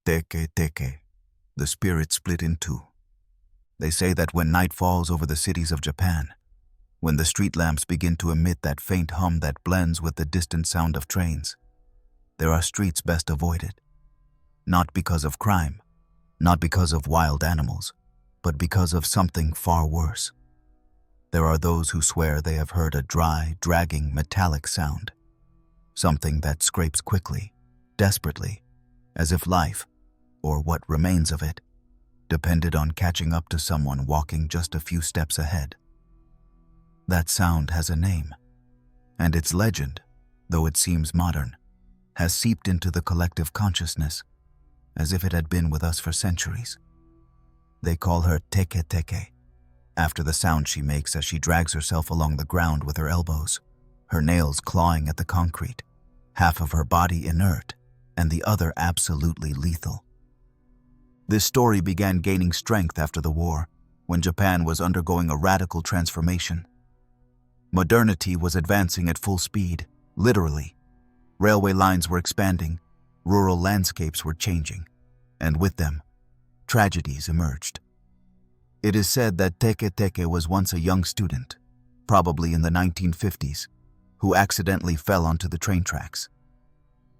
Teke. The spirit split in two. They say that when night falls over the cities of Japan, when the street lamps begin to emit that faint hum that blends with the distant sound of trains, there are streets best avoided. Not because of crime, not because of wild animals, but because of something far worse. There are those who swear they have heard a dry, dragging, metallic sound. Something that scrapes quickly, desperately, as if life, or what remains of it, depended on catching up to someone walking just a few steps ahead. That sound has a name, and its legend, though it seems modern, has seeped into the collective consciousness, as if it had been with us for centuries. They call her Teke, after the sound she makes as she drags herself along the ground with her elbows, her nails clawing at the concrete, half of her body inert and the other absolutely lethal. This story began gaining strength after the war, when Japan was undergoing a radical transformation. Modernity was advancing at full speed, literally. Railway lines were expanding, rural landscapes were changing, and with them, tragedies emerged. It is said that Teke was once a young student, probably in the 1950s, who accidentally fell onto the train tracks.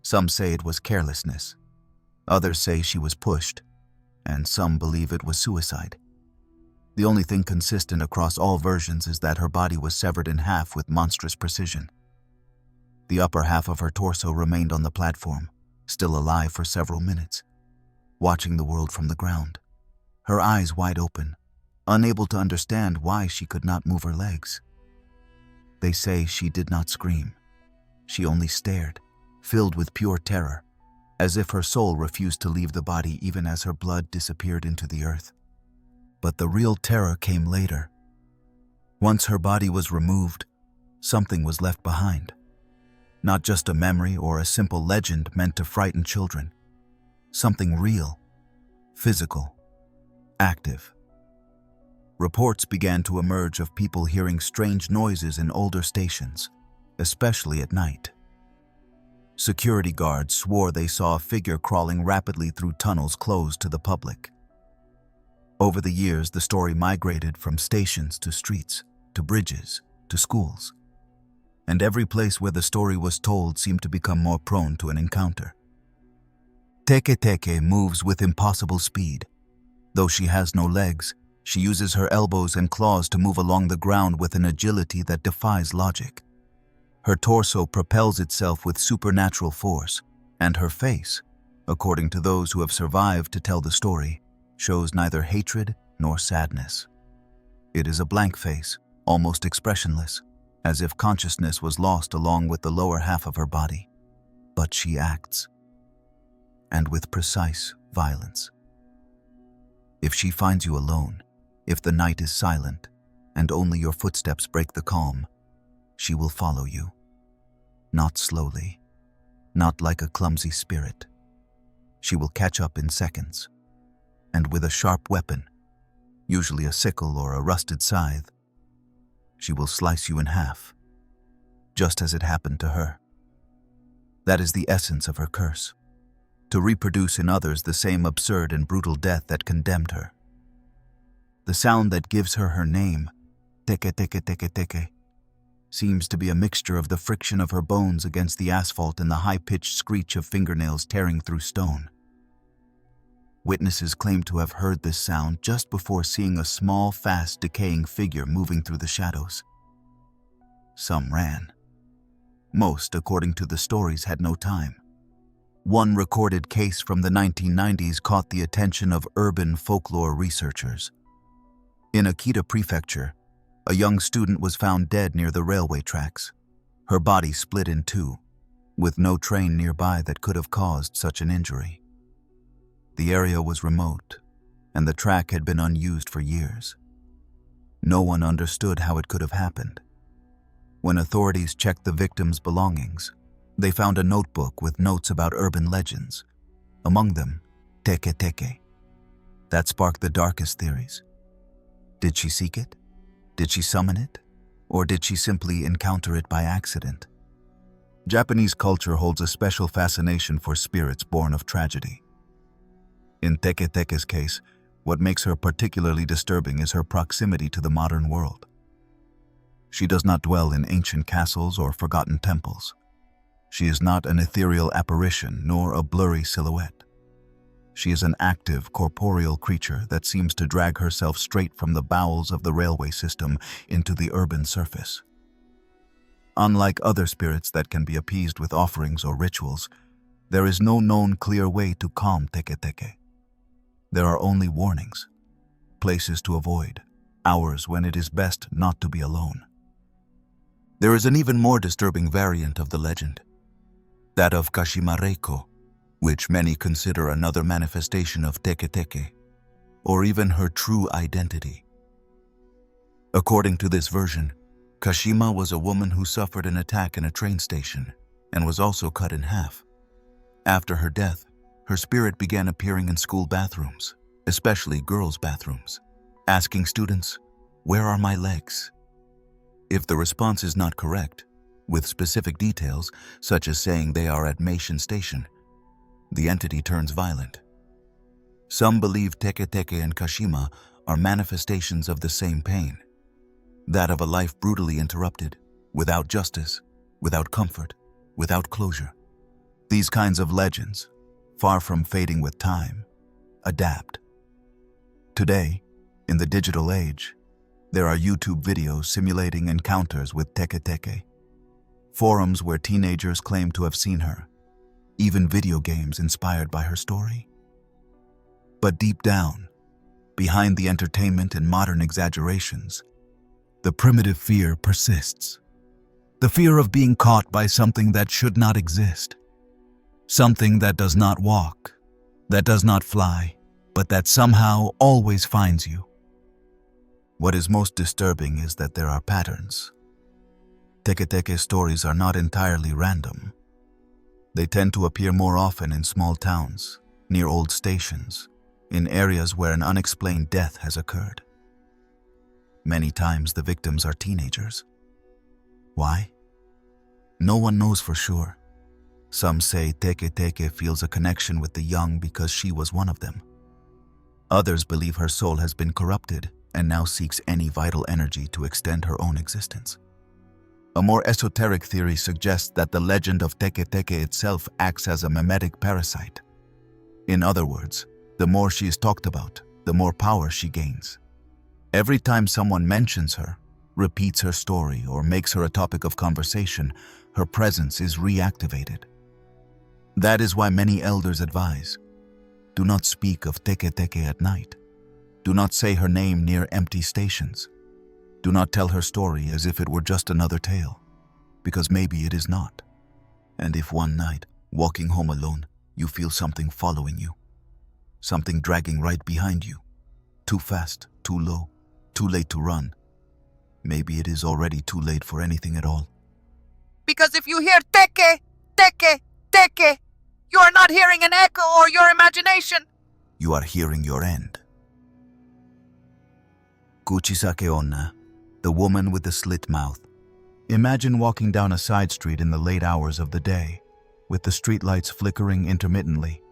Some say it was carelessness, others say she was pushed, and some believe it was suicide. The only thing consistent across all versions is that her body was severed in half with monstrous precision. The upper half of her torso remained on the platform, still alive for several minutes, watching the world from the ground, her eyes wide open, unable to understand why she could not move her legs. They say she did not scream. She only stared, filled with pure terror, as if her soul refused to leave the body even as her blood disappeared into the earth. But the real terror came later. Once her body was removed, something was left behind. Not just a memory or a simple legend meant to frighten children. Something real, physical, active. Reports began to emerge of people hearing strange noises in older stations, especially at night. Security guards swore they saw a figure crawling rapidly through tunnels closed to the public. Over the years, the story migrated from stations to streets, to bridges, to schools. And every place where the story was told seemed to become more prone to an encounter. Teke moves with impossible speed. Though she has no legs, she uses her elbows and claws to move along the ground with an agility that defies logic. Her torso propels itself with supernatural force, and her face, according to those who have survived to tell the story, shows neither hatred nor sadness. It is a blank face, almost expressionless, as if consciousness was lost along with the lower half of her body. But she acts, and with precise violence. If she finds you alone, if the night is silent, and only your footsteps break the calm, she will follow you. Not slowly, not like a clumsy spirit. She will catch up in seconds, and with a sharp weapon, usually a sickle or a rusted scythe, she will slice you in half, just as it happened to her. That is the essence of her curse, to reproduce in others the same absurd and brutal death that condemned her. The sound that gives her her name, Teke, seems to be a mixture of the friction of her bones against the asphalt and the high-pitched screech of fingernails tearing through stone. Witnesses claim to have heard this sound just before seeing a small, fast, decaying figure moving through the shadows. Some ran. Most, according to the stories, had no time. One recorded case from the 1990s caught the attention of urban folklore researchers. In Akita Prefecture, a young student was found dead near the railway tracks, her body split in two, with no train nearby that could have caused such an injury. The area was remote, and the track had been unused for years. No one understood how it could have happened. When authorities checked the victim's belongings, they found a notebook with notes about urban legends, among them Teke. That sparked the darkest theories. Did she seek it? Did she summon it? Or did she simply encounter it by accident? Japanese culture holds a special fascination for spirits born of tragedy. In Teke's case, what makes her particularly disturbing is her proximity to the modern world. She does not dwell in ancient castles or forgotten temples. She is not an ethereal apparition nor a blurry silhouette. She is an active, corporeal creature that seems to drag herself straight from the bowels of the railway system into the urban surface. Unlike other spirits that can be appeased with offerings or rituals, there is no known clear way to calm Teke. There are only warnings, places to avoid, hours when it is best not to be alone. There is an even more disturbing variant of the legend, that of Kashimareiko, which many consider another manifestation of Teke, or even her true identity. According to this version, Kashima was a woman who suffered an attack in a train station and was also cut in half. After her death, her spirit began appearing in school bathrooms, especially girls' bathrooms, asking students, "Where are my legs?" If the response is not correct, with specific details, such as saying they are at Meishin Station, the entity turns violent. Some believe Teke and Kashima are manifestations of the same pain, that of a life brutally interrupted, without justice, without comfort, without closure. These kinds of legends, far from fading with time, adapt. Today, in the digital age, there are YouTube videos simulating encounters with Teke, forums where teenagers claim to have seen her, even video games inspired by her story. But deep down, behind the entertainment and modern exaggerations, the primitive fear persists. The fear of being caught by something that should not exist. Something that does not walk, that does not fly, but that somehow always finds you. What is most disturbing is that there are patterns. Teke's stories are not entirely random. They tend to appear more often in small towns, near old stations, in areas where an unexplained death has occurred. Many times the victims are teenagers. Why? No one knows for sure. Some say Teke feels a connection with the young because she was one of them. Others believe her soul has been corrupted and now seeks any vital energy to extend her own existence. A more esoteric theory suggests that the legend of Teke itself acts as a mimetic parasite. In other words, the more she is talked about, the more power she gains. Every time someone mentions her, repeats her story, or makes her a topic of conversation, her presence is reactivated. That is why many elders advise, do not speak of Teke at night. Do not say her name near empty stations. Do not tell her story as if it were just another tale, because maybe it is not. And if one night, walking home alone, you feel something following you, something dragging right behind you, too fast, too low, too late to run, maybe it is already too late for anything at all. Because if you hear Teke, you are not hearing an echo or your imagination. You are hearing your end. Kuchisake-onna, the woman with the slit mouth. Imagine walking down a side street in the late hours of the day, with the streetlights flickering intermittently,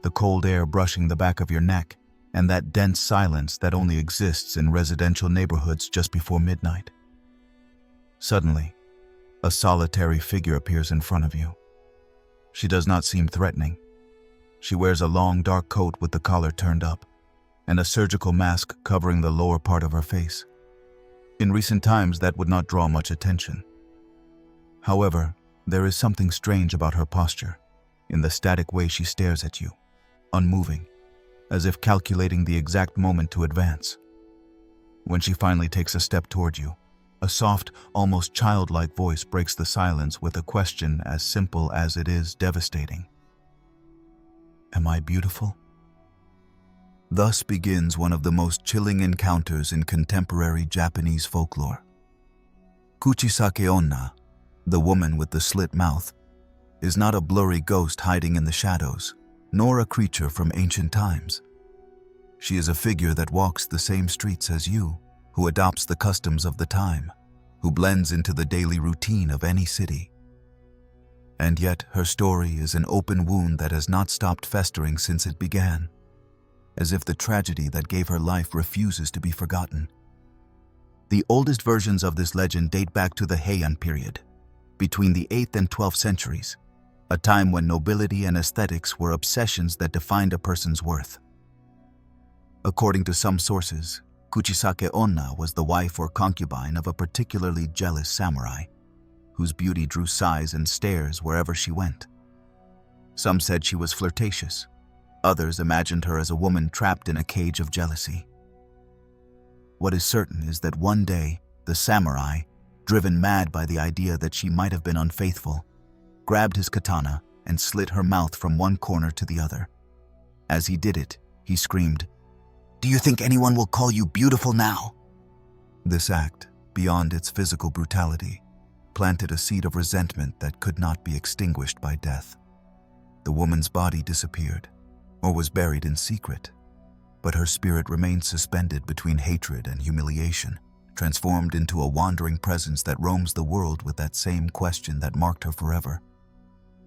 the cold air brushing the back of your neck, and that dense silence that only exists in residential neighborhoods just before midnight. Suddenly, a solitary figure appears in front of you. She does not seem threatening. She wears a long dark coat with the collar turned up, and a surgical mask covering the lower part of her face. In recent times, that would not draw much attention. However, there is something strange about her posture, in the static way she stares at you, unmoving, as if calculating the exact moment to advance. When she finally takes a step toward you, a soft, almost childlike voice breaks the silence with a question as simple as it is devastating. Am I beautiful? Thus begins one of the most chilling encounters in contemporary Japanese folklore. Kuchisake-onna, the woman with the slit mouth, is not a blurry ghost hiding in the shadows, nor a creature from ancient times. She is a figure that walks the same streets as you, who adopts the customs of the time, who blends into the daily routine of any city. And yet her story is an open wound that has not stopped festering since it began. as if the tragedy that gave her life refuses to be forgotten. The oldest versions of this legend date back to the Heian period, between the 8th and 12th centuries, a time when nobility and aesthetics were obsessions that defined a person's worth. According to some sources, Kuchisake-onna was the wife or concubine of a particularly jealous samurai, whose beauty drew sighs and stares wherever she went. Some said she was flirtatious. Others imagined her as a woman trapped in a cage of jealousy. What is certain is that one day, the samurai, driven mad by the idea that she might have been unfaithful, grabbed his katana and slit her mouth from one corner to the other. As he did it, he screamed, "Do you think anyone will call you beautiful now?" This act, beyond its physical brutality, planted a seed of resentment that could not be extinguished by death. The woman's body disappeared, or was buried in secret, but her spirit remained suspended between hatred and humiliation, transformed into a wandering presence that roams the world with that same question that marked her forever.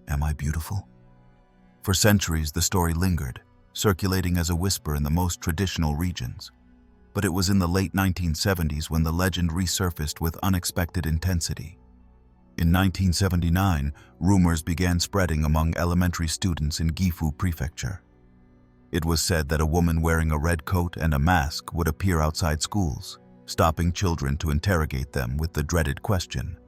Am I beautiful? For centuries, the story lingered, circulating as a whisper in the most traditional regions. But it was in the late 1970s when the legend resurfaced with unexpected intensity. In 1979, rumors began spreading among elementary students in Gifu Prefecture. It was said that a woman wearing a red coat and a mask would appear outside schools, stopping children to interrogate them with the dreaded question.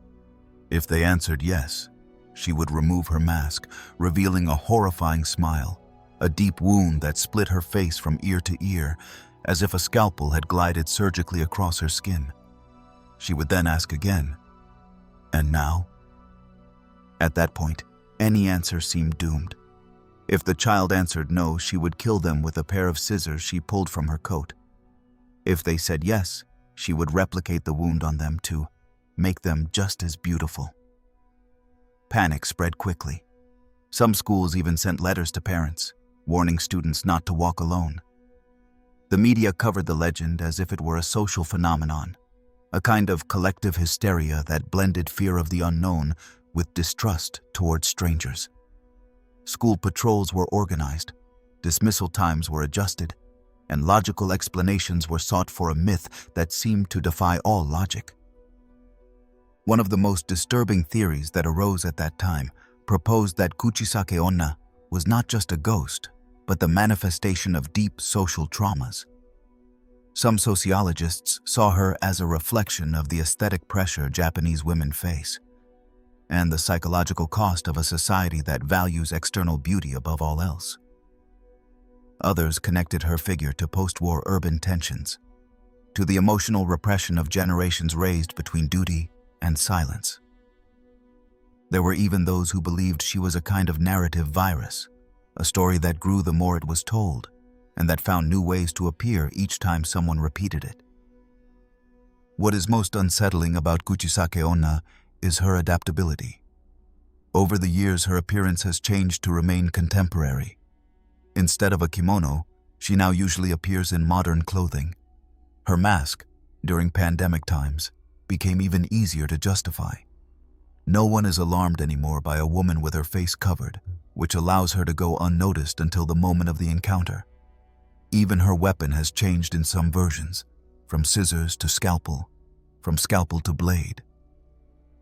If they answered yes, she would remove her mask, revealing a horrifying smile, a deep wound that split her face from ear to ear, as if a scalpel had glided surgically across her skin. She would then ask again, "And now?" At that point, any answer seemed doomed. If the child answered no, she would kill them with a pair of scissors she pulled from her coat. If they said yes, she would replicate the wound on them to make them just as beautiful. Panic spread quickly. Some schools even sent letters to parents, warning students not to walk alone. The media covered the legend as if it were a social phenomenon, a kind of collective hysteria that blended fear of the unknown with distrust towards strangers. School patrols were organized, dismissal times were adjusted, and logical explanations were sought for a myth that seemed to defy all logic. One of the most disturbing theories that arose at that time proposed that Kuchisake-onna was not just a ghost, but the manifestation of deep social traumas. Some sociologists saw her as a reflection of the aesthetic pressure Japanese women face, and the psychological cost of a society that values external beauty above all else. Others connected her figure to post-war urban tensions, to the emotional repression of generations raised between duty and silence. There were even those who believed she was a kind of narrative virus, a story that grew the more it was told, and that found new ways to appear each time someone repeated it. What is most unsettling about Kuchisake-onna is her adaptability. Over the years, her appearance has changed to remain contemporary. Instead of a kimono, she now usually appears in modern clothing. Her mask, during pandemic times, became even easier to justify. No one is alarmed anymore by a woman with her face covered, which allows her to go unnoticed until the moment of the encounter. Even her weapon has changed in some versions, from scissors to scalpel, from scalpel to blade.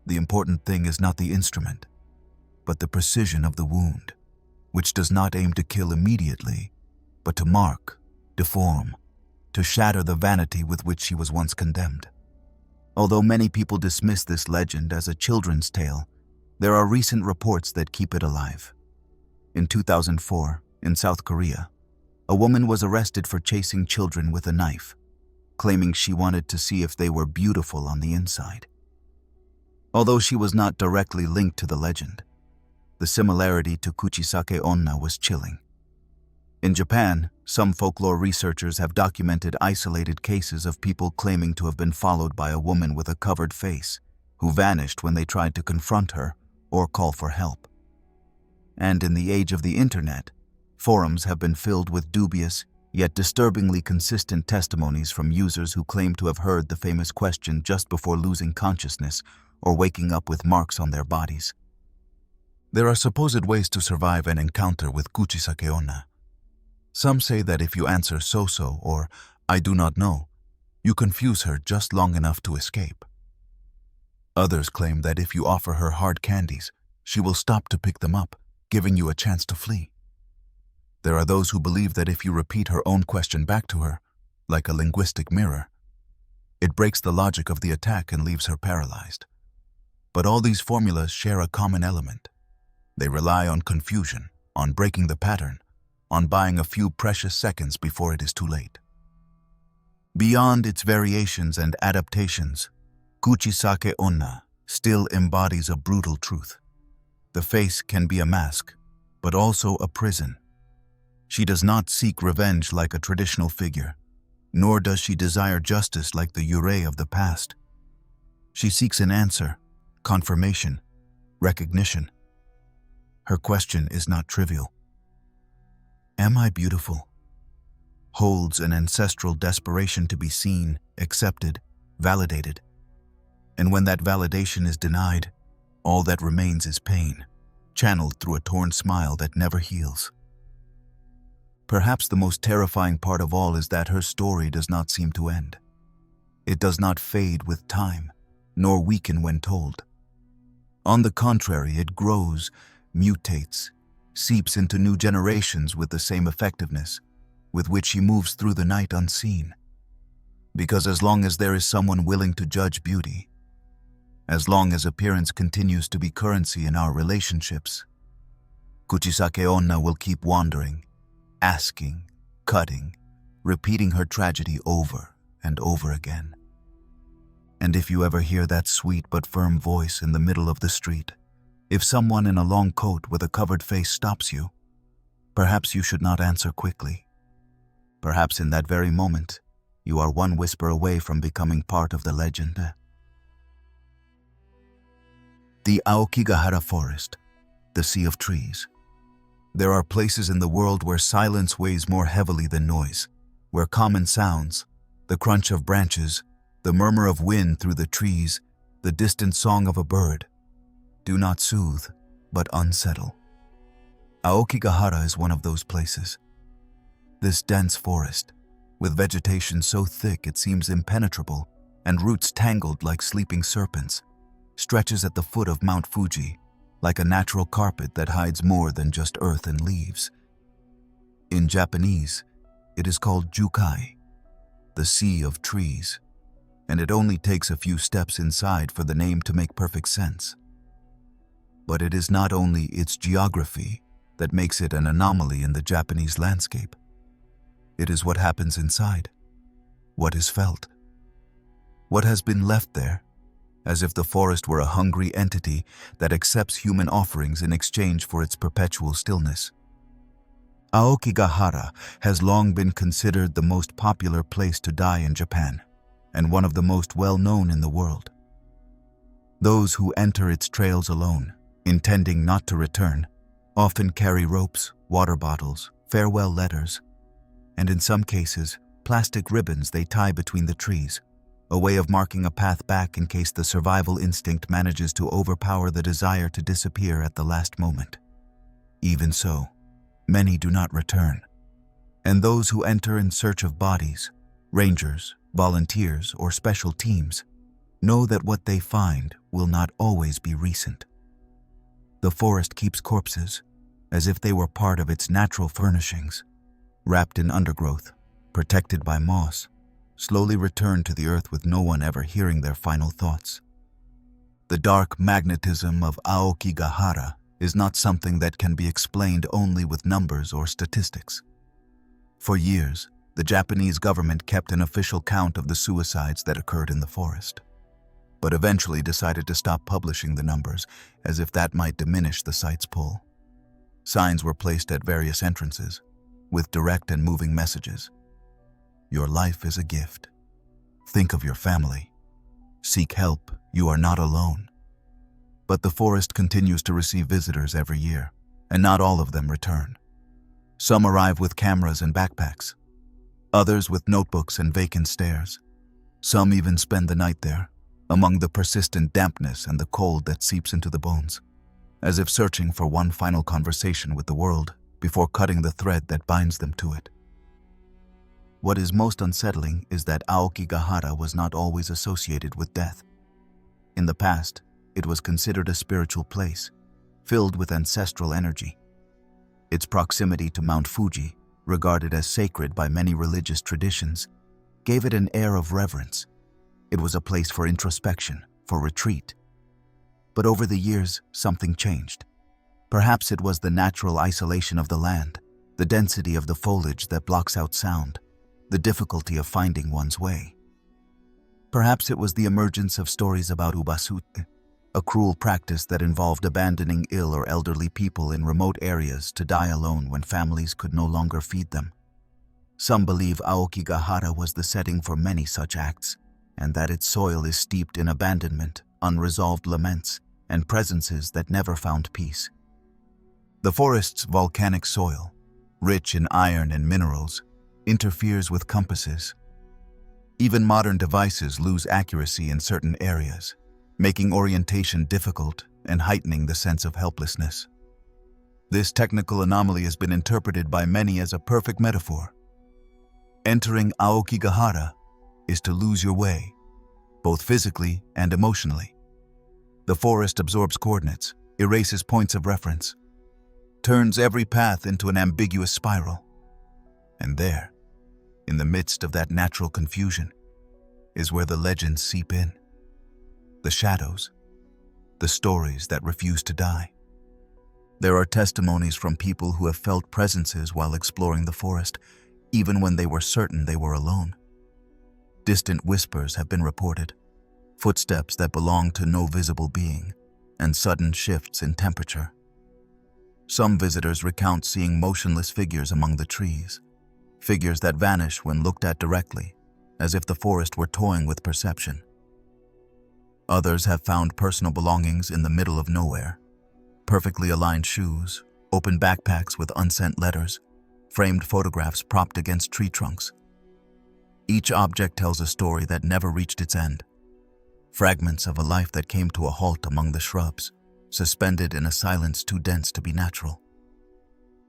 The important thing is not the instrument, but the precision of the wound, which does not aim to kill immediately, but to mark, deform, to shatter the vanity with which she was once condemned. Although many people dismiss this legend as a children's tale, there are recent reports that keep it alive. In 2004, in South Korea, a woman was arrested for chasing children with a knife, claiming she wanted to see if they were beautiful on the inside. Although she was not directly linked to the legend, the similarity to Kuchisake-onna was chilling. In Japan, some folklore researchers have documented isolated cases of people claiming to have been followed by a woman with a covered face, who vanished when they tried to confront her or call for help. And in the age of the internet, forums have been filled with dubious, yet disturbingly consistent testimonies from users who claim to have heard the famous question just before losing consciousness or waking up with marks on their bodies. There are supposed ways to survive an encounter with Kuchisake-onna. Some say that if you answer so-so or I do not know, you confuse her just long enough to escape. Others claim that if you offer her hard candies, she will stop to pick them up, giving you a chance to flee. There are those who believe that if you repeat her own question back to her, like a linguistic mirror, it breaks the logic of the attack and leaves her paralyzed. But all these formulas share a common element. They rely on confusion, on breaking the pattern, on buying a few precious seconds before it is too late. Beyond its variations and adaptations, Kuchisake-onna still embodies a brutal truth. The face can be a mask, but also a prison. She does not seek revenge like a traditional figure, nor does she desire justice like the Yurei of the past. She seeks an answer, confirmation, recognition. Her question is not trivial. Am I beautiful? Holds an ancestral desperation to be seen, accepted, validated. And when that validation is denied, all that remains is pain, channeled through a torn smile that never heals. Perhaps the most terrifying part of all is that her story does not seem to end. It does not fade with time, nor weaken when told. On the contrary, it grows, mutates, seeps into new generations with the same effectiveness with which she moves through the night unseen. Because as long as there is someone willing to judge beauty, as long as appearance continues to be currency in our relationships, Kuchisake-onna will keep wandering, asking, cutting, repeating her tragedy over and over again. And if you ever hear that sweet but firm voice in the middle of the street, if someone in a long coat with a covered face stops you, perhaps you should not answer quickly. Perhaps in that very moment, you are one whisper away from becoming part of the legend. The Aokigahara Forest, the Sea of Trees. There are places in the world where silence weighs more heavily than noise, where common sounds, the crunch of branches, the murmur of wind through the trees, the distant song of a bird, do not soothe, but unsettle. Aokigahara is one of those places. This dense forest, with vegetation so thick it seems impenetrable and roots tangled like sleeping serpents, stretches at the foot of Mount Fuji, like a natural carpet that hides more than just earth and leaves. In Japanese, it is called Jukai, the Sea of Trees, and it only takes a few steps inside for the name to make perfect sense. But it is not only its geography that makes it an anomaly in the Japanese landscape. It is what happens inside, what is felt, what has been left there, as if the forest were a hungry entity that accepts human offerings in exchange for its perpetual stillness. Aokigahara has long been considered the most popular place to die in Japan, and one of the most well-known in the world. Those who enter its trails alone, intending not to return, often carry ropes, water bottles, farewell letters, and in some cases, plastic ribbons they tie between the trees, a way of marking a path back in case the survival instinct manages to overpower the desire to disappear at the last moment. Even so, many do not return, and those who enter in search of bodies, rangers, volunteers, or special teams, know that what they find will not always be recent. The forest keeps corpses, as if they were part of its natural furnishings, wrapped in undergrowth, protected by moss, slowly returned to the earth with no one ever hearing their final thoughts. The dark magnetism of Aokigahara is not something that can be explained only with numbers or statistics. For years, the Japanese government kept an official count of the suicides that occurred in the forest, but eventually decided to stop publishing the numbers as if that might diminish the site's pull. Signs were placed at various entrances, with direct and moving messages. Your life is a gift. Think of your family. Seek help, you are not alone. But the forest continues to receive visitors every year, and not all of them return. Some arrive with cameras and backpacks, others with notebooks and vacant stares. Some even spend the night there, among the persistent dampness and the cold that seeps into the bones, as if searching for one final conversation with the world before cutting the thread that binds them to it. What is most unsettling is that Aokigahara was not always associated with death. In the past, it was considered a spiritual place, filled with ancestral energy. Its proximity to Mount Fuji, regarded as sacred by many religious traditions, gave it an air of reverence. It was a place for introspection, for retreat. But over the years, something changed. Perhaps it was the natural isolation of the land, the density of the foliage that blocks out sound, the difficulty of finding one's way. Perhaps it was the emergence of stories about ubasute, a cruel practice that involved abandoning ill or elderly people in remote areas to die alone when families could no longer feed them. Some believe Aokigahara was the setting for many such acts, and that its soil is steeped in abandonment, unresolved laments, and presences that never found peace. The forest's volcanic soil, rich in iron and minerals, interferes with compasses. Even modern devices lose accuracy in certain areas, making orientation difficult and heightening the sense of helplessness. This technical anomaly has been interpreted by many as a perfect metaphor. Entering Aokigahara is to lose your way, both physically and emotionally. The forest absorbs coordinates, erases points of reference, turns every path into an ambiguous spiral. And there, in the midst of that natural confusion, is where the legends seep in. The shadows, the stories that refuse to die. There are testimonies from people who have felt presences while exploring the forest, even when they were certain they were alone. Distant whispers have been reported, footsteps that belong to no visible being, and sudden shifts in temperature. Some visitors recount seeing motionless figures among the trees, figures that vanish when looked at directly, as if the forest were toying with perception. Others have found personal belongings in the middle of nowhere, perfectly aligned shoes, open backpacks with unsent letters, framed photographs propped against tree trunks. Each object tells a story that never reached its end, fragments of a life that came to a halt among the shrubs, suspended in a silence too dense to be natural.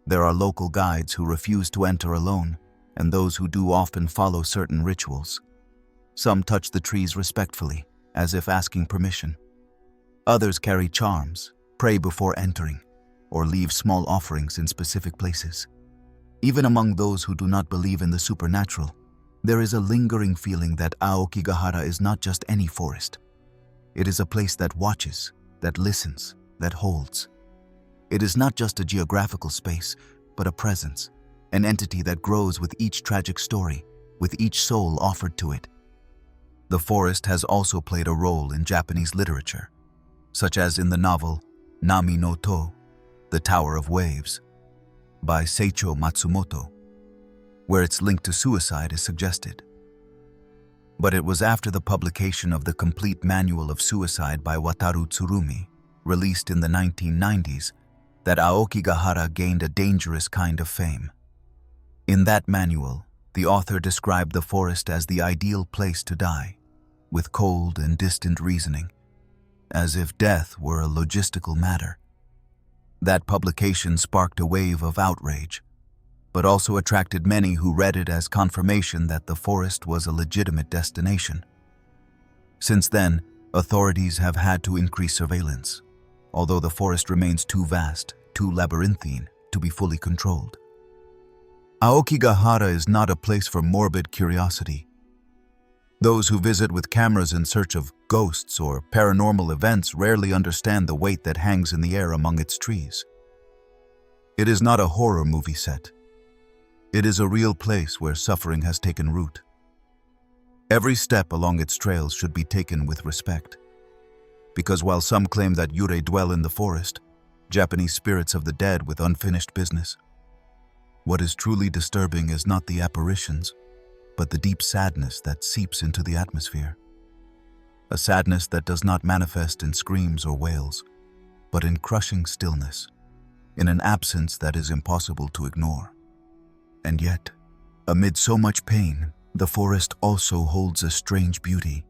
There are local guides who refuse to enter alone, and those who do often follow certain rituals. Some touch the trees respectfully, as if asking permission. Others carry charms, pray before entering, or leave small offerings in specific places. Even among those who do not believe in the supernatural, there is a lingering feeling that Aokigahara is not just any forest. It is a place that watches, that listens, that holds. It is not just a geographical space, but a presence, an entity that grows with each tragic story, with each soul offered to it. The forest has also played a role in Japanese literature, such as in the novel Nami no To, The Tower of Waves, by Seicho Matsumoto, where its link to suicide is suggested. But it was after the publication of the complete manual of suicide by Wataru Tsurumi, released in the 1990s, that Aokigahara gained a dangerous kind of fame. In that manual, the author described the forest as the ideal place to die, with cold and distant reasoning, as if death were a logistical matter. That publication sparked a wave of outrage, but also attracted many who read it as confirmation that the forest was a legitimate destination. Since then, authorities have had to increase surveillance, although the forest remains too vast, too labyrinthine to be fully controlled. Aokigahara is not a place for morbid curiosity. Those who visit with cameras in search of ghosts or paranormal events rarely understand the weight that hangs in the air among its trees. It is not a horror movie set. It is a real place where suffering has taken root. Every step along its trails should be taken with respect. Because while some claim that Yurei dwell in the forest, Japanese spirits of the dead with unfinished business. What is truly disturbing is not the apparitions, but the deep sadness that seeps into the atmosphere. A sadness that does not manifest in screams or wails, but in crushing stillness, in an absence that is impossible to ignore. And yet, amid so much pain, the forest also holds a strange beauty.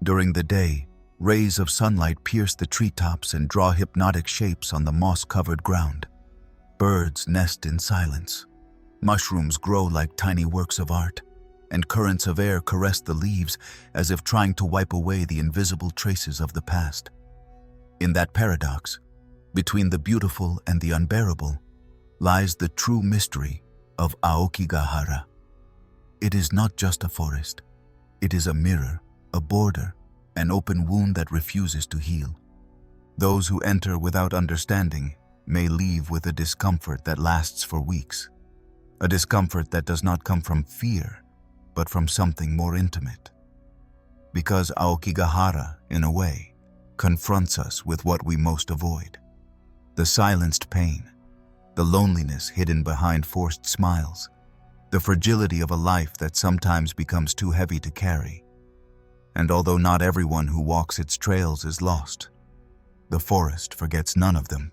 During the day, rays of sunlight pierce the treetops and draw hypnotic shapes on the moss-covered ground. Birds nest in silence. Mushrooms grow like tiny works of art, and currents of air caress the leaves as if trying to wipe away the invisible traces of the past. In that paradox, between the beautiful and the unbearable, lies the true mystery of Aokigahara. It is not just a forest. It is a mirror, a border, an open wound that refuses to heal. Those who enter without understanding may leave with a discomfort that lasts for weeks. A discomfort that does not come from fear, but from something more intimate. Because Aokigahara, in a way, confronts us with what we most avoid. The silenced pain, the loneliness hidden behind forced smiles, the fragility of a life that sometimes becomes too heavy to carry. And although not everyone who walks its trails is lost, the forest forgets none of them.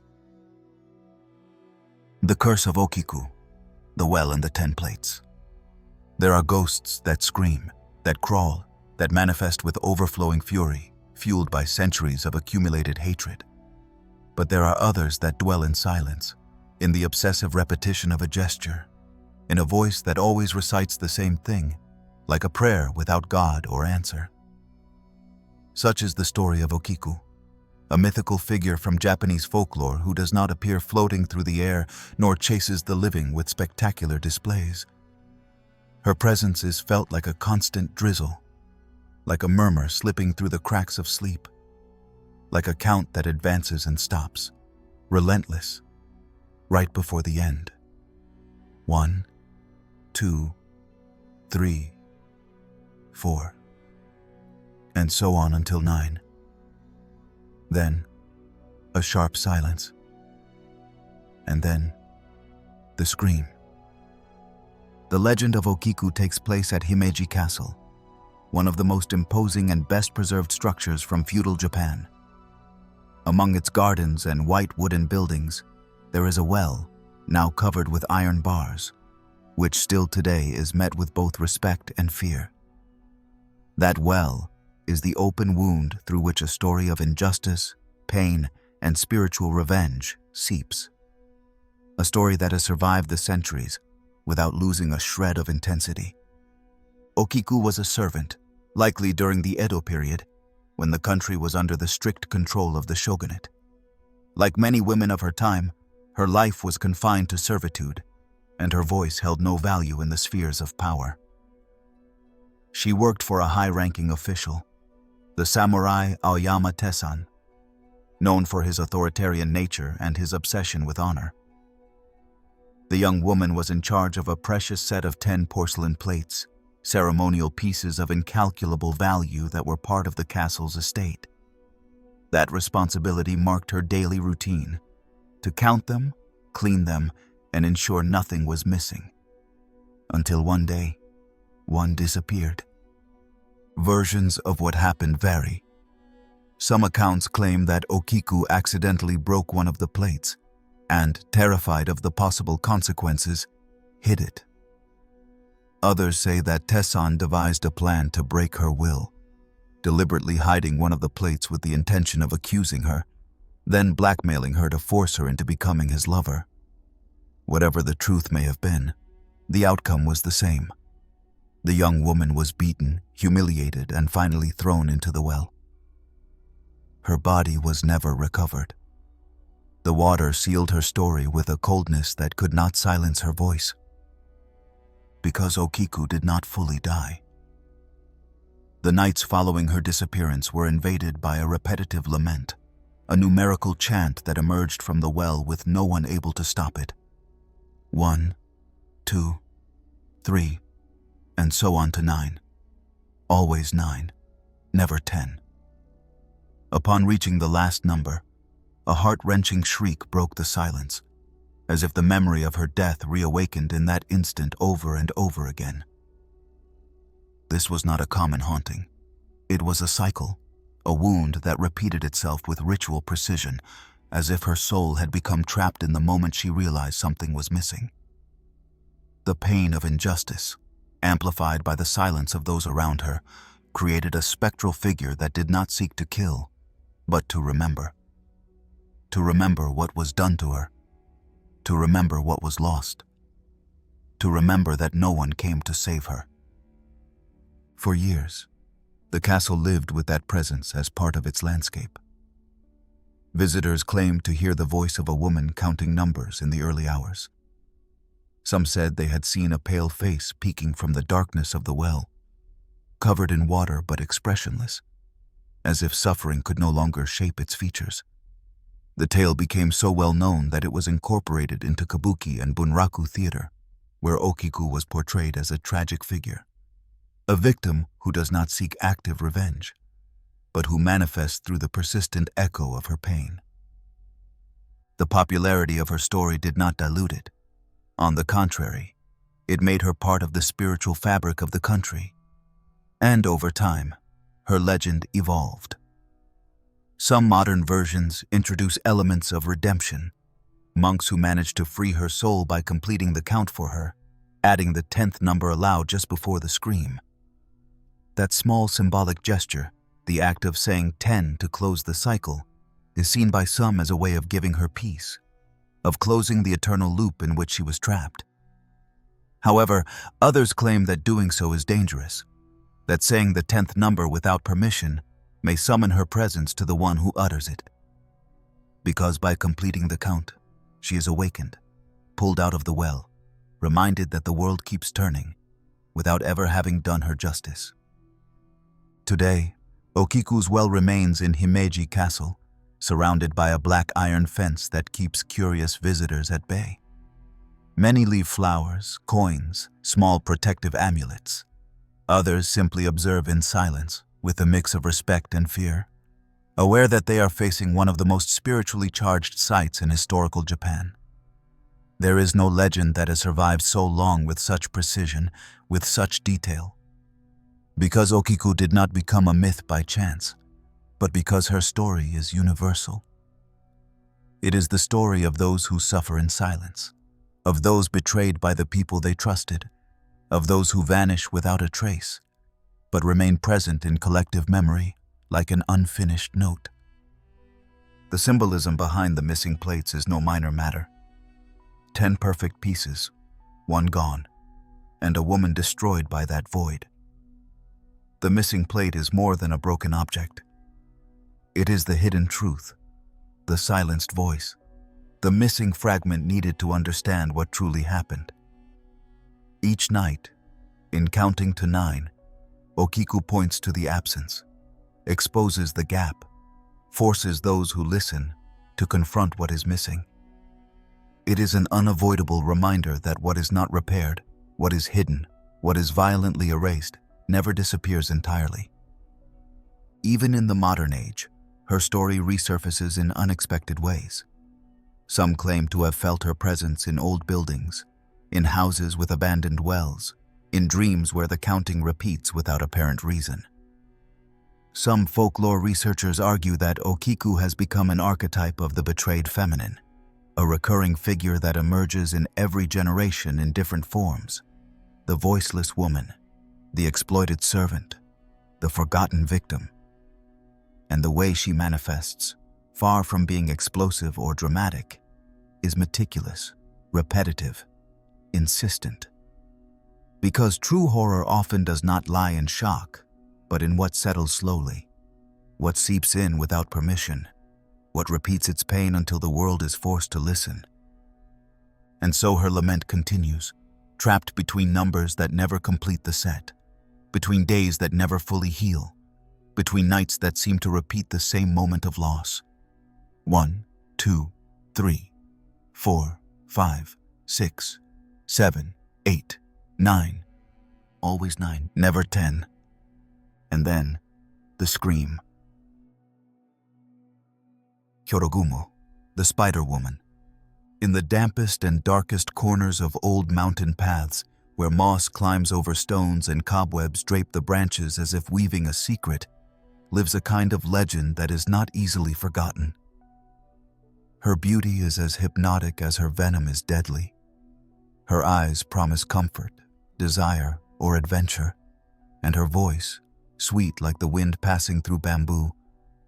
The Curse of Okiku, the well and the 10 plates. There are ghosts that scream, that crawl, that manifest with overflowing fury, fueled by centuries of accumulated hatred. But there are others that dwell in silence, in the obsessive repetition of a gesture, in a voice that always recites the same thing, like a prayer without God or answer. Such is the story of Okiku, a mythical figure from Japanese folklore who does not appear floating through the air nor chases the living with spectacular displays. Her presence is felt like a constant drizzle, like a murmur slipping through the cracks of sleep, like a count that advances and stops, relentless, right before the end. 1, 2, 3, 4, and so on until 9. Then, a sharp silence. And then, the scream. The legend of Okiku takes place at Himeji Castle, one of the most imposing and best-preserved structures from feudal Japan. Among its gardens and white wooden buildings, there is a well, now covered with iron bars, which still today is met with both respect and fear. That well is the open wound through which a story of injustice, pain, and spiritual revenge seeps. A story that has survived the centuries without losing a shred of intensity. Okiku was a servant, likely during the Edo period, when the country was under the strict control of the shogunate. Like many women of her time, her life was confined to servitude, and her voice held no value in the spheres of power. She worked for a high-ranking official, the samurai Aoyama Tesan, known for his authoritarian nature and his obsession with honor. The young woman was in charge of a precious set of 10 porcelain plates, ceremonial pieces of incalculable value that were part of the castle's estate. That responsibility marked her daily routine, to count them, clean them, and ensure nothing was missing. Until one day, one disappeared. Versions of what happened vary. Some accounts claim that Okiku accidentally broke one of the plates and, terrified of the possible consequences, hid it. Others say that Tesan devised a plan to break her will, deliberately hiding one of the plates with the intention of accusing her, then blackmailing her to force her into becoming his lover. Whatever the truth may have been, the outcome was the same. The young woman was beaten, humiliated, and finally thrown into the well. Her body was never recovered. The water sealed her story with a coldness that could not silence her voice. Because Okiku did not fully die. The nights following her disappearance were invaded by a repetitive lament, a numerical chant that emerged from the well with no one able to stop it. 1, 2, 3, and so on to 9. Always 9, never 10. Upon reaching the last number, a heart-wrenching shriek broke the silence, as if the memory of her death reawakened in that instant over and over again. This was not a common haunting. It was a cycle, a wound that repeated itself with ritual precision, as if her soul had become trapped in the moment she realized something was missing. The pain of injustice, amplified by the silence of those around her, created a spectral figure that did not seek to kill, but to remember. To remember what was done to her. to remember what was lost, to remember that no one came to save her. For years, the castle lived with that presence as part of its landscape. Visitors claimed to hear the voice of a woman counting numbers in the early hours. Some said they had seen a pale face peeking from the darkness of the well, covered in water but expressionless, as if suffering could no longer shape its features. The tale became so well known that it was incorporated into kabuki and bunraku theater, where Okiku was portrayed as a tragic figure, a victim who does not seek active revenge, but who manifests through the persistent echo of her pain. The popularity of her story did not dilute it. On the contrary, it made her part of the spiritual fabric of the country. And over time, her legend evolved. Some modern versions introduce elements of redemption, monks who managed to free her soul by completing the count for her, adding the 10th number aloud just before the scream. That small symbolic gesture, the act of saying 10 to close the cycle, is seen by some as a way of giving her peace, of closing the eternal loop in which she was trapped. However, others claim that doing so is dangerous, that saying the 10th number without permission may summon her presence to the one who utters it. Because by completing the count, she is awakened, pulled out of the well, reminded that the world keeps turning, without ever having done her justice. Today, Okiku's well remains in Himeji Castle, surrounded by a black iron fence that keeps curious visitors at bay. Many leave flowers, coins, small protective amulets. Others simply observe in silence, with a mix of respect and fear, aware that they are facing one of the most spiritually charged sites in historical Japan. There is no legend that has survived so long with such precision, with such detail. Because Okiku did not become a myth by chance, but because her story is universal. It is the story of those who suffer in silence, of those betrayed by the people they trusted, of those who vanish without a trace, but remain present in collective memory like an unfinished note. The symbolism behind the missing plates is no minor matter. 10 perfect pieces, one gone, and a woman destroyed by that void. The missing plate is more than a broken object. It is the hidden truth, the silenced voice, the missing fragment needed to understand what truly happened. Each night, in counting to 9, Okiku points to the absence, exposes the gap, forces those who listen to confront what is missing. It is an unavoidable reminder that what is not repaired, what is hidden, what is violently erased, never disappears entirely. Even in the modern age, her story resurfaces in unexpected ways. Some claim to have felt her presence in old buildings, in houses with abandoned wells, in dreams where the counting repeats without apparent reason. Some folklore researchers argue that Okiku has become an archetype of the betrayed feminine, a recurring figure that emerges in every generation in different forms. The voiceless woman, the exploited servant, the forgotten victim. And the way she manifests, far from being explosive or dramatic, is meticulous, repetitive, insistent. Because true horror often does not lie in shock, but in what settles slowly, what seeps in without permission, what repeats its pain until the world is forced to listen. And so her lament continues, trapped between numbers that never complete the set, between days that never fully heal, between nights that seem to repeat the same moment of loss. 1, 2, 3, 4, 5, 6, 7, 8, 9. Always 9, never 10. And then, the scream. Jorogumo, the Spider Woman. In the dampest and darkest corners of old mountain paths, where moss climbs over stones and cobwebs drape the branches as if weaving a secret, lives a kind of legend that is not easily forgotten. Her beauty is as hypnotic as her venom is deadly. Her eyes promise comfort, desire, or adventure, and her voice, sweet like the wind passing through bamboo,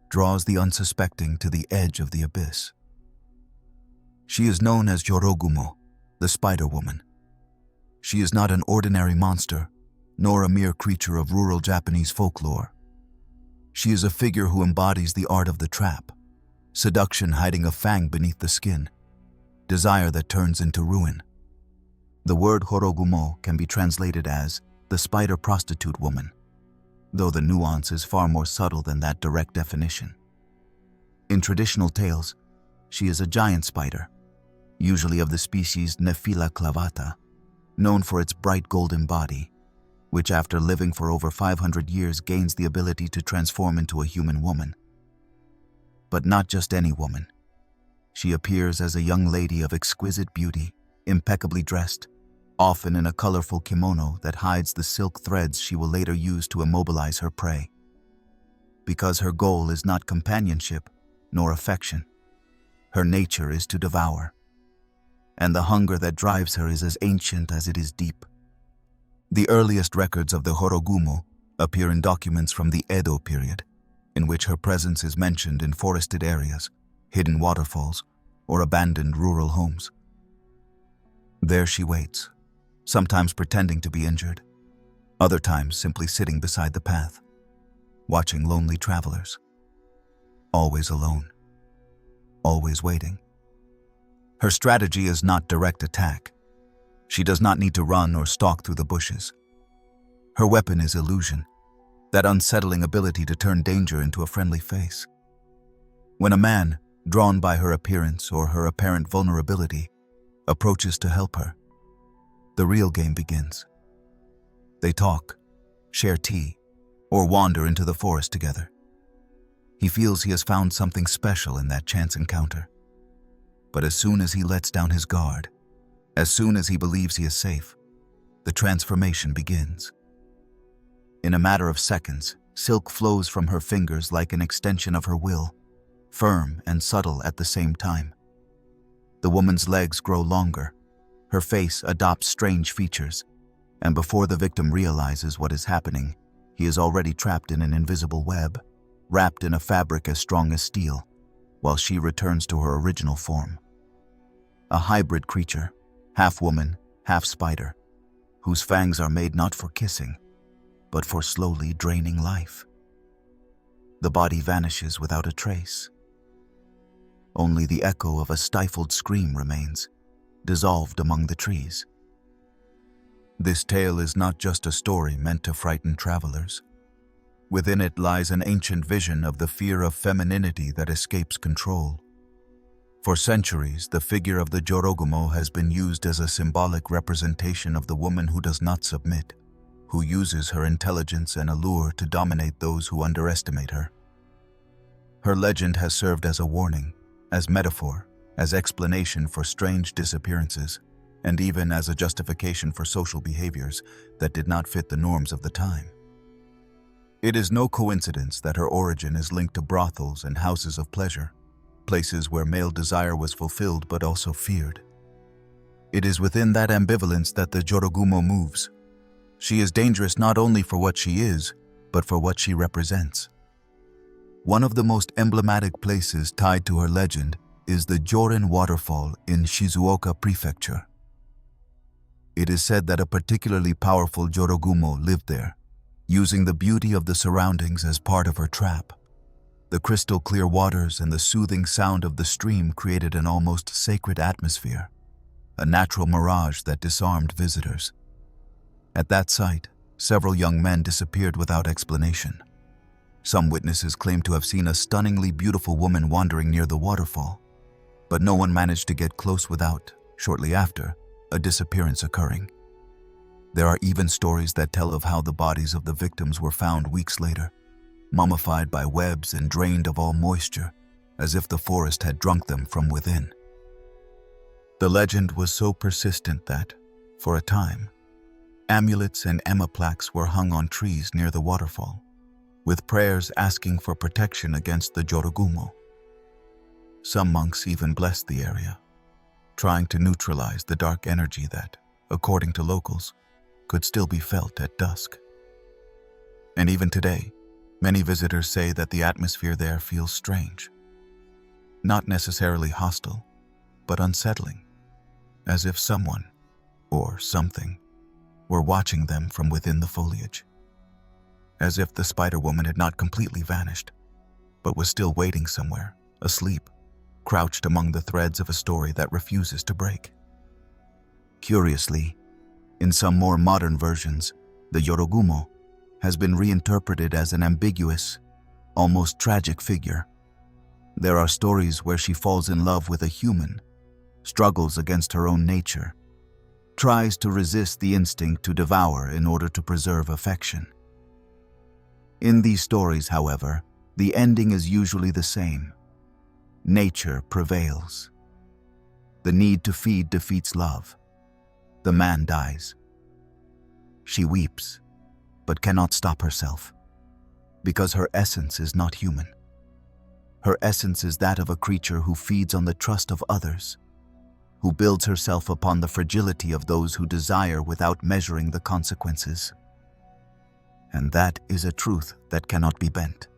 draws the unsuspecting to the edge of the abyss. She is known as Jorogumo, the Spider Woman. She is not an ordinary monster, nor a mere creature of rural Japanese folklore. She is a figure who embodies the art of the trap, seduction hiding a fang beneath the skin, desire that turns into ruin. The word Jorogumo can be translated as the spider prostitute woman, though the nuance is far more subtle than that direct definition. In traditional tales, she is a giant spider, usually of the species Nephila clavata, known for its bright golden body, which after living for over 500 years gains the ability to transform into a human woman. But not just any woman. She appears as a young lady of exquisite beauty, impeccably dressed, often in a colorful kimono that hides the silk threads she will later use to immobilize her prey. Because her goal is not companionship, nor affection. Her nature is to devour. And the hunger that drives her is as ancient as it is deep. The earliest records of the Jorogumo appear in documents from the Edo period, in which her presence is mentioned in forested areas, hidden waterfalls, or abandoned rural homes. There she waits, sometimes pretending to be injured, other times simply sitting beside the path, watching lonely travelers. Always alone, always waiting. Her strategy is not direct attack. She does not need to run or stalk through the bushes. Her weapon is illusion, that unsettling ability to turn danger into a friendly face. When a man, drawn by her appearance or her apparent vulnerability, approaches to help her, the real game begins. They talk, share tea, or wander into the forest together. He feels he has found something special in that chance encounter. But as soon as he lets down his guard, as soon as he believes he is safe, the transformation begins. In a matter of seconds, silk flows from her fingers like an extension of her will, firm and subtle at the same time. The woman's legs grow longer, her face adopts strange features, and before the victim realizes what is happening, he is already trapped in an invisible web, wrapped in a fabric as strong as steel, while she returns to her original form. A hybrid creature, half woman, half spider, whose fangs are made not for kissing, but for slowly draining life. The body vanishes without a trace. Only the echo of a stifled scream remains, dissolved among the trees. This tale is not just a story meant to frighten travelers. Within it lies an ancient vision of the fear of femininity that escapes control. For centuries, the figure of the Jorogumo has been used as a symbolic representation of the woman who does not submit, who uses her intelligence and allure to dominate those who underestimate her. Her legend has served as a warning, as metaphor, as explanation for strange disappearances, and even as a justification for social behaviors that did not fit the norms of the time. It is no coincidence that her origin is linked to brothels and houses of pleasure, places where male desire was fulfilled but also feared. It is within that ambivalence that the Jorogumo moves. She is dangerous not only for what she is, but for what she represents. One of the most emblematic places tied to her legend is the Jorin waterfall in Shizuoka Prefecture. It is said that a particularly powerful Jorogumo lived there, using the beauty of the surroundings as part of her trap. The crystal-clear waters and the soothing sound of the stream created an almost sacred atmosphere, a natural mirage that disarmed visitors. At that site, several young men disappeared without explanation. Some witnesses claimed to have seen a stunningly beautiful woman wandering near the waterfall, but no one managed to get close without, shortly after, a disappearance occurring. There are even stories that tell of how the bodies of the victims were found weeks later, mummified by webs and drained of all moisture, as if the forest had drunk them from within. The legend was so persistent that, for a time, amulets and emma plaques were hung on trees near the waterfall, with prayers asking for protection against the Jorogumo. Some monks even blessed the area, trying to neutralize the dark energy that, according to locals, could still be felt at dusk. And even today, many visitors say that the atmosphere there feels strange. Not necessarily hostile, but unsettling, as if someone, or something, were watching them from within the foliage. As if the Spider-Woman had not completely vanished, but was still waiting somewhere, asleep, crouched among the threads of a story that refuses to break. Curiously, in some more modern versions, the Jorogumo has been reinterpreted as an ambiguous, almost tragic figure. There are stories where she falls in love with a human, struggles against her own nature, tries to resist the instinct to devour in order to preserve affection. In these stories, however, the ending is usually the same. Nature prevails. The need to feed defeats love. The man dies. She weeps, but cannot stop herself, because her essence is not human. Her essence is that of a creature who feeds on the trust of others, who builds herself upon the fragility of those who desire without measuring the consequences. And that is a truth that cannot be bent.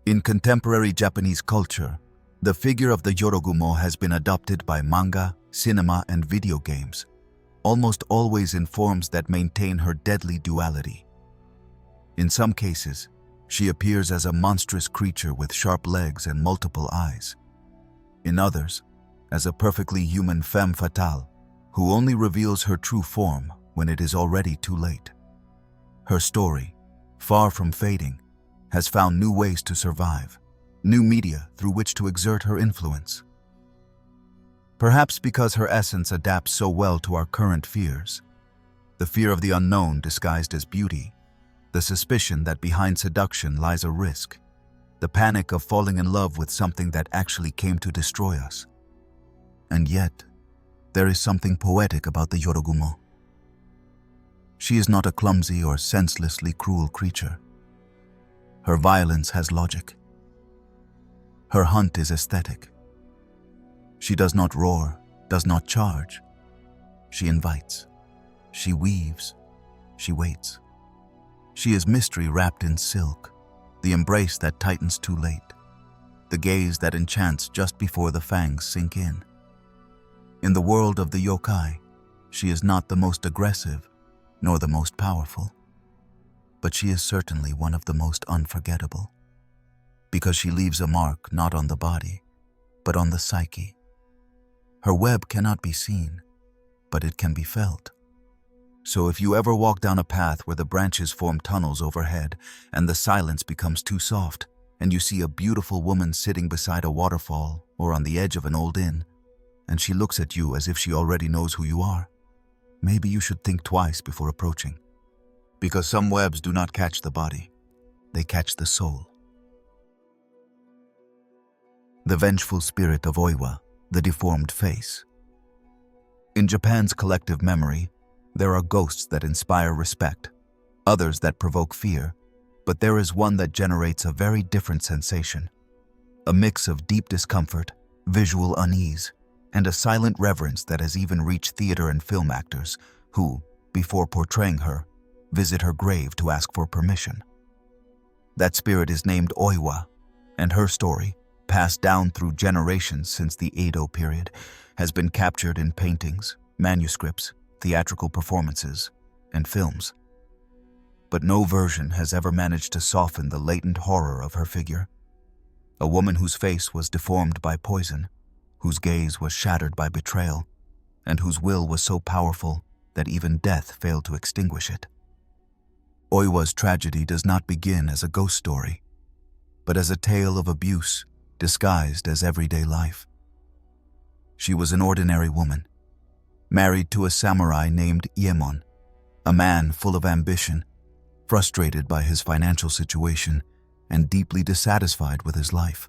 In contemporary Japanese culture, the figure of the Jorogumo has been adopted by manga, cinema, and video games, almost always in forms that maintain her deadly duality. In some cases, she appears as a monstrous creature with sharp legs and multiple eyes. In others, as a perfectly human femme fatale who only reveals her true form when it is already too late. Her story, far from fading, has found new ways to survive, new media through which to exert her influence. Perhaps because her essence adapts so well to our current fears, the fear of the unknown disguised as beauty, the suspicion that behind seduction lies a risk, the panic of falling in love with something that actually came to destroy us. And yet, there is something poetic about the Jorogumo. She is not a clumsy or senselessly cruel creature. Her violence has logic. Her hunt is aesthetic. She does not roar, does not charge. She invites. She weaves. She waits. She is mystery wrapped in silk, the embrace that tightens too late, the gaze that enchants just before the fangs sink in. In the world of the yokai, she is not the most aggressive, nor the most powerful, but she is certainly one of the most unforgettable, because she leaves a mark not on the body, but on the psyche. Her web cannot be seen, but it can be felt. So if you ever walk down a path where the branches form tunnels overhead and the silence becomes too soft, and you see a beautiful woman sitting beside a waterfall or on the edge of an old inn, and she looks at you as if she already knows who you are, maybe you should think twice before approaching. Because some webs do not catch the body, they catch the soul. The vengeful spirit of Oiwa, the deformed face. In Japan's collective memory, there are ghosts that inspire respect, others that provoke fear, but there is one that generates a very different sensation. A mix of deep discomfort, visual unease, and a silent reverence that has even reached theater and film actors who, before portraying her, visit her grave to ask for permission. That spirit is named Oiwa, and her story, passed down through generations since the Edo period, has been captured in paintings, manuscripts, theatrical performances, and films. But no version has ever managed to soften the latent horror of her figure. A woman whose face was deformed by poison, whose gaze was shattered by betrayal, and whose will was so powerful that even death failed to extinguish it. Oiwa's tragedy does not begin as a ghost story, but as a tale of abuse disguised as everyday life. She was an ordinary woman, married to a samurai named Iemon, a man full of ambition, frustrated by his financial situation and deeply dissatisfied with his life.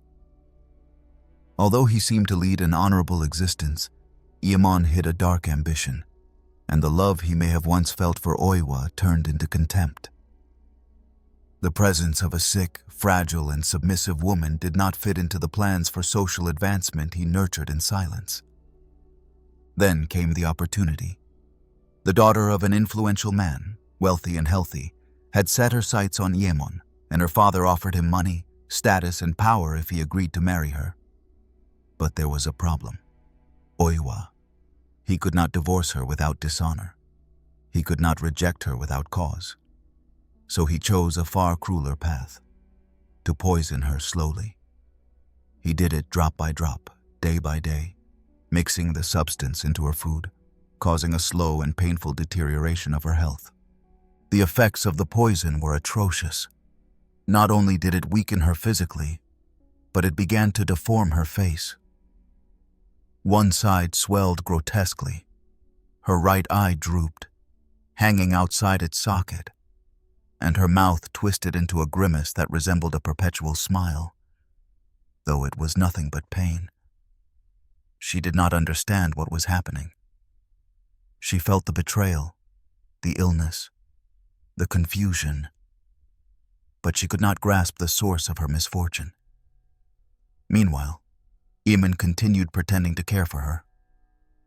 Although he seemed to lead an honorable existence, Iemon hid a dark ambition, and the love he may have once felt for Oiwa turned into contempt. The presence of a sick, fragile, and submissive woman did not fit into the plans for social advancement he nurtured in silence. Then came the opportunity. The daughter of an influential man, wealthy and healthy, had set her sights on Iemon, and her father offered him money, status, and power if he agreed to marry her. But there was a problem. Oiwa. He could not divorce her without dishonor. He could not reject her without cause. So he chose a far crueler path, to poison her slowly. He did it drop by drop, day by day, mixing the substance into her food, causing a slow and painful deterioration of her health. The effects of the poison were atrocious. Not only did it weaken her physically, but it began to deform her face. One side swelled grotesquely. Her right eye drooped, hanging outside its socket, and her mouth twisted into a grimace that resembled a perpetual smile, though it was nothing but pain. She did not understand what was happening. She felt the betrayal, the illness, the confusion, but she could not grasp the source of her misfortune. Meanwhile, Eamon continued pretending to care for her,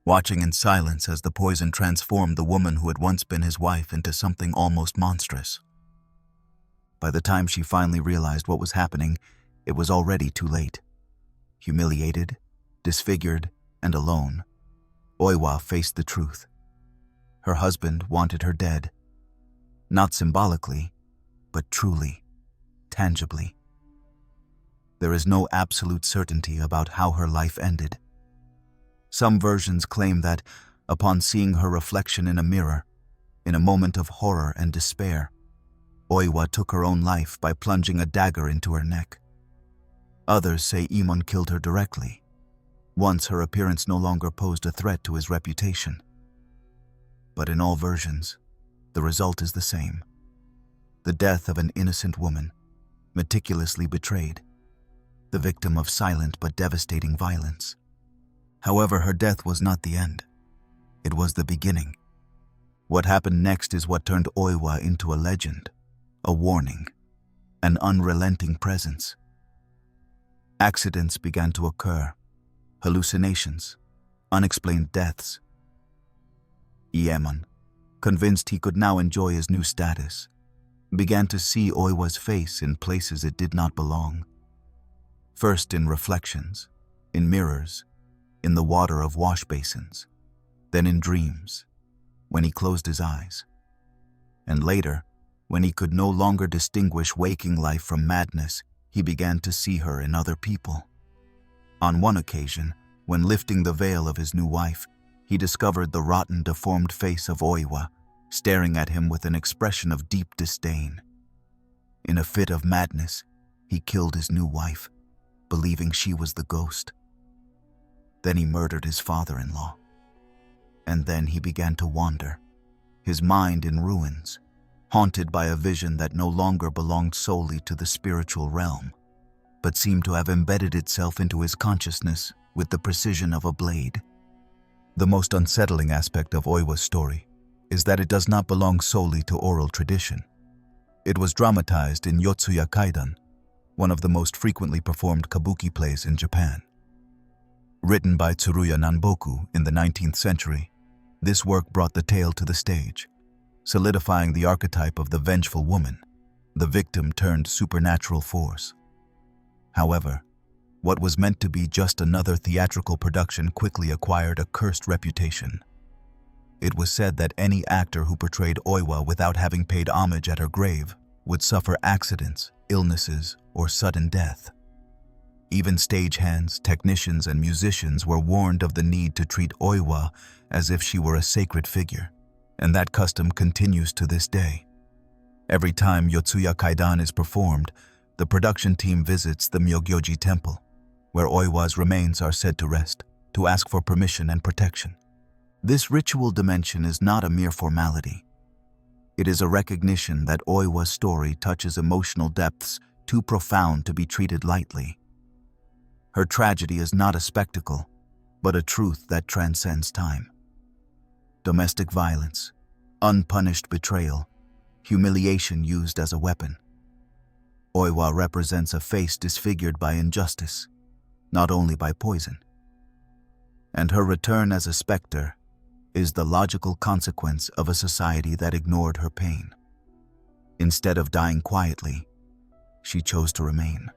watching in silence as the poison transformed the woman who had once been his wife into something almost monstrous. By the time she finally realized what was happening, it was already too late. Humiliated, disfigured, and alone, Oiwa faced the truth. Her husband wanted her dead, not symbolically, but truly, tangibly. There is no absolute certainty about how her life ended. Some versions claim that, upon seeing her reflection in a mirror, in a moment of horror and despair, Oiwa took her own life by plunging a dagger into her neck. Others say Eamon killed her directly, once her appearance no longer posed a threat to his reputation. But in all versions, the result is the same. The death of an innocent woman, meticulously betrayed, the victim of silent but devastating violence. However, her death was not the end. It was the beginning. What happened next is what turned Oiwa into a legend, a warning, an unrelenting presence. Accidents began to occur, hallucinations, unexplained deaths. Eamon, convinced he could now enjoy his new status, began to see Oiwa's face in places it did not belong. First in reflections, in mirrors, in the water of wash basins, then in dreams, when he closed his eyes. And later, when he could no longer distinguish waking life from madness, he began to see her in other people. On one occasion, when lifting the veil of his new wife, he discovered the rotten, deformed face of Oiwa, staring at him with an expression of deep disdain. In a fit of madness, he killed his new wife, believing she was the ghost. Then he murdered his father-in-law. And then he began to wander, his mind in ruins, haunted by a vision that no longer belonged solely to the spiritual realm, but seemed to have embedded itself into his consciousness with the precision of a blade. The most unsettling aspect of Oiwa's story is that it does not belong solely to oral tradition. It was dramatized in Yotsuya Kaidan, one of the most frequently performed kabuki plays in Japan. Written by Tsuruya Nanboku in the 19th century, this work brought the tale to the stage, solidifying the archetype of the vengeful woman, the victim turned supernatural force. However, what was meant to be just another theatrical production quickly acquired a cursed reputation. It was said that any actor who portrayed Oiwa without having paid homage at her grave would suffer accidents, illnesses, or sudden death. Even stagehands, technicians, and musicians were warned of the need to treat Oiwa as if she were a sacred figure, and that custom continues to this day. Every time Yotsuya Kaidan is performed, the production team visits the Myogyoji temple, where Oiwa's remains are said to rest, to ask for permission and protection. This ritual dimension is not a mere formality. It is a recognition that Oiwa's story touches emotional depths too profound to be treated lightly. Her tragedy is not a spectacle, but a truth that transcends time. Domestic violence, unpunished betrayal, humiliation used as a weapon. Oiwa represents a face disfigured by injustice, not only by poison. And her return as a specter is the logical consequence of a society that ignored her pain. Instead of dying quietly, she chose to remain.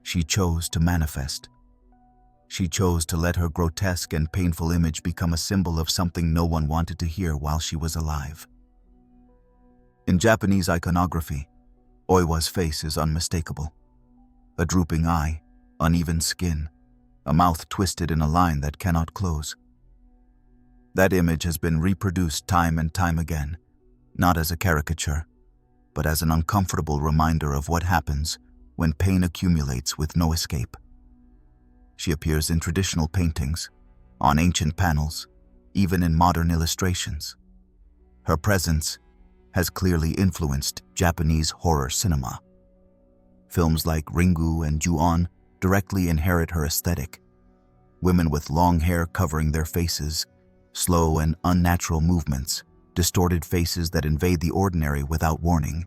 She chose to manifest. She chose to let her grotesque and painful image become a symbol of something no one wanted to hear while she was alive. In Japanese iconography, Oiwa's face is unmistakable. A drooping eye, uneven skin, a mouth twisted in a line that cannot close. That image has been reproduced time and time again, not as a caricature, but as an uncomfortable reminder of what happens when pain accumulates with no escape. She appears in traditional paintings, on ancient panels, even in modern illustrations. Her presence has clearly influenced Japanese horror cinema. Films like Ringu and Ju-on directly inherit her aesthetic. Women with long hair covering their faces, slow and unnatural movements, distorted faces that invade the ordinary without warning.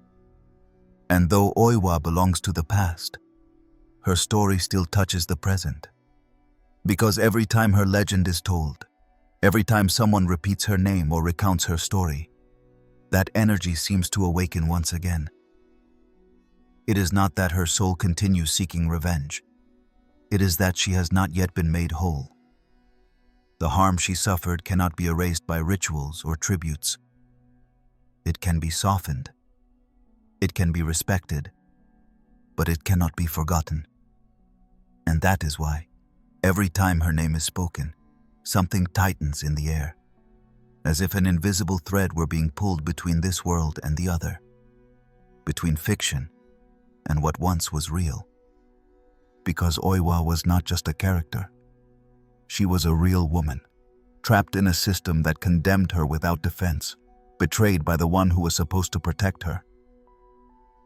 And though Oiwa belongs to the past, her story still touches the present. Because every time her legend is told, every time someone repeats her name or recounts her story, that energy seems to awaken once again. It is not that her soul continues seeking revenge. It is that she has not yet been made whole. The harm she suffered cannot be erased by rituals or tributes. It can be softened. It can be respected, but it cannot be forgotten. And that is why, every time her name is spoken, something tightens in the air, as if an invisible thread were being pulled between this world and the other, between fiction and what once was real. Because Oiwa was not just a character. She was a real woman, trapped in a system that condemned her without defense, betrayed by the one who was supposed to protect her.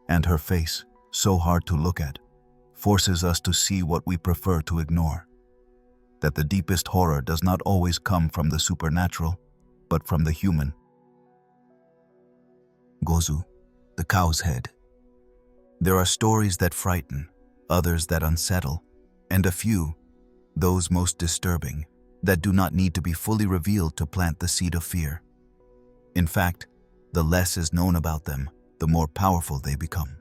And her face, so hard to look at, forces us to see what we prefer to ignore. That the deepest horror does not always come from the supernatural, but from the human. Gozu, the cow's head. There are stories that frighten, others that unsettle, and a few, those most disturbing, that do not need to be fully revealed to plant the seed of fear. In fact, the less is known about them, the more powerful they become.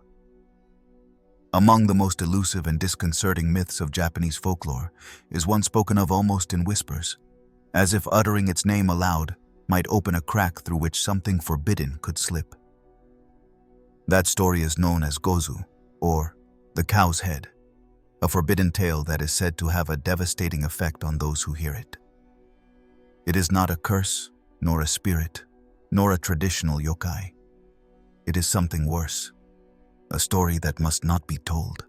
Among the most elusive and disconcerting myths of Japanese folklore is one spoken of almost in whispers, as if uttering its name aloud might open a crack through which something forbidden could slip. That story is known as Gozu, or the cow's head, a forbidden tale that is said to have a devastating effect on those who hear it. It is not a curse, nor a spirit, nor a traditional yokai. It is something worse, a story that must not be told.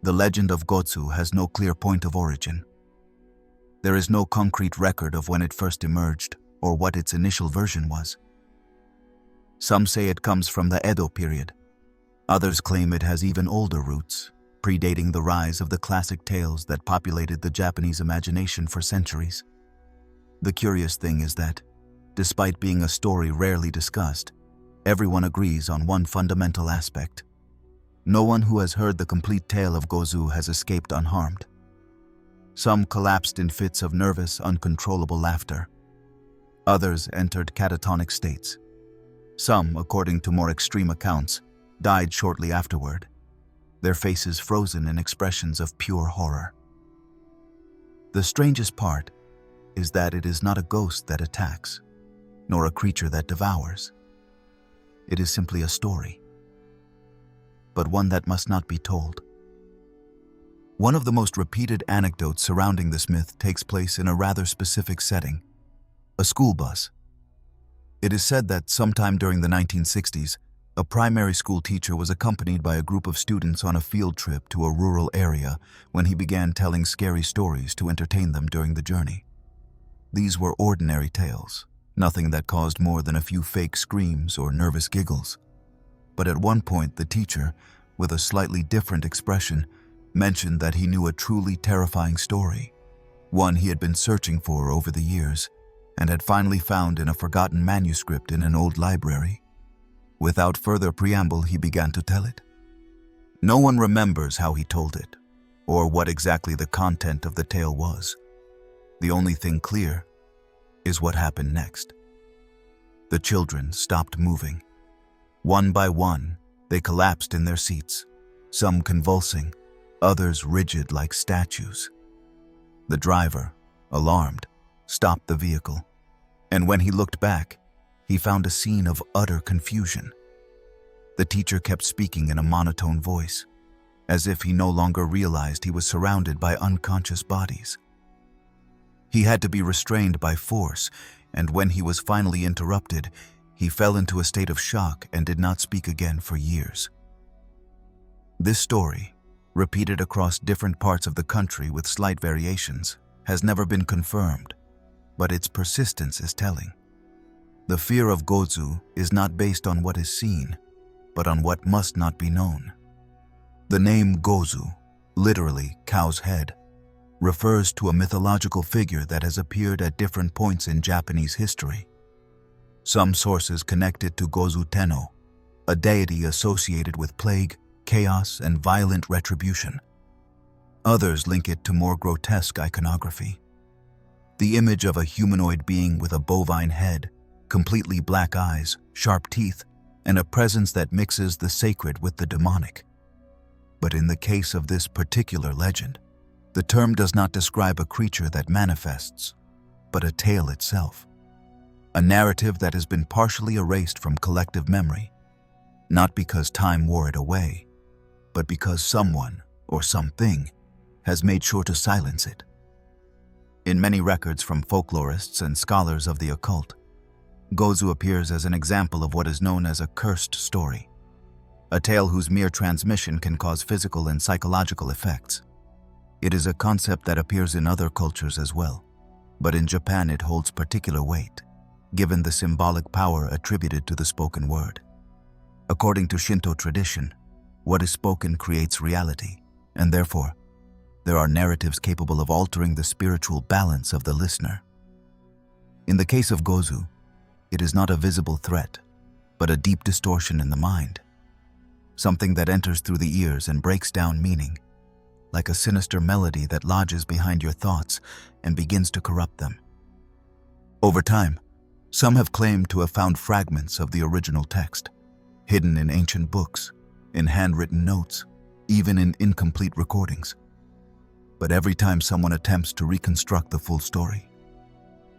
The legend of Gozu has no clear point of origin. There is no concrete record of when it first emerged or what its initial version was. Some say it comes from the Edo period. Others claim it has even older roots, predating the rise of the classic tales that populated the Japanese imagination for centuries. The curious thing is that, despite being a story rarely discussed, everyone agrees on one fundamental aspect. No one who has heard the complete tale of Gozu has escaped unharmed. Some collapsed in fits of nervous, uncontrollable laughter. Others entered catatonic states. Some, according to more extreme accounts, died shortly afterward, their faces frozen in expressions of pure horror. The strangest part is that it is not a ghost that attacks, nor a creature that devours. It is simply a story, but one that must not be told. One of the most repeated anecdotes surrounding this myth takes place in a rather specific setting, a school bus. It is said that sometime during the 1960s, a primary school teacher was accompanied by a group of students on a field trip to a rural area when he began telling scary stories to entertain them during the journey. These were ordinary tales, nothing that caused more than a few fake screams or nervous giggles. But at one point, the teacher, with a slightly different expression, mentioned that he knew a truly terrifying story, one he had been searching for over the years and had finally found in a forgotten manuscript in an old library. Without further preamble, he began to tell it. No one remembers how he told it, or what exactly the content of the tale was. The only thing clear is what happened next. The children stopped moving. One by one, they collapsed in their seats, some convulsing, others rigid like statues. The driver, alarmed, stopped the vehicle, and when he looked back, he found a scene of utter confusion. The teacher kept speaking in a monotone voice, as if he no longer realized he was surrounded by unconscious bodies. He had to be restrained by force, and when he was finally interrupted, he fell into a state of shock and did not speak again for years. This story, repeated across different parts of the country with slight variations, has never been confirmed, but its persistence is telling. The fear of Gozu is not based on what is seen, but on what must not be known. The name Gozu, literally cow's head, refers to a mythological figure that has appeared at different points in Japanese history. Some sources connect it to Gozu Tenno, a deity associated with plague, chaos, and violent retribution. Others link it to more grotesque iconography. The image of a humanoid being with a bovine head, completely black eyes, sharp teeth, and a presence that mixes the sacred with the demonic. But in the case of this particular legend, the term does not describe a creature that manifests, but a tale itself. A narrative that has been partially erased from collective memory, not because time wore it away, but because someone or something has made sure to silence it. In many records from folklorists and scholars of the occult, Gozu appears as an example of what is known as a cursed story, a tale whose mere transmission can cause physical and psychological effects. It is a concept that appears in other cultures as well, but in Japan it holds particular weight, given the symbolic power attributed to the spoken word. According to Shinto tradition, what is spoken creates reality, and therefore, there are narratives capable of altering the spiritual balance of the listener. In the case of Gozu, it is not a visible threat, but a deep distortion in the mind, something that enters through the ears and breaks down meaning, like a sinister melody that lodges behind your thoughts and begins to corrupt them. Over time, some have claimed to have found fragments of the original text, hidden in ancient books, in handwritten notes, even in incomplete recordings. But every time someone attempts to reconstruct the full story,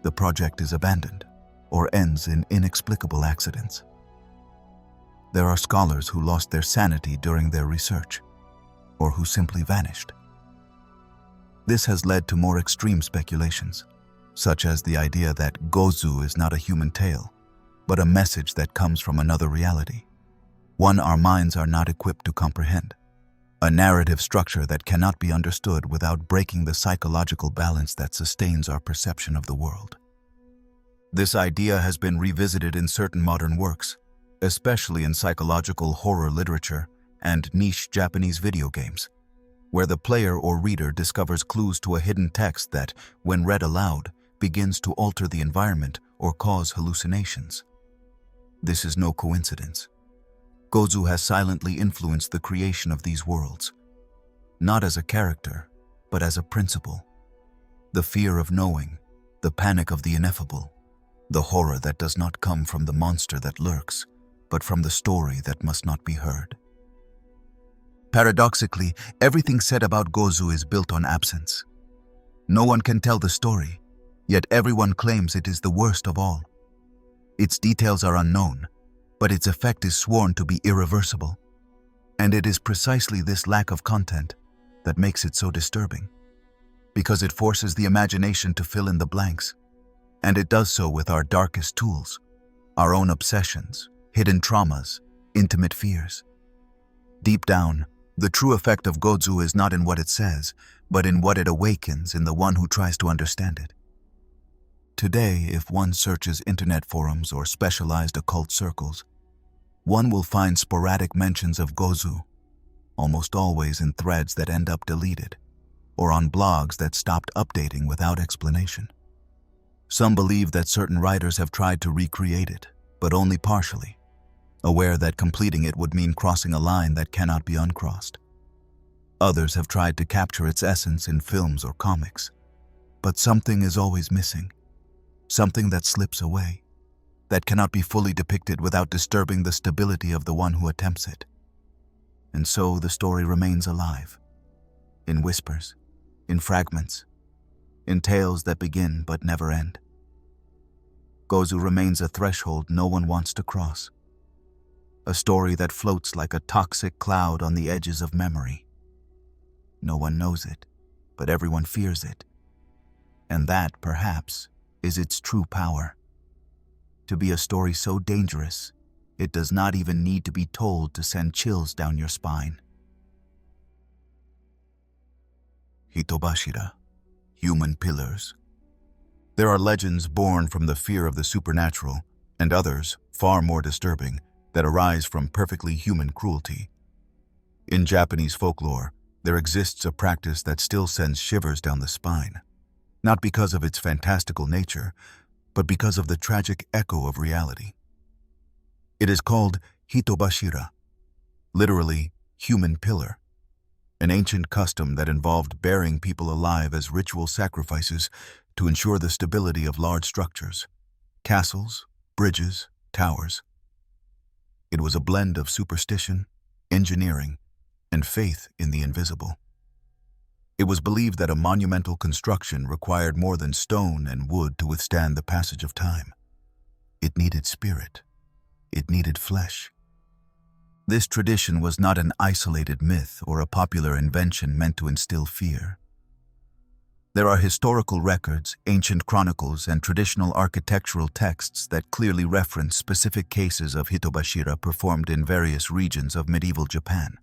the project is abandoned or ends in inexplicable accidents. There are scholars who lost their sanity during their research, or who simply vanished. This has led to more extreme speculations, such as the idea that Gozu is not a human tale, but a message that comes from another reality, one our minds are not equipped to comprehend, a narrative structure that cannot be understood without breaking the psychological balance that sustains our perception of the world. This idea has been revisited in certain modern works, especially in psychological horror literature and niche Japanese video games, where the player or reader discovers clues to a hidden text that, when read aloud, begins to alter the environment or cause hallucinations. This is no coincidence. Gozu has silently influenced the creation of these worlds, not as a character, but as a principle. The fear of knowing, the panic of the ineffable, the horror that does not come from the monster that lurks, but from the story that must not be heard. Paradoxically, everything said about Gozu is built on absence. No one can tell the story, yet everyone claims it is the worst of all. Its details are unknown, but its effect is sworn to be irreversible. And it is precisely this lack of content that makes it so disturbing, because it forces the imagination to fill in the blanks, and it does so with our darkest tools, our own obsessions, hidden traumas, intimate fears. Deep down, the true effect of Gozu is not in what it says, but in what it awakens in the one who tries to understand it. Today, if one searches internet forums or specialized occult circles, one will find sporadic mentions of Gozu, almost always in threads that end up deleted, or on blogs that stopped updating without explanation. Some believe that certain writers have tried to recreate it, but only partially, aware that completing it would mean crossing a line that cannot be uncrossed. Others have tried to capture its essence in films or comics, but something is always missing, something that slips away, that cannot be fully depicted without disturbing the stability of the one who attempts it. And so the story remains alive, in whispers, in fragments, in tales that begin but never end. Gozu remains a threshold no one wants to cross. A story that floats like a toxic cloud on the edges of memory. No one knows it, but everyone fears it. And that, perhaps, is its true power. To be a story so dangerous, it does not even need to be told to send chills down your spine. Hitobashira, human pillars. There are legends born from the fear of the supernatural, and others, far more disturbing, that arise from perfectly human cruelty. In Japanese folklore, there exists a practice that still sends shivers down the spine, not because of its fantastical nature, but because of the tragic echo of reality. It is called Hitobashira, literally human pillar, an ancient custom that involved burying people alive as ritual sacrifices to ensure the stability of large structures, castles, bridges, towers. It was a blend of superstition, engineering, and faith in the invisible. It was believed that a monumental construction required more than stone and wood to withstand the passage of time. It needed spirit. It needed flesh. This tradition was not an isolated myth or a popular invention meant to instill fear. There are historical records, ancient chronicles, and traditional architectural texts that clearly reference specific cases of Hitobashira performed in various regions of medieval Japan.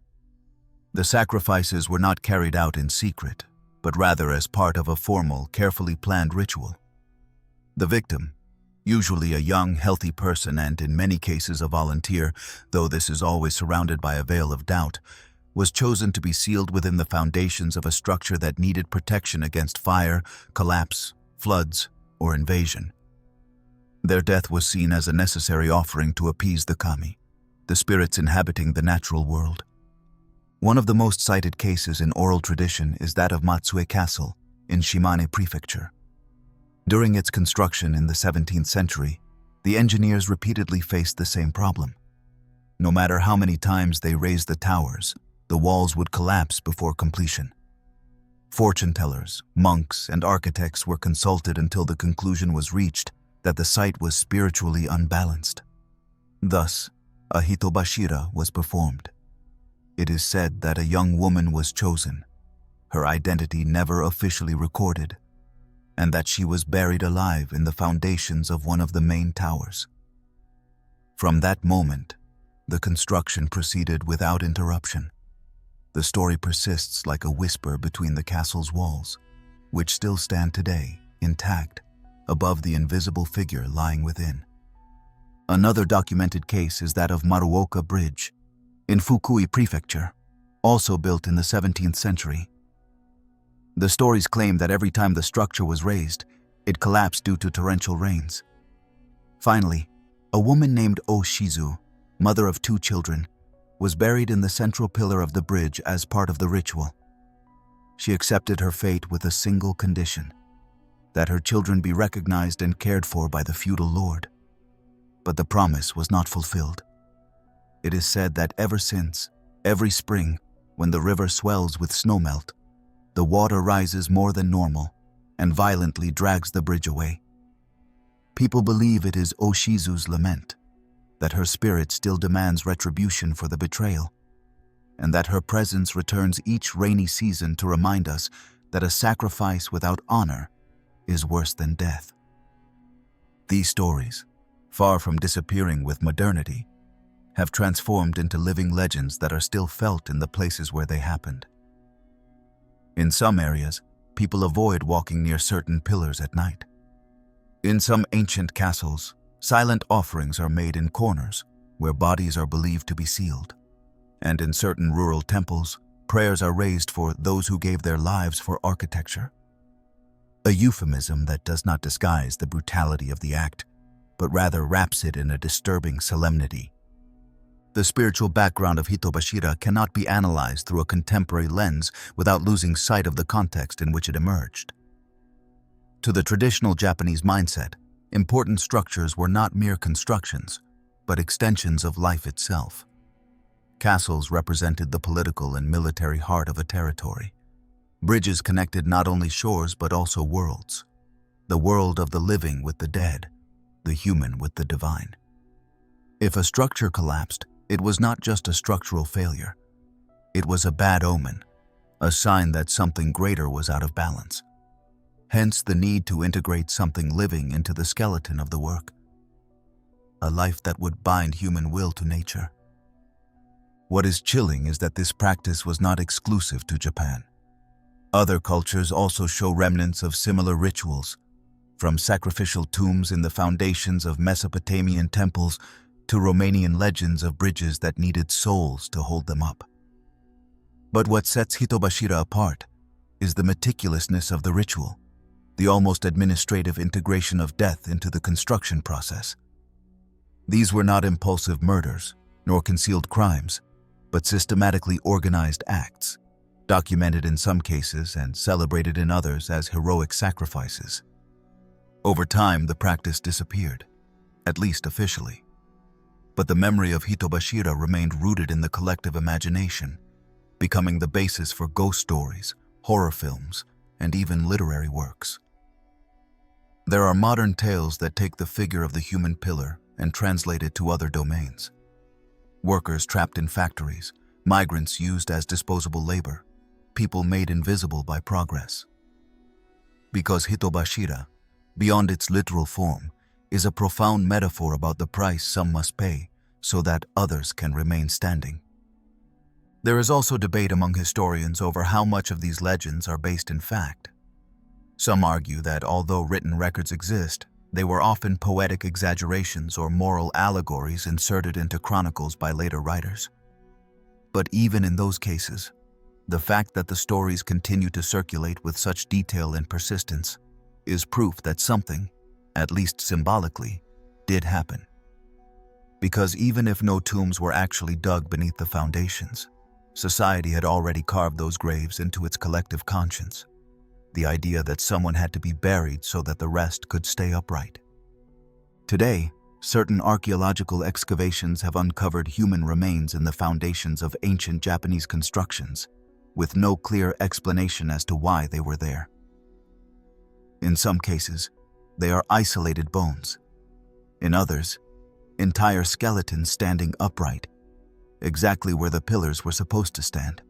The sacrifices were not carried out in secret, but rather as part of a formal, carefully planned ritual. The victim, usually a young, healthy person and in many cases a volunteer, though this is always surrounded by a veil of doubt, was chosen to be sealed within the foundations of a structure that needed protection against fire, collapse, floods, or invasion. Their death was seen as a necessary offering to appease the kami, the spirits inhabiting the natural world. One of the most cited cases in oral tradition is that of Matsue Castle in Shimane Prefecture. During its construction in the 17th century, the engineers repeatedly faced the same problem. No matter how many times they raised the towers, the walls would collapse before completion. Fortune-tellers, monks, and architects were consulted until the conclusion was reached that the site was spiritually unbalanced. Thus, a Hitobashira was performed. It is said that a young woman was chosen, her identity never officially recorded, and that she was buried alive in the foundations of one of the main towers. From that moment, the construction proceeded without interruption. The story persists like a whisper between the castle's walls, which still stand today, intact, above the invisible figure lying within. Another documented case is that of Maruoka Bridge, in Fukui Prefecture, also built in the 17th century. The stories claim that every time the structure was raised, it collapsed due to torrential rains. Finally, a woman named Oshizu, mother of 2 children, was buried in the central pillar of the bridge as part of the ritual. She accepted her fate with a single condition: that her children be recognized and cared for by the feudal lord. But the promise was not fulfilled. It is said that ever since, every spring, when the river swells with snowmelt, the water rises more than normal and violently drags the bridge away. People believe it is Oshizu's lament, that her spirit still demands retribution for the betrayal, and that her presence returns each rainy season to remind us that a sacrifice without honor is worse than death. These stories, far from disappearing with modernity, have transformed into living legends that are still felt in the places where they happened. In some areas, people avoid walking near certain pillars at night. In some ancient castles, silent offerings are made in corners where bodies are believed to be sealed. And in certain rural temples, prayers are raised for those who gave their lives for architecture. A euphemism that does not disguise the brutality of the act, but rather wraps it in a disturbing solemnity. The spiritual background of Hitobashira cannot be analyzed through a contemporary lens without losing sight of the context in which it emerged. To the traditional Japanese mindset, important structures were not mere constructions, but extensions of life itself. Castles represented the political and military heart of a territory. Bridges connected not only shores but also worlds. The world of the living with the dead, the human with the divine. If a structure collapsed, it was not just a structural failure. It was a bad omen, a sign that something greater was out of balance. Hence the need to integrate something living into the skeleton of the work. A life that would bind human will to nature. What is chilling is that this practice was not exclusive to Japan. Other cultures also show remnants of similar rituals, from sacrificial tombs in the foundations of Mesopotamian temples to Romanian legends of bridges that needed souls to hold them up. But what sets Hitobashira apart is the meticulousness of the ritual, the almost administrative integration of death into the construction process. These were not impulsive murders, nor concealed crimes, but systematically organized acts, documented in some cases and celebrated in others as heroic sacrifices. Over time, the practice disappeared, at least officially. But the memory of Hitobashira remained rooted in the collective imagination, becoming the basis for ghost stories, horror films, and even literary works. There are modern tales that take the figure of the human pillar and translate it to other domains. Workers trapped in factories, migrants used as disposable labor, people made invisible by progress. Because Hitobashira, beyond its literal form, is a profound metaphor about the price some must pay so that others can remain standing. There is also debate among historians over how much of these legends are based in fact. Some argue that although written records exist, they were often poetic exaggerations or moral allegories inserted into chronicles by later writers. But even in those cases, the fact that the stories continue to circulate with such detail and persistence is proof that something, at least symbolically, did happen. Because even if no tombs were actually dug beneath the foundations, society had already carved those graves into its collective conscience. The idea that someone had to be buried so that the rest could stay upright. Today, certain archaeological excavations have uncovered human remains in the foundations of ancient Japanese constructions, with no clear explanation as to why they were there. In some cases, they are isolated bones. In others, entire skeletons standing upright, exactly where the pillars were supposed to stand.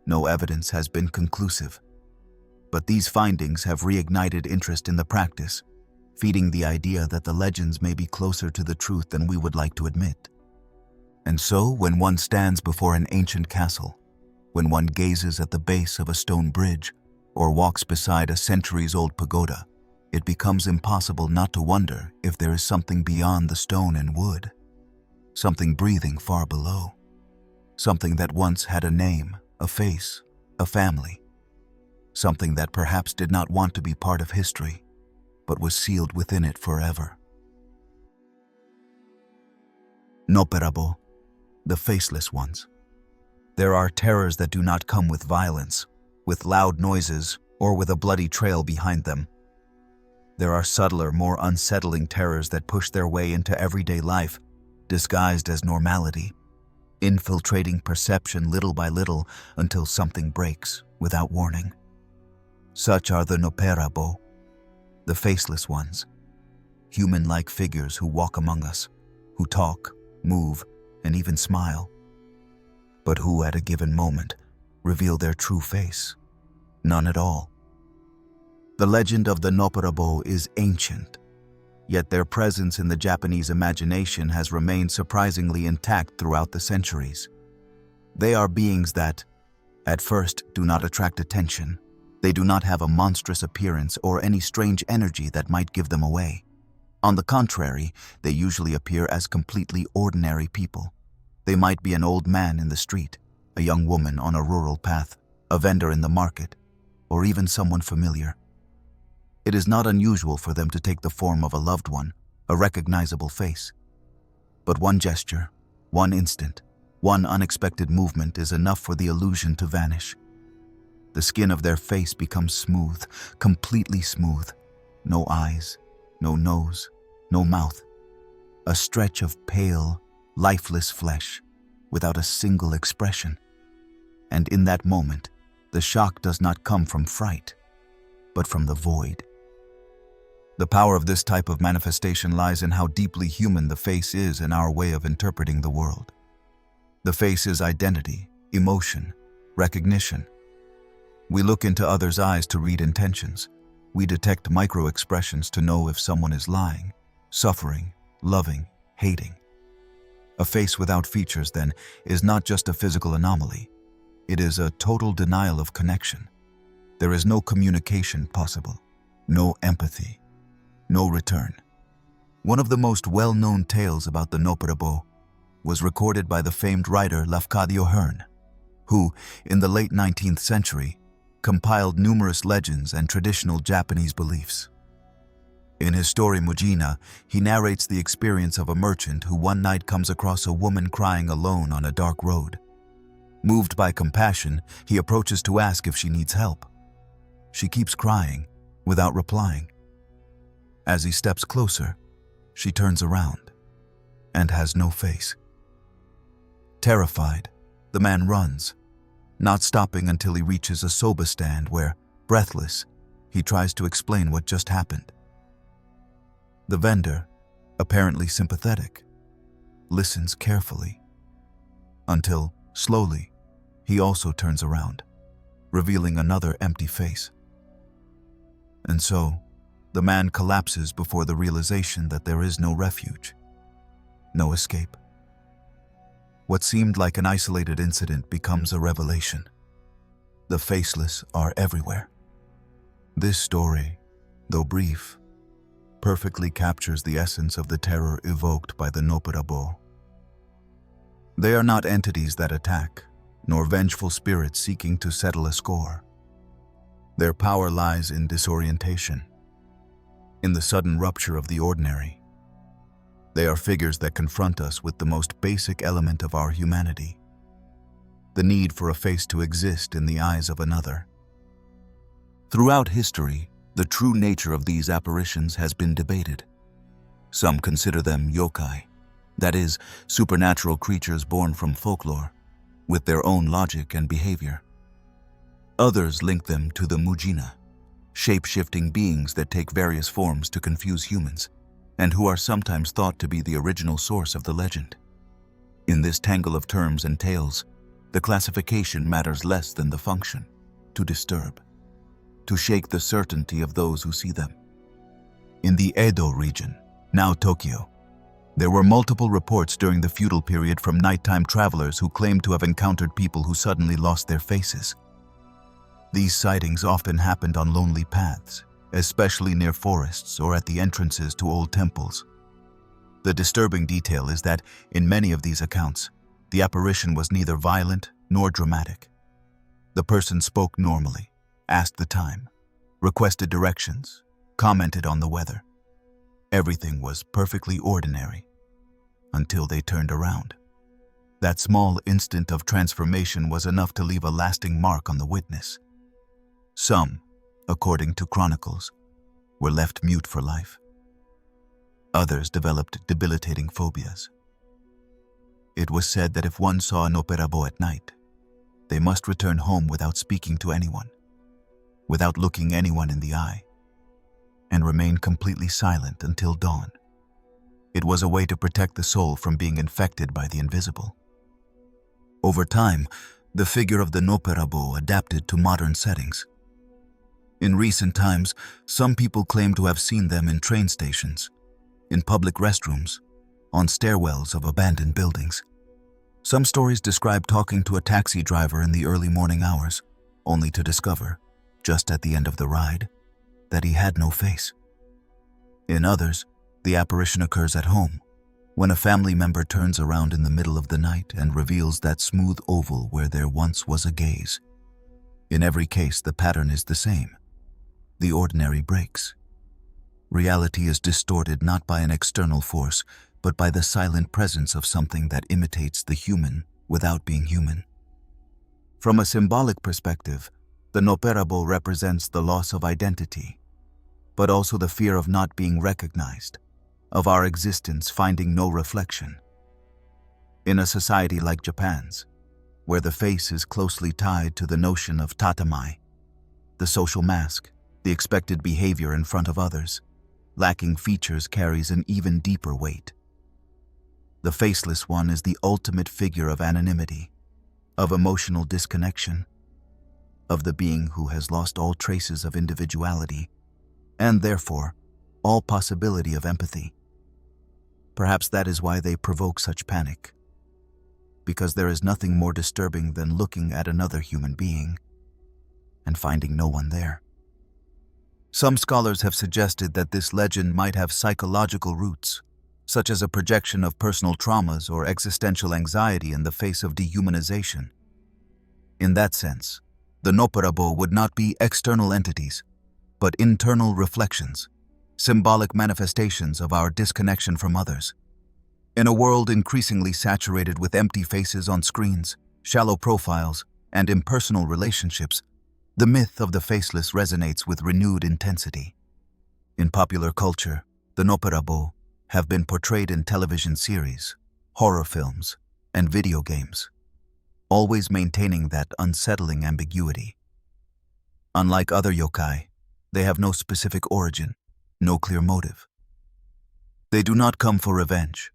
No evidence has been conclusive, but these findings have reignited interest in the practice, feeding the idea that the legends may be closer to the truth than we would like to admit. And so, when one stands before an ancient castle, when one gazes at the base of a stone bridge, or walks beside a centuries-old pagoda, it becomes impossible not to wonder if there is something beyond the stone and wood, something breathing far below, something that once had a name, a face, a family, something that perhaps did not want to be part of history, but was sealed within it forever. Noppera-bo, the faceless ones. There are terrors that do not come with violence, with loud noises, or with a bloody trail behind them. There are subtler, more unsettling terrors that push their way into everyday life, disguised as normality, infiltrating perception little by little until something breaks without warning. Such are the Noppera-bo, the faceless ones, human-like figures who walk among us, who talk, move, and even smile, but who at a given moment reveal their true face, none at all. The legend of the Noppera-bo is ancient, yet their presence in the Japanese imagination has remained surprisingly intact throughout the centuries. They are beings that, at first, do not attract attention. They do not have a monstrous appearance or any strange energy that might give them away. On the contrary, they usually appear as completely ordinary people. They might be an old man in the street, a young woman on a rural path, a vendor in the market, or even someone familiar. It is not unusual for them to take the form of a loved one, a recognizable face. But one gesture, one instant, one unexpected movement is enough for the illusion to vanish. The skin of their face becomes smooth, completely smooth. No eyes, no nose, no mouth. A stretch of pale, lifeless flesh, without a single expression. And in that moment, the shock does not come from fright, but from the void. The power of this type of manifestation lies in how deeply human the face is in our way of interpreting the world. The face is identity, emotion, recognition. We look into others' eyes to read intentions. We detect micro-expressions to know if someone is lying, suffering, loving, hating. A face without features, then, is not just a physical anomaly. It is a total denial of connection. There is no communication possible, no empathy, no return. One of the most well-known tales about the Noppera-bo was recorded by the famed writer Lafcadio Hearn, who, in the late 19th century, compiled numerous legends and traditional Japanese beliefs. In his story Mujina, he narrates the experience of a merchant who one night comes across a woman crying alone on a dark road. Moved by compassion, he approaches to ask if she needs help. She keeps crying, without replying. As he steps closer, she turns around and has no face. Terrified, the man runs, not stopping until he reaches a soba stand where, breathless, he tries to explain what just happened. The vendor, apparently sympathetic, listens carefully, until, slowly, he also turns around, revealing another empty face. And so, the man collapses before the realization that there is no refuge, no escape. What seemed like an isolated incident becomes a revelation. The faceless are everywhere. This story, though brief, perfectly captures the essence of the terror evoked by the Noppera-bo. They are not entities that attack, nor vengeful spirits seeking to settle a score. Their power lies in disorientation, in the sudden rupture of the ordinary. They are figures that confront us with the most basic element of our humanity, the need for a face to exist in the eyes of another. Throughout history, the true nature of these apparitions has been debated. Some consider them yokai, that is, supernatural creatures born from folklore, with their own logic and behavior. Others link them to the Mujina, shape-shifting beings that take various forms to confuse humans, and who are sometimes thought to be the original source of the legend. In this tangle of terms and tales, the classification matters less than the function: to disturb, to shake the certainty of those who see them. In the Edo region, now Tokyo, there were multiple reports during the feudal period from nighttime travelers who claimed to have encountered people who suddenly lost their faces. These sightings often happened on lonely paths, especially near forests or at the entrances to old temples. The disturbing detail is that, in many of these accounts, the apparition was neither violent nor dramatic. The person spoke normally, asked the time, requested directions, commented on the weather. Everything was perfectly ordinary, until they turned around. That small instant of transformation was enough to leave a lasting mark on the witness. Some, according to chronicles, were left mute for life. Others developed debilitating phobias. It was said that if one saw a Noppera-bo at night, they must return home without speaking to anyone, without looking anyone in the eye, and remain completely silent until dawn. It was a way to protect the soul from being infected by the invisible. Over time, the figure of the Noppera-bo adapted to modern settings. In recent times, some people claim to have seen them in train stations, in public restrooms, on stairwells of abandoned buildings. Some stories describe talking to a taxi driver in the early morning hours, only to discover, just at the end of the ride, that he had no face. In others, the apparition occurs at home, when a family member turns around in the middle of the night and reveals that smooth oval where there once was a gaze. In every case, the pattern is the same. The ordinary breaks. Reality is distorted not by an external force, but by the silent presence of something that imitates the human without being human. From a symbolic perspective, the Noppera-bo represents the loss of identity, but also the fear of not being recognized, of our existence finding no reflection. In a society like Japan's, where the face is closely tied to the notion of tatami, the social mask, the expected behavior in front of others. Lacking features carries an even deeper weight. The faceless one is the ultimate figure of anonymity, of emotional disconnection, of the being who has lost all traces of individuality, and therefore, all possibility of empathy. Perhaps that is why they provoke such panic, because there is nothing more disturbing than looking at another human being and finding no one there. Some scholars have suggested that this legend might have psychological roots, such as a projection of personal traumas or existential anxiety in the face of dehumanization. In that sense, the Noppera-bo would not be external entities, but internal reflections, symbolic manifestations of our disconnection from others. In a world increasingly saturated with empty faces on screens, shallow profiles, and impersonal relationships, the myth of the faceless resonates with renewed intensity. In popular culture, the Noppera-bo have been portrayed in television series, horror films, and video games, always maintaining that unsettling ambiguity. Unlike other yokai, they have no specific origin, no clear motive. They do not come for revenge.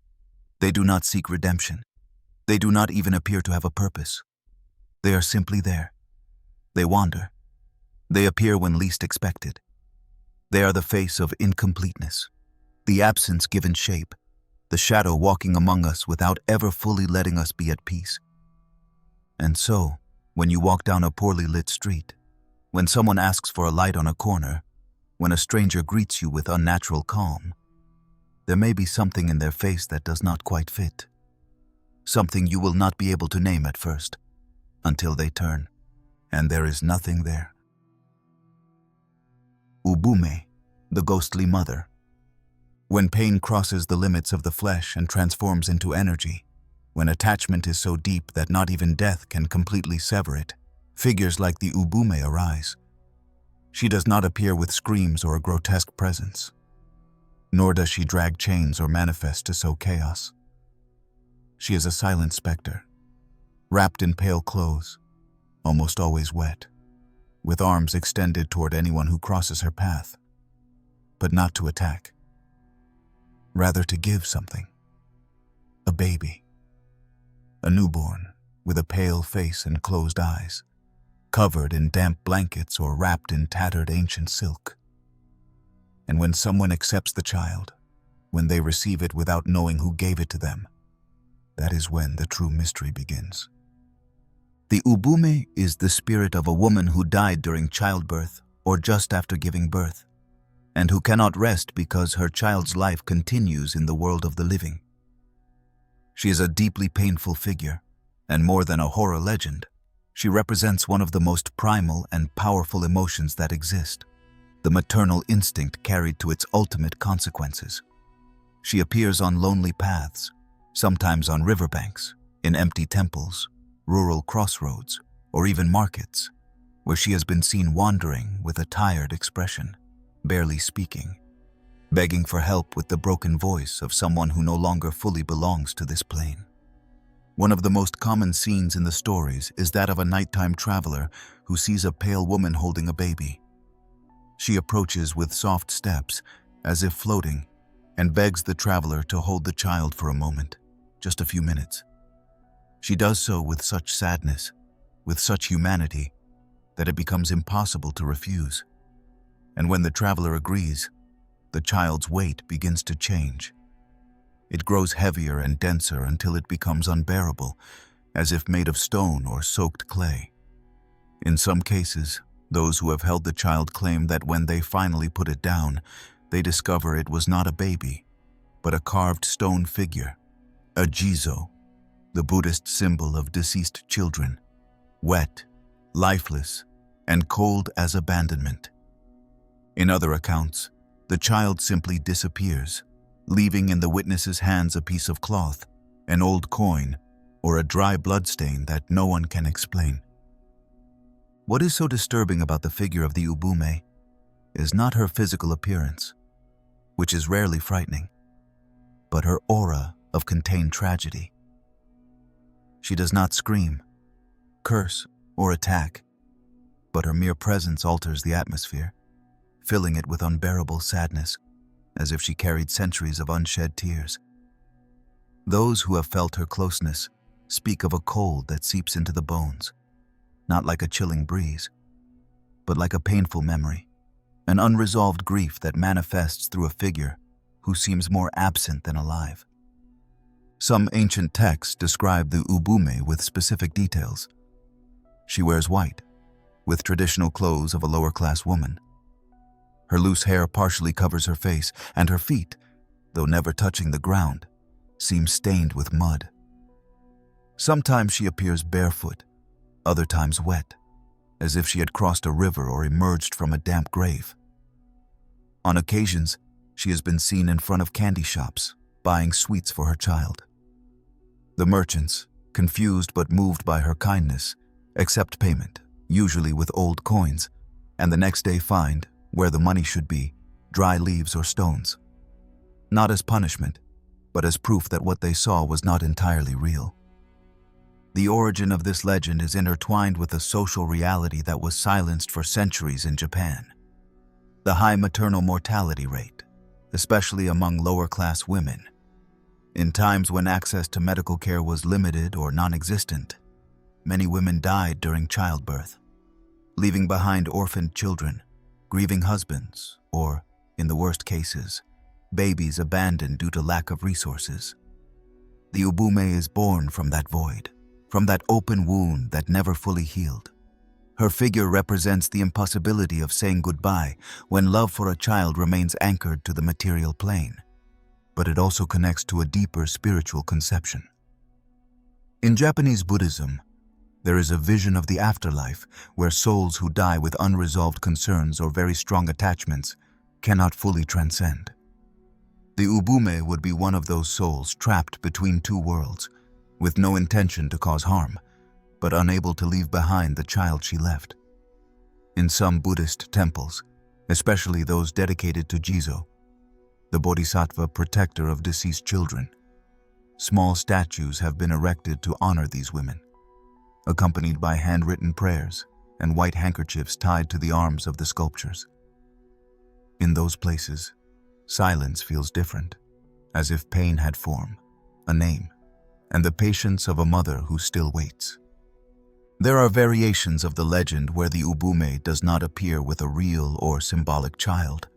They do not seek redemption. They do not even appear to have a purpose. They are simply there. They wander. They appear when least expected. They are the face of incompleteness, the absence given shape, the shadow walking among us without ever fully letting us be at peace. And so, when you walk down a poorly lit street, when someone asks for a light on a corner, when a stranger greets you with unnatural calm, there may be something in their face that does not quite fit. Something you will not be able to name at first, until they turn, and there is nothing there. Ubume, the ghostly mother. When pain crosses the limits of the flesh and transforms into energy, when attachment is so deep that not even death can completely sever it, figures like the Ubume arise. She does not appear with screams or a grotesque presence, nor does she drag chains or manifest to sow chaos. She is a silent specter, wrapped in pale clothes, almost always wet, with arms extended toward anyone who crosses her path, but not to attack, rather to give something. A baby, a newborn with a pale face and closed eyes, covered in damp blankets or wrapped in tattered ancient silk. And when someone accepts the child, when they receive it without knowing who gave it to them, that is when the true mystery begins. The Ubume is the spirit of a woman who died during childbirth or just after giving birth, and who cannot rest because her child's life continues in the world of the living. She is a deeply painful figure, and more than a horror legend, she represents one of the most primal and powerful emotions that exist, the maternal instinct carried to its ultimate consequences. She appears on lonely paths, sometimes on riverbanks, in empty temples, rural crossroads, or even markets, where she has been seen wandering with a tired expression, barely speaking, begging for help with the broken voice of someone who no longer fully belongs to this plane. One of the most common scenes in the stories is that of a nighttime traveler who sees a pale woman holding a baby. She approaches with soft steps, as if floating, and begs the traveler to hold the child for a moment, just a few minutes. She does so with such sadness, with such humanity, that it becomes impossible to refuse. And when the traveler agrees, the child's weight begins to change. It grows heavier and denser until it becomes unbearable, as if made of stone or soaked clay. In some cases, those who have held the child claim that when they finally put it down, they discover it was not a baby, but a carved stone figure, a jizo, the Buddhist symbol of deceased children, wet, lifeless, and cold as abandonment. In other accounts, the child simply disappears, leaving in the witness's hands a piece of cloth, an old coin, or a dry bloodstain that no one can explain. What is so disturbing about the figure of the Ubume is not her physical appearance, which is rarely frightening, but her aura of contained tragedy. She does not scream, curse, or attack, but her mere presence alters the atmosphere, filling it with unbearable sadness, as if she carried centuries of unshed tears. Those who have felt her closeness speak of a cold that seeps into the bones, not like a chilling breeze, but like a painful memory, an unresolved grief that manifests through a figure who seems more absent than alive. Some ancient texts describe the Ubume with specific details. She wears white, with traditional clothes of a lower-class woman. Her loose hair partially covers her face, and her feet, though never touching the ground, seem stained with mud. Sometimes she appears barefoot, other times wet, as if she had crossed a river or emerged from a damp grave. On occasions, she has been seen in front of candy shops, buying sweets for her child. The merchants, confused but moved by her kindness, accept payment, usually with old coins, and the next day find, where the money should be, dry leaves or stones. Not as punishment, but as proof that what they saw was not entirely real. The origin of this legend is intertwined with a social reality that was silenced for centuries in Japan. The high maternal mortality rate, especially among lower-class women. In times when access to medical care was limited or non-existent, many women died during childbirth, leaving behind orphaned children, grieving husbands, or, in the worst cases, babies abandoned due to lack of resources. The Ubume is born from that void, from that open wound that never fully healed. Her figure represents the impossibility of saying goodbye when love for a child remains anchored to the material plane, but it also connects to a deeper spiritual conception. In Japanese Buddhism, there is a vision of the afterlife where souls who die with unresolved concerns or very strong attachments cannot fully transcend. The Ubume would be one of those souls trapped between two worlds, with no intention to cause harm, but unable to leave behind the child she left. In some Buddhist temples, especially those dedicated to Jizo, the Bodhisattva protector of deceased children, small statues have been erected to honor these women, accompanied by handwritten prayers and white handkerchiefs tied to the arms of the sculptures. In those places, silence feels different, as if pain had form, a name, and the patience of a mother who still waits. There are variations of the legend where the Ubume does not appear with a real or symbolic child,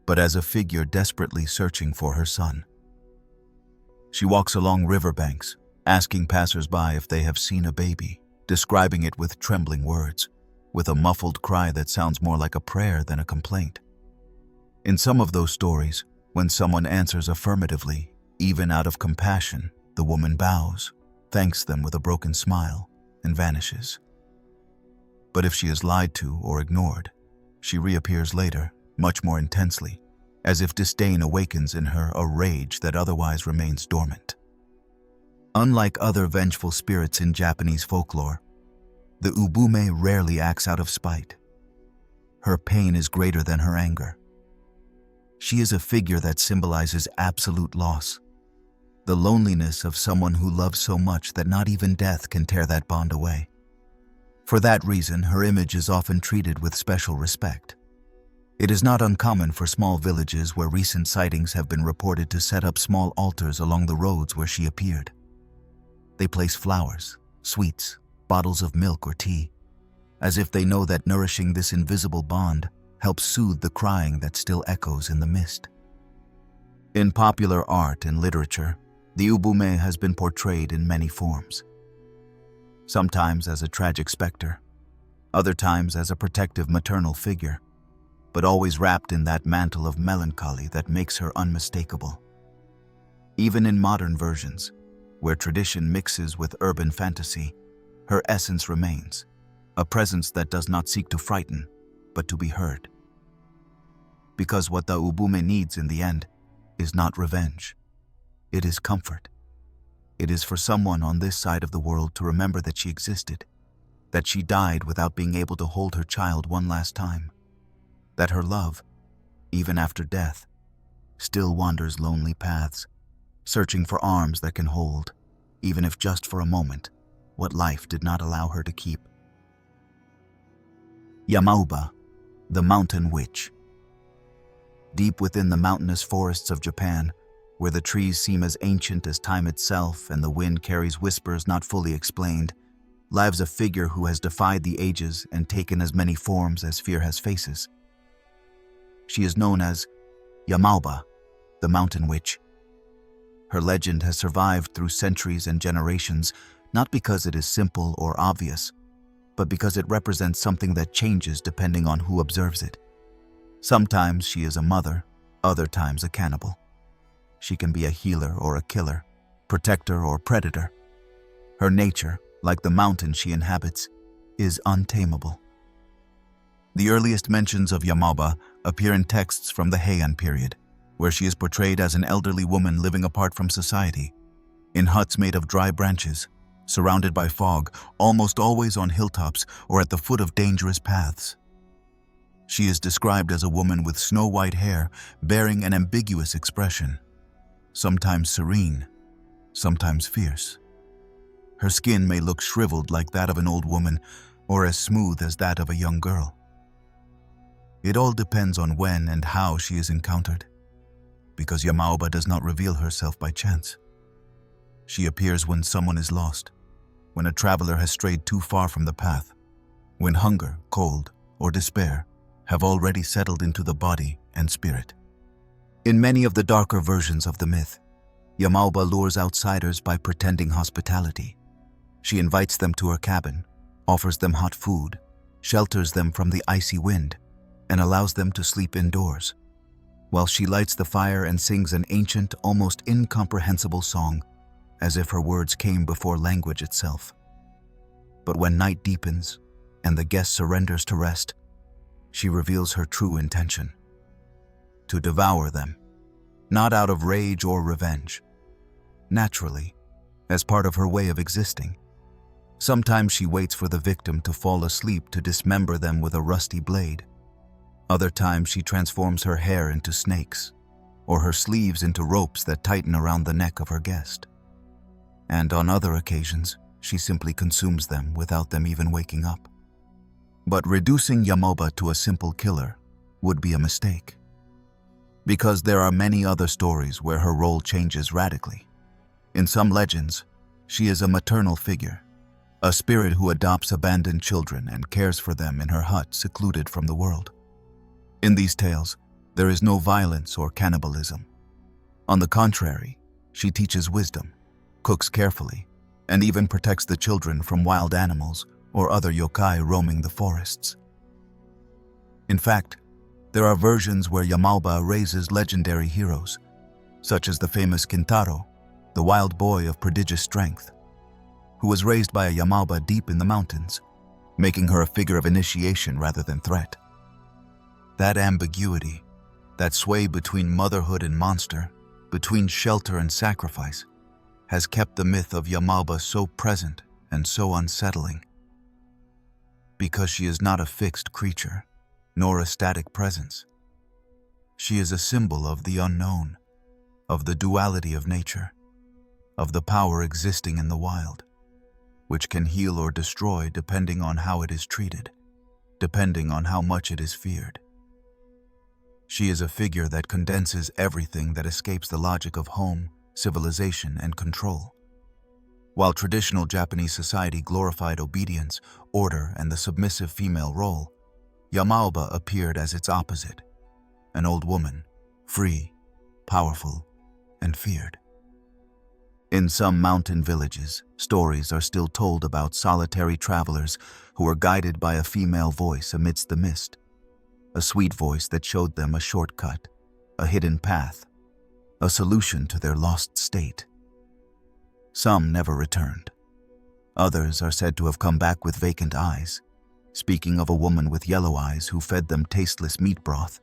but as a figure desperately searching for her son. She walks along riverbanks, asking passers-by if they have seen a baby, describing it with trembling words, with a muffled cry that sounds more like a prayer than a complaint. In some of those stories, when someone answers affirmatively, even out of compassion, the woman bows, thanks them with a broken smile, and vanishes. But if she is lied to or ignored, she reappears later, much more intensely, as if disdain awakens in her a rage that otherwise remains dormant. Unlike other vengeful spirits in Japanese folklore, the Ubume rarely acts out of spite. Her pain is greater than her anger. She is a figure that symbolizes absolute loss, the loneliness of someone who loves so much that not even death can tear that bond away. For that reason, her image is often treated with special respect. It is not uncommon for small villages where recent sightings have been reported to set up small altars along the roads where she appeared. They place flowers, sweets, bottles of milk or tea, as if they know that nourishing this invisible bond helps soothe the crying that still echoes in the mist. In popular art and literature, the Ubume has been portrayed in many forms. Sometimes as a tragic specter, other times as a protective maternal figure, but always wrapped in that mantle of melancholy that makes her unmistakable. Even in modern versions, where tradition mixes with urban fantasy, her essence remains, a presence that does not seek to frighten, but to be heard. Because what the Ubume needs in the end is not revenge. It is comfort. It is for someone on this side of the world to remember that she existed, that she died without being able to hold her child one last time, that her love, even after death, still wanders lonely paths, searching for arms that can hold, even if just for a moment, what life did not allow her to keep. Yamauba, the Mountain Witch. Deep within the mountainous forests of Japan, where the trees seem as ancient as time itself and the wind carries whispers not fully explained, lives a figure who has defied the ages and taken as many forms as fear has faces. She is known as Yamauba, the Mountain Witch. Her legend has survived through centuries and generations, not because it is simple or obvious, but because it represents something that changes depending on who observes it. Sometimes she is a mother, other times a cannibal. She can be a healer or a killer, protector or predator. Her nature, like the mountain she inhabits, is untamable. The earliest mentions of Yamauba appear in texts from the Heian period, where she is portrayed as an elderly woman living apart from society, in huts made of dry branches, surrounded by fog, almost always on hilltops or at the foot of dangerous paths. She is described as a woman with snow-white hair, bearing an ambiguous expression, sometimes serene, sometimes fierce. Her skin may look shriveled like that of an old woman, or as smooth as that of a young girl. It all depends on when and how she is encountered, because Yamauba does not reveal herself by chance. She appears when someone is lost, when a traveler has strayed too far from the path, when hunger, cold, or despair have already settled into the body and spirit. In many of the darker versions of the myth, Yamauba lures outsiders by pretending hospitality. She invites them to her cabin, offers them hot food, shelters them from the icy wind, and allows them to sleep indoors, while she lights the fire and sings an ancient, almost incomprehensible song, as if her words came before language itself. But when night deepens and the guest surrenders to rest, she reveals her true intention: to devour them, not out of rage or revenge, naturally, as part of her way of existing. Sometimes she waits for the victim to fall asleep to dismember them with a rusty blade. Other times she transforms her hair into snakes, or her sleeves into ropes that tighten around the neck of her guest. And on other occasions, she simply consumes them without them even waking up. But reducing Yamauba to a simple killer would be a mistake, because there are many other stories where her role changes radically. In some legends, she is a maternal figure, a spirit who adopts abandoned children and cares for them in her hut secluded from the world. In these tales, there is no violence or cannibalism. On the contrary, she teaches wisdom, cooks carefully, and even protects the children from wild animals or other yokai roaming the forests. In fact, there are versions where Yamauba raises legendary heroes, such as the famous Kintaro, the wild boy of prodigious strength, who was raised by a Yamauba deep in the mountains, making her a figure of initiation rather than threat. That ambiguity, that sway between motherhood and monster, between shelter and sacrifice, has kept the myth of Yamauba so present and so unsettling. Because she is not a fixed creature, nor a static presence. She is a symbol of the unknown, of the duality of nature, of the power existing in the wild, which can heal or destroy depending on how it is treated, depending on how much it is feared. She is a figure that condenses everything that escapes the logic of home, civilization, and control. While traditional Japanese society glorified obedience, order, and the submissive female role, Yamauba appeared as its opposite, an old woman, free, powerful, and feared. In some mountain villages, stories are still told about solitary travelers who were guided by a female voice amidst the mist, a sweet voice that showed them a shortcut, a hidden path, a solution to their lost state. Some never returned. Others are said to have come back with vacant eyes, speaking of a woman with yellow eyes who fed them tasteless meat broth,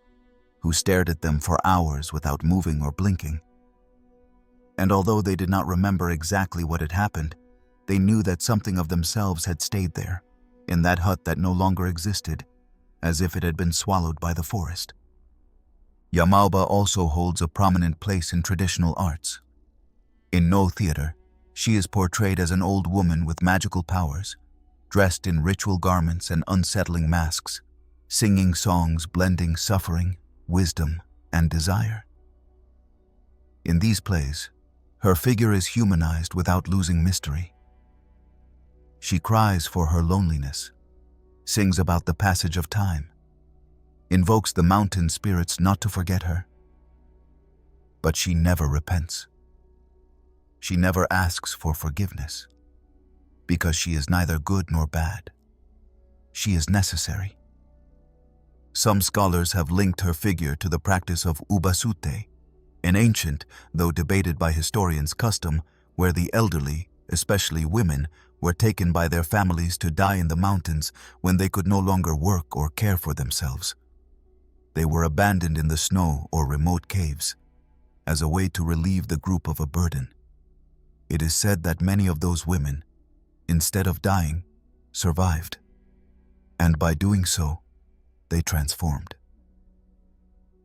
who stared at them for hours without moving or blinking. And although they did not remember exactly what had happened, they knew that something of themselves had stayed there, in that hut that no longer existed, as if it had been swallowed by the forest. Yamauba also holds a prominent place in traditional arts. In No theater, She is portrayed as an old woman with magical powers, dressed in ritual garments and unsettling masks, singing songs blending suffering, wisdom, and desire. In these plays, her figure is humanized without losing mystery. She cries for her loneliness, sings about the passage of time, invokes the mountain spirits not to forget her. But she never repents. She never asks for forgiveness, because she is neither good nor bad. She is necessary. Some scholars have linked her figure to the practice of ubasute, an ancient, though debated by historians, custom where the elderly, especially women, were taken by their families to die in the mountains when they could no longer work or care for themselves. They were abandoned in the snow or remote caves, as a way to relieve the group of a burden. It is said that many of those women, instead of dying, survived, and by doing so, they transformed.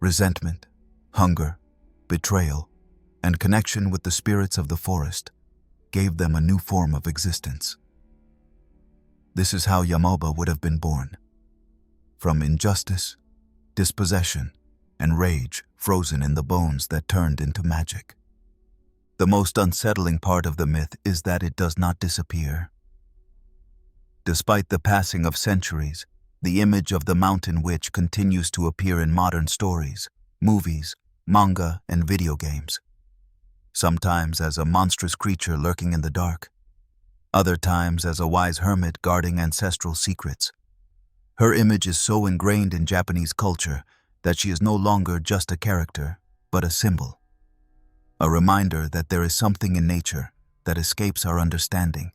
Resentment, hunger, betrayal, and connection with the spirits of the forest gave them a new form of existence. This is how Yamauba would have been born, from injustice, dispossession, and rage frozen in the bones that turned into magic. The most unsettling part of the myth is that it does not disappear. Despite the passing of centuries, the image of the mountain witch continues to appear in modern stories, movies, manga, and video games. Sometimes as a monstrous creature lurking in the dark, other times as a wise hermit guarding ancestral secrets. Her image is so ingrained in Japanese culture that she is no longer just a character, but a symbol. A reminder that there is something in nature that escapes our understanding,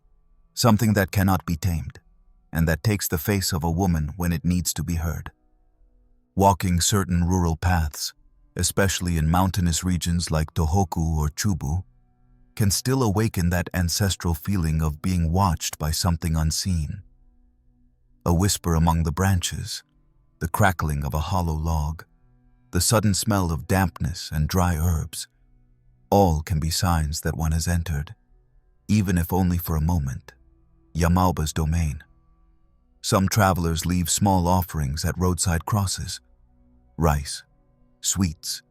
something that cannot be tamed, and that takes the face of a woman when it needs to be heard. Walking certain rural paths, especially in mountainous regions like Tohoku or Chubu, can still awaken that ancestral feeling of being watched by something unseen. A whisper among the branches, the crackling of a hollow log, the sudden smell of dampness and dry herbs, all can be signs that one has entered, even if only for a moment, Yamauba's domain. Some travelers leave small offerings at roadside crosses, rice, sweets,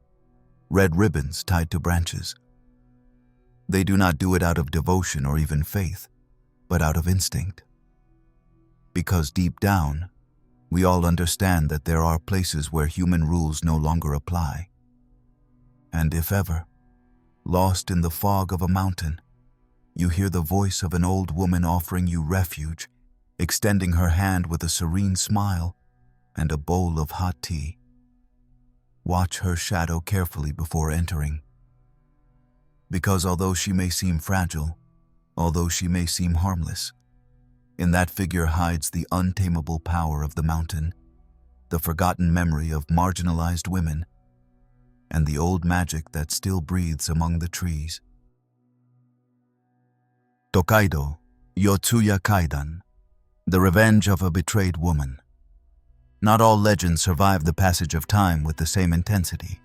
red ribbons tied to branches. They do not do it out of devotion or even faith, but out of instinct. Because deep down, we all understand that there are places where human rules no longer apply. And if ever, lost in the fog of a mountain, you hear the voice of an old woman offering you refuge, extending her hand with a serene smile and a bowl of hot tea. Watch her shadow carefully before entering. Because although she may seem fragile, although she may seem harmless, in that figure hides the untamable power of the mountain, the forgotten memory of marginalized women, and the old magic that still breathes among the trees. Tokaido, Yotsuya Kaidan, the revenge of a betrayed woman. Not all legends survive the passage of time with the same intensity,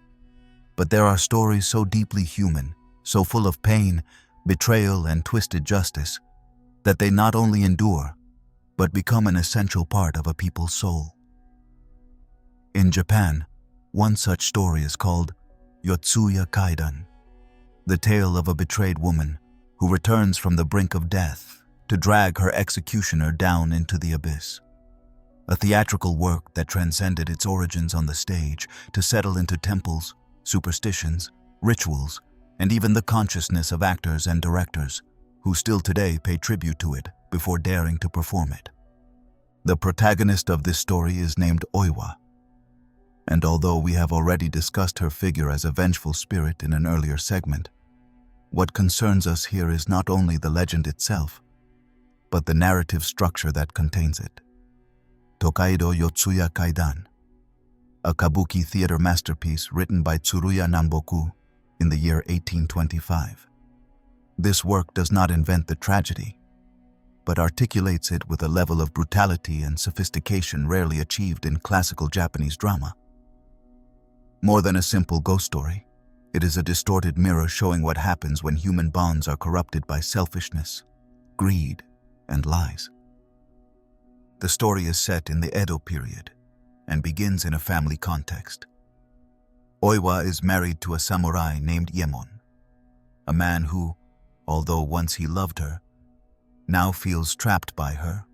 but there are stories so deeply human, so full of pain, betrayal, and twisted justice, that they not only endure, but become an essential part of a people's soul. In Japan, one such story is called Yotsuya Kaidan, the tale of a betrayed woman who returns from the brink of death to drag her executioner down into the abyss. A theatrical work that transcended its origins on the stage to settle into temples, superstitions, rituals, and even the consciousness of actors and directors who still today pay tribute to it before daring to perform it. The protagonist of this story is named Oiwa, and although we have already discussed her figure as a vengeful spirit in an earlier segment, what concerns us here is not only the legend itself, but the narrative structure that contains it. Tokaido Yotsuya Kaidan, a kabuki theater masterpiece written by Tsuruya Namboku in the year 1825. This work does not invent the tragedy, but articulates it with a level of brutality and sophistication rarely achieved in classical Japanese drama. More than a simple ghost story, It is a distorted mirror showing what happens when human bonds are corrupted by selfishness, greed, and lies. The story is set in the Edo period and begins in a family context. Oiwa is married to a samurai named Yemon, a man who, although once he loved her, now feels trapped by her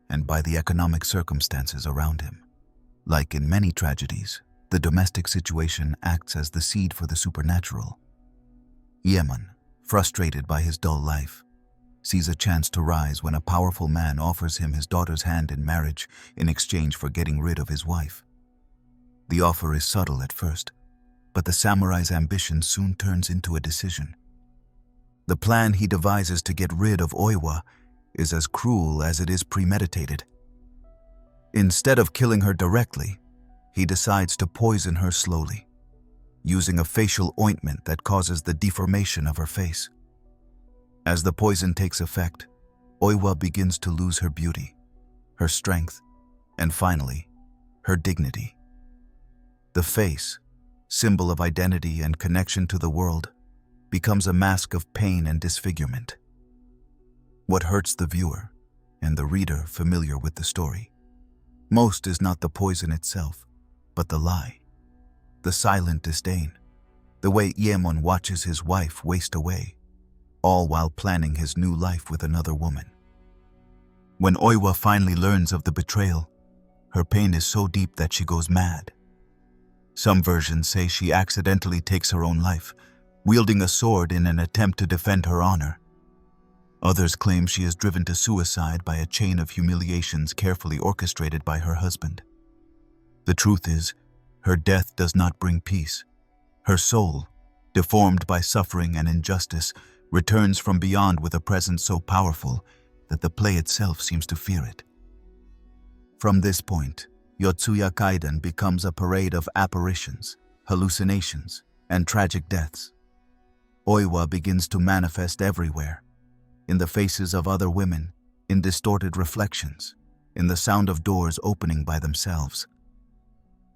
and by the economic circumstances around him. Like in many tragedies, the domestic situation acts as the seed for the supernatural. Yemon, frustrated by his dull life, sees a chance to rise when a powerful man offers him his daughter's hand in marriage in exchange for getting rid of his wife. The offer is subtle at first, but the samurai's ambition soon turns into a decision. The plan he devises to get rid of Oiwa is as cruel as it is premeditated. Instead of killing her directly, he decides to poison her slowly, using a facial ointment that causes the deformation of her face. As the poison takes effect, Oiwa begins to lose her beauty, her strength, and finally, her dignity. The face, symbol of identity and connection to the world, becomes a mask of pain and disfigurement. What hurts the viewer, and the reader familiar with the story, most is not the poison itself, but the lie, the silent disdain, the way Yemon watches his wife waste away, all while planning his new life with another woman. When Oiwa finally learns of the betrayal, her pain is so deep that she goes mad. Some versions say she accidentally takes her own life, wielding a sword in an attempt to defend her honor. Others claim she is driven to suicide by a chain of humiliations carefully orchestrated by her husband. The truth is, her death does not bring peace. Her soul, deformed by suffering and injustice, returns from beyond with a presence so powerful that the play itself seems to fear it. From this point, Yotsuya Kaidan becomes a parade of apparitions, hallucinations, and tragic deaths. Oiwa begins to manifest everywhere, in the faces of other women, in distorted reflections, in the sound of doors opening by themselves.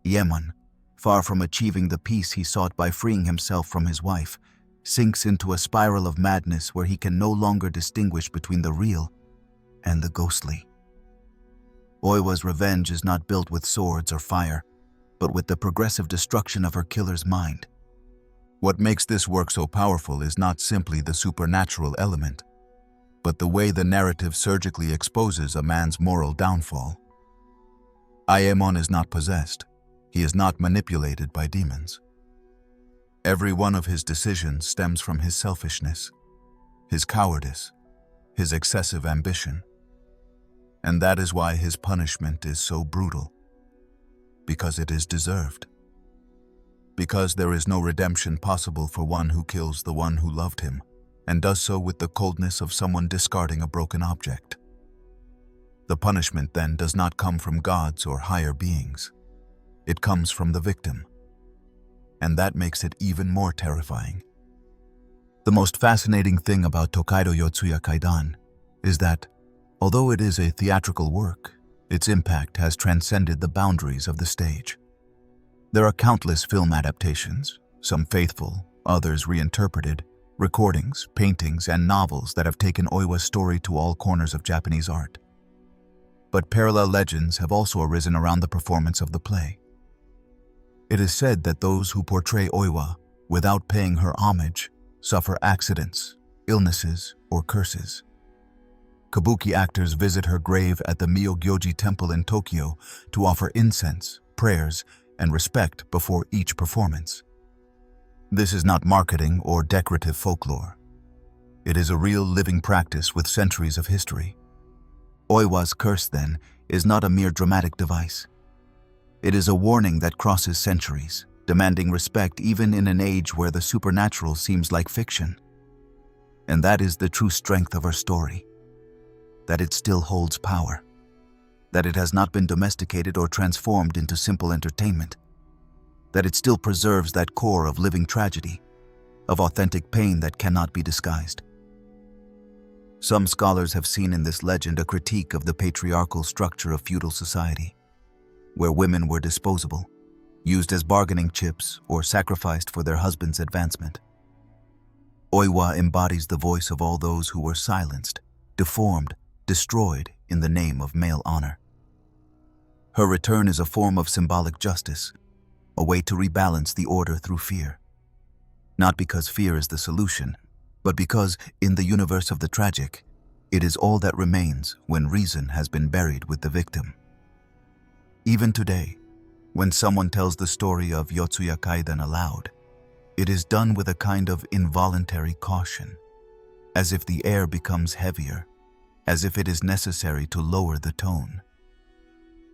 Yemon, far from achieving the peace he sought by freeing himself from his wife, sinks into a spiral of madness where he can no longer distinguish between the real and the ghostly. Oiwa's revenge is not built with swords or fire, but with the progressive destruction of her killer's mind. What makes this work so powerful is not simply the supernatural element, but the way the narrative surgically exposes a man's moral downfall. Aiemon is not possessed. He is not manipulated by demons. Every one of his decisions stems from his selfishness, his cowardice, his excessive ambition. And that is why his punishment is so brutal. Because it is deserved. Because there is no redemption possible for one who kills the one who loved him, and does so with the coldness of someone discarding a broken object. The punishment then does not come from gods or higher beings. It comes from the victim. And that makes it even more terrifying. The most fascinating thing about Tokaido Yotsuya Kaidan is that, although it is a theatrical work, its impact has transcended the boundaries of the stage. There are countless film adaptations, some faithful, others reinterpreted, recordings, paintings, and novels that have taken Oiwa's story to all corners of Japanese art. But parallel legends have also arisen around the performance of the play. It is said that those who portray Oiwa, without paying her homage, suffer accidents, illnesses, or curses. Kabuki actors visit her grave at the Myogyoji Temple in Tokyo to offer incense, prayers, and respect before each performance. This is not marketing or decorative folklore. It is a real living practice with centuries of history. Oiwa's curse, then, is not a mere dramatic device. It is a warning that crosses centuries, demanding respect even in an age where the supernatural seems like fiction. And that is the true strength of our story. That it still holds power. That it has not been domesticated or transformed into simple entertainment. That it still preserves that core of living tragedy, of authentic pain that cannot be disguised. Some scholars have seen in this legend a critique of the patriarchal structure of feudal society, where women were disposable, used as bargaining chips or sacrificed for their husband's advancement. Oiwa embodies the voice of all those who were silenced, deformed, destroyed in the name of male honor. Her return is a form of symbolic justice, a way to rebalance the order through fear. Not because fear is the solution, but because, in the universe of the tragic, it is all that remains when reason has been buried with the victim. Even today, when someone tells the story of Yotsuya Kaidan aloud, it is done with a kind of involuntary caution, as if the air becomes heavier, as if it is necessary to lower the tone.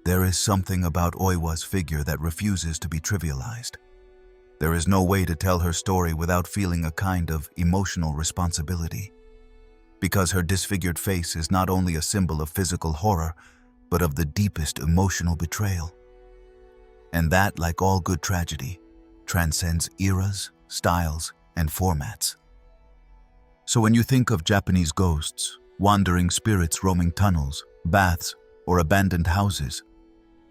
There is something about Oiwa's figure that refuses to be trivialized. There is no way to tell her story without feeling a kind of emotional responsibility, because her disfigured face is not only a symbol of physical horror, but of the deepest emotional betrayal. And that, like all good tragedy, transcends eras, styles, and formats. So when you think of Japanese ghosts, wandering spirits roaming tunnels, baths, or abandoned houses,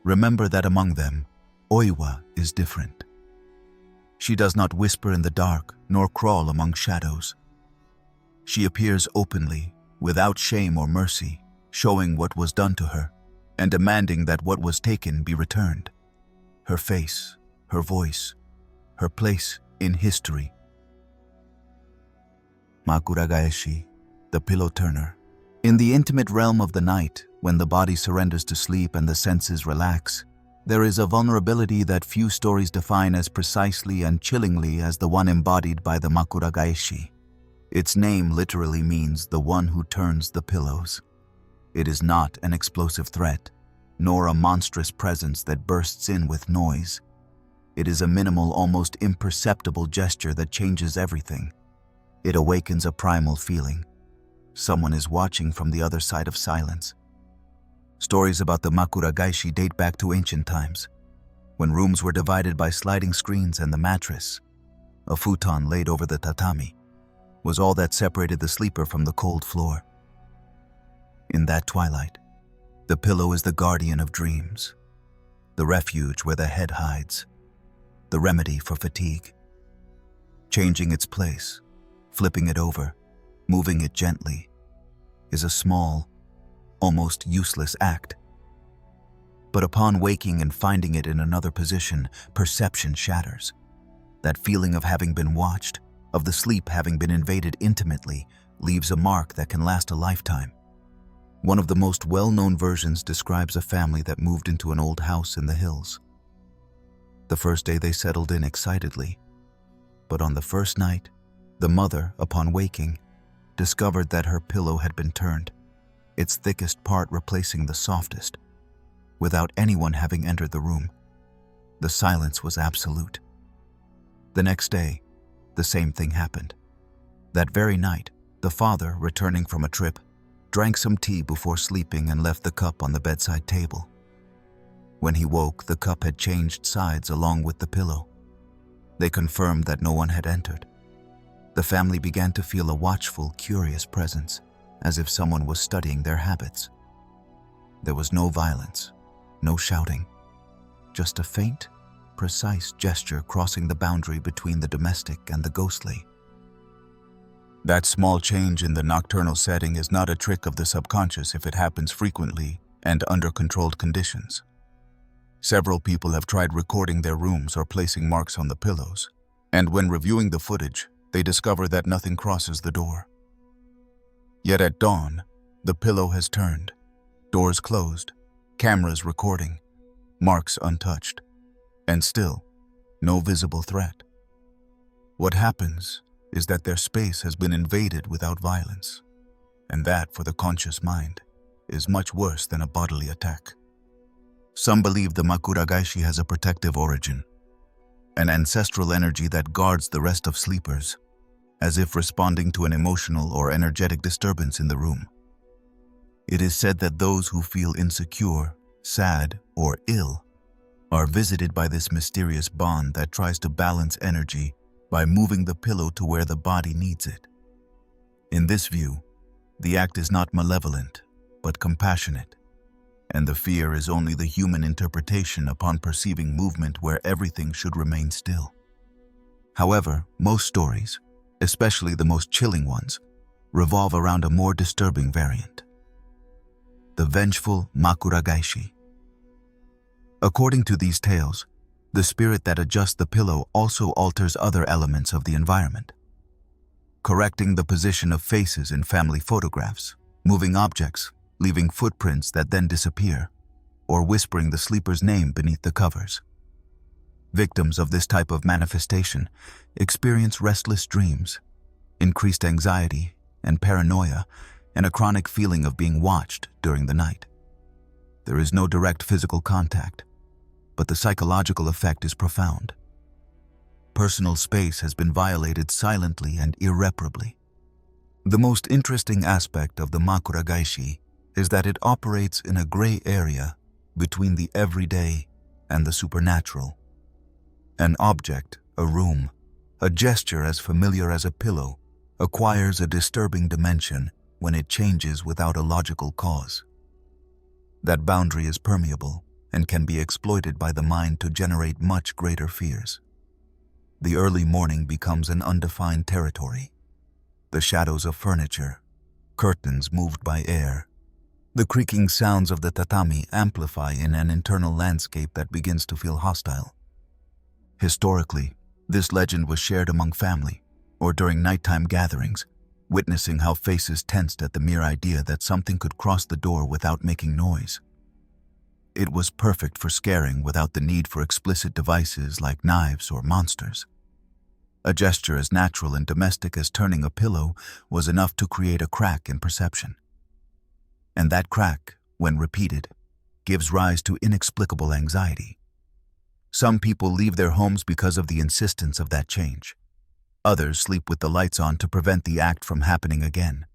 remember that among them, Oiwa is different. She does not whisper in the dark nor crawl among shadows. She appears openly, without shame or mercy, showing what was done to her and demanding that what was taken be returned. Her face, her voice, her place in history. Makuragaeshi, the pillow turner. In the intimate realm of the night, when the body surrenders to sleep and the senses relax, there is a vulnerability that few stories define as precisely and chillingly as the one embodied by the Makuragaeshi. Its name literally means the one who turns the pillows. It is not an explosive threat, nor a monstrous presence that bursts in with noise. It is a minimal, almost imperceptible gesture that changes everything. It awakens a primal feeling. Someone is watching from the other side of silence. Stories about the Makuragaeshi date back to ancient times, when rooms were divided by sliding screens and the mattress, a futon laid over the tatami, was all that separated the sleeper from the cold floor. In that twilight, the pillow is the guardian of dreams, the refuge where the head hides, the remedy for fatigue. Changing its place, flipping it over, moving it gently, is a small, almost useless act. But upon waking and finding it in another position, perception shatters. That feeling of having been watched, of the sleep having been invaded intimately, leaves a mark that can last a lifetime. One of the most well-known versions describes a family that moved into an old house in the hills. The first day they settled in excitedly, but on the first night, the mother, upon waking, discovered that her pillow had been turned, its thickest part replacing the softest. Without anyone having entered the room, the silence was absolute. The next day, the same thing happened. That very night, the father, returning from a trip, drank some tea before sleeping and left the cup on the bedside table. When he woke, the cup had changed sides along with the pillow. They confirmed that no one had entered. The family began to feel a watchful, curious presence, as if someone was studying their habits. There was no violence, no shouting, just a faint, precise gesture crossing the boundary between the domestic and the ghostly. That small change in the nocturnal setting is not a trick of the subconscious if it happens frequently and under controlled conditions. Several people have tried recording their rooms or placing marks on the pillows, and when reviewing the footage, they discover that nothing crosses the door. Yet at dawn, the pillow has turned, doors closed, cameras recording, marks untouched, and still, no visible threat. What happens is that their space has been invaded without violence, and that, for the conscious mind, is much worse than a bodily attack. Some believe the Makuragaeshi has a protective origin, an ancestral energy that guards the rest of sleepers, as if responding to an emotional or energetic disturbance in the room. It is said that those who feel insecure, sad, or ill are visited by this mysterious bond that tries to balance energy by moving the pillow to where the body needs it. In this view, the act is not malevolent, but compassionate, and the fear is only the human interpretation upon perceiving movement where everything should remain still. However, most stories, especially the most chilling ones, revolve around a more disturbing variant: the vengeful Makuragaeshi. According to these tales, the spirit that adjusts the pillow also alters other elements of the environment, correcting the position of faces in family photographs, moving objects, leaving footprints that then disappear, or whispering the sleeper's name beneath the covers. Victims of this type of manifestation experience restless dreams, increased anxiety and paranoia, and a chronic feeling of being watched during the night. There is no direct physical contact, but the psychological effect is profound. Personal space has been violated silently and irreparably. The most interesting aspect of the Makuragaeshi is that it operates in a gray area between the everyday and the supernatural. An object, a room, a gesture as familiar as a pillow acquires a disturbing dimension when it changes without a logical cause. That boundary is permeable and can be exploited by the mind to generate much greater fears. The early morning becomes an undefined territory. The shadows of furniture, curtains moved by air, the creaking sounds of the tatami amplify in an internal landscape that begins to feel hostile. Historically, this legend was shared among family or during nighttime gatherings, witnessing how faces tensed at the mere idea that something could cross the door without making noise. It was perfect for scaring without the need for explicit devices like knives or monsters. A gesture as natural and domestic as turning a pillow was enough to create a crack in perception. And that crack, when repeated, gives rise to inexplicable anxiety. Some people leave their homes because of the insistence of that change. Others sleep with the lights on to prevent the act from happening again.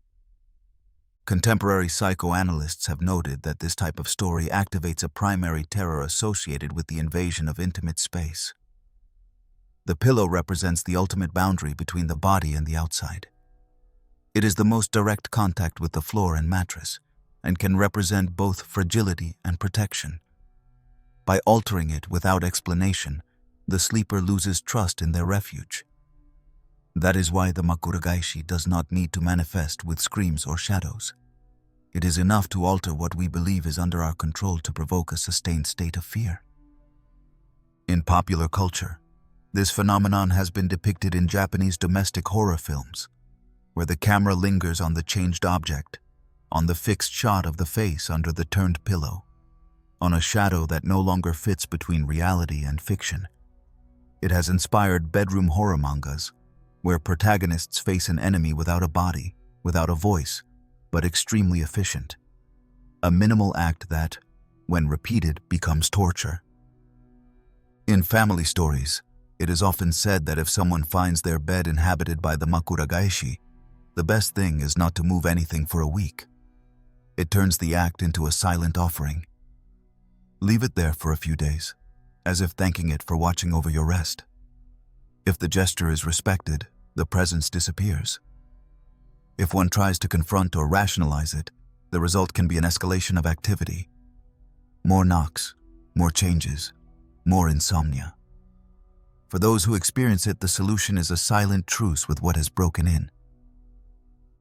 Contemporary psychoanalysts have noted that this type of story activates a primary terror associated with the invasion of intimate space. The pillow represents the ultimate boundary between the body and the outside. It is the most direct contact with the floor and mattress, and can represent both fragility and protection. By altering it without explanation, the sleeper loses trust in their refuge. That is why the Makuragaeshi does not need to manifest with screams or shadows. It is enough to alter what we believe is under our control to provoke a sustained state of fear. In popular culture, this phenomenon has been depicted in Japanese domestic horror films, where the camera lingers on the changed object, on the fixed shot of the face under the turned pillow, on a shadow that no longer fits between reality and fiction. It has inspired bedroom horror mangas, where protagonists face an enemy without a body, without a voice, but extremely efficient. A minimal act that, when repeated, becomes torture. In family stories, it is often said that if someone finds their bed inhabited by the Makuragaeshi, the best thing is not to move anything for a week. It turns the act into a silent offering. Leave it there for a few days, as if thanking it for watching over your rest. If the gesture is respected, the presence disappears. If one tries to confront or rationalize it, the result can be an escalation of activity. More knocks, more changes, more insomnia. For those who experience it, the solution is a silent truce with what has broken in.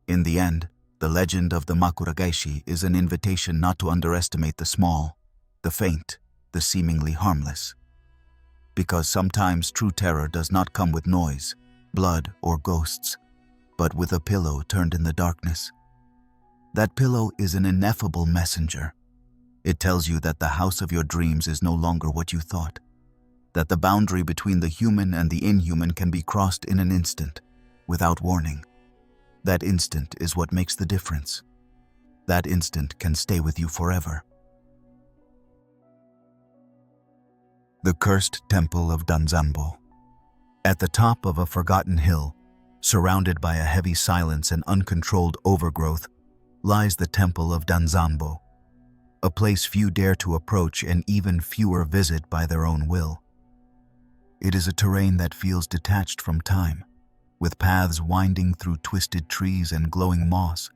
In the end, the legend of the Makuragaeshi is an invitation not to underestimate the small, the faint, the seemingly harmless. Because sometimes true terror does not come with noise, blood, or ghosts, but with a pillow turned in the darkness. That pillow is an ineffable messenger. It tells you that the house of your dreams is no longer what you thought, that the boundary between the human and the inhuman can be crossed in an instant, without warning. That instant is what makes the difference. That instant can stay with you forever. The Cursed Temple of Danzanbo. At the top of a forgotten hill, surrounded by a heavy silence and uncontrolled overgrowth, lies the Temple of Danzanbo, a place few dare to approach and even fewer visit by their own will. It is a terrain that feels detached from time, with paths winding through twisted trees and glowing moss,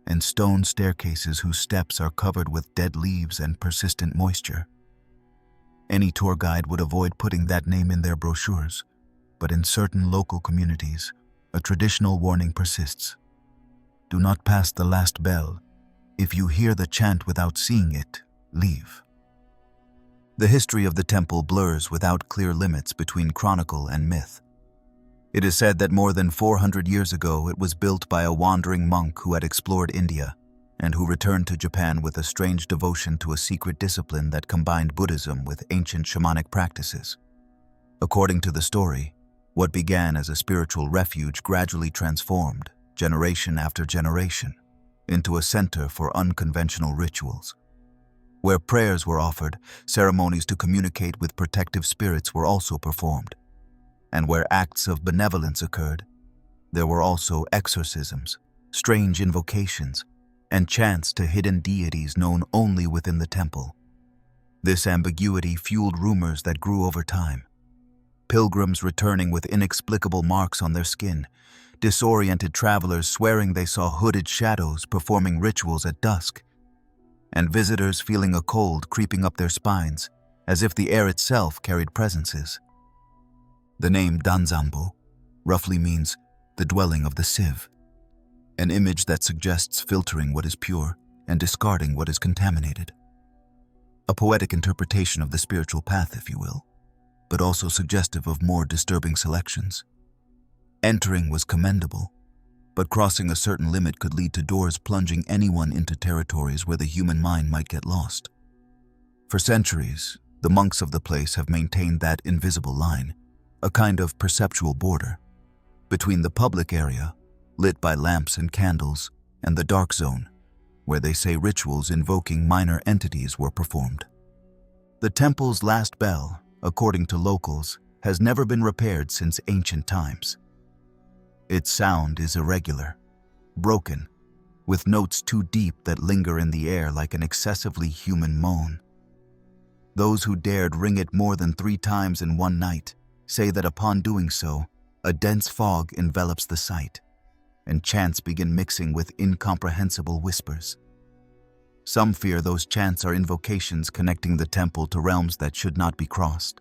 and stone staircases whose steps are covered with dead leaves and persistent moisture. Any tour guide would avoid putting that name in their brochures, but in certain local communities, a traditional warning persists. Do not pass the last bell. If you hear the chant without seeing it, leave. The history of the temple blurs without clear limits between chronicle and myth. It is said that more than 400 years ago it was built by a wandering monk who had explored India and who returned to Japan with a strange devotion to a secret discipline that combined Buddhism with ancient shamanic practices. According to the story, what began as a spiritual refuge gradually transformed, generation after generation, into a center for unconventional rituals. Where prayers were offered, ceremonies to communicate with protective spirits were also performed. And where acts of benevolence occurred, there were also exorcisms, strange invocations, and chants to hidden deities known only within the temple. This ambiguity fueled rumors that grew over time. Pilgrims returning with inexplicable marks on their skin, disoriented travelers swearing they saw hooded shadows performing rituals at dusk, and visitors feeling a cold creeping up their spines, as if the air itself carried presences. The name Danzanbo roughly means the dwelling of the sieve, an image that suggests filtering what is pure and discarding what is contaminated. A poetic interpretation of the spiritual path, if you will, but also suggestive of more disturbing selections. Entering was commendable, but crossing a certain limit could lead to doors plunging anyone into territories where the human mind might get lost. For centuries, the monks of the place have maintained that invisible line, a kind of perceptual border, between the public area, lit by lamps and candles, and the dark zone, where they say rituals invoking minor entities were performed. The temple's last bell, according to locals, has never been repaired since ancient times. Its sound is irregular, broken, with notes too deep that linger in the air like an excessively human moan. Those who dared ring it more than 3 times in one night say that upon doing so, a dense fog envelops the site, and chants begin mixing with incomprehensible whispers. Some fear those chants are invocations connecting the temple to realms that should not be crossed.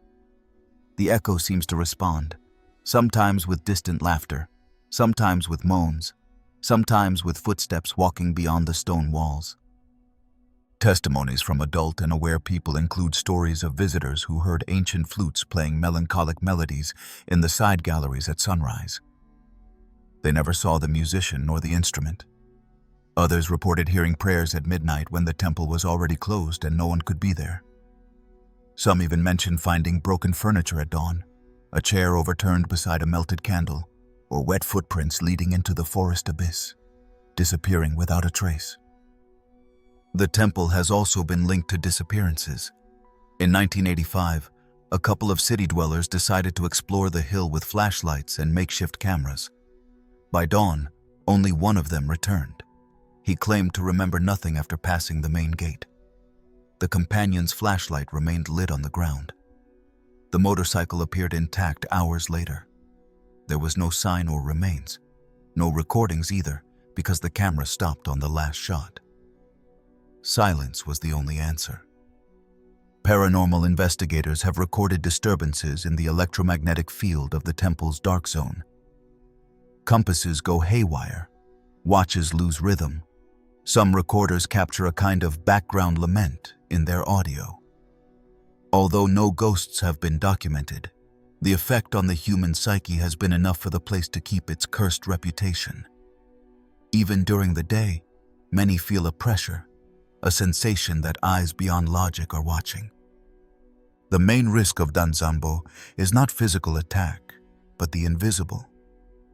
The echo seems to respond, sometimes with distant laughter, sometimes with moans, sometimes with footsteps walking beyond the stone walls. Testimonies from adult and aware people include stories of visitors who heard ancient flutes playing melancholic melodies in the side galleries at sunrise. They never saw the musician nor the instrument. Others reported hearing prayers at midnight when the temple was already closed and no one could be there. Some even mentioned finding broken furniture at dawn, a chair overturned beside a melted candle, or wet footprints leading into the forest abyss, disappearing without a trace. The temple has also been linked to disappearances. In 1985, a couple of city dwellers decided to explore the hill with flashlights and makeshift cameras. By dawn, only one of them returned. He claimed to remember nothing after passing the main gate. The companion's flashlight remained lit on the ground. The motorcycle appeared intact hours later. There was no sign or remains, no recordings either, because the camera stopped on the last shot. Silence was the only answer. Paranormal investigators have recorded disturbances in the electromagnetic field of the temple's dark zone. Compasses go haywire, watches lose rhythm. Some recorders capture a kind of background lament in their audio. Although no ghosts have been documented, the effect on the human psyche has been enough for the place to keep its cursed reputation. Even during the day, many feel a pressure, a sensation that eyes beyond logic are watching. The main risk of Danzanbo is not physical attack, but the invisible.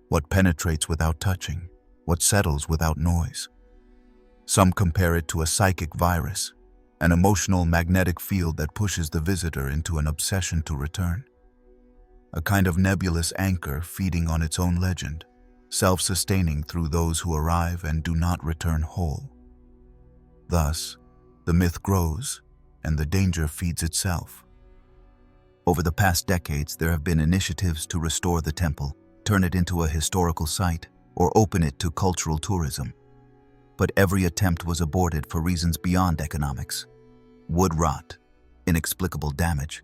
What penetrates without touching, what settles without noise. Some compare it to a psychic virus, an emotional magnetic field that pushes the visitor into an obsession to return. A kind of nebulous anchor feeding on its own legend, self-sustaining through those who arrive and do not return whole. Thus, the myth grows, and the danger feeds itself. Over the past decades, there have been initiatives to restore the temple, turn it into a historical site, or open it to cultural tourism. but every attempt was aborted for reasons beyond economics. Wood rot, inexplicable damage,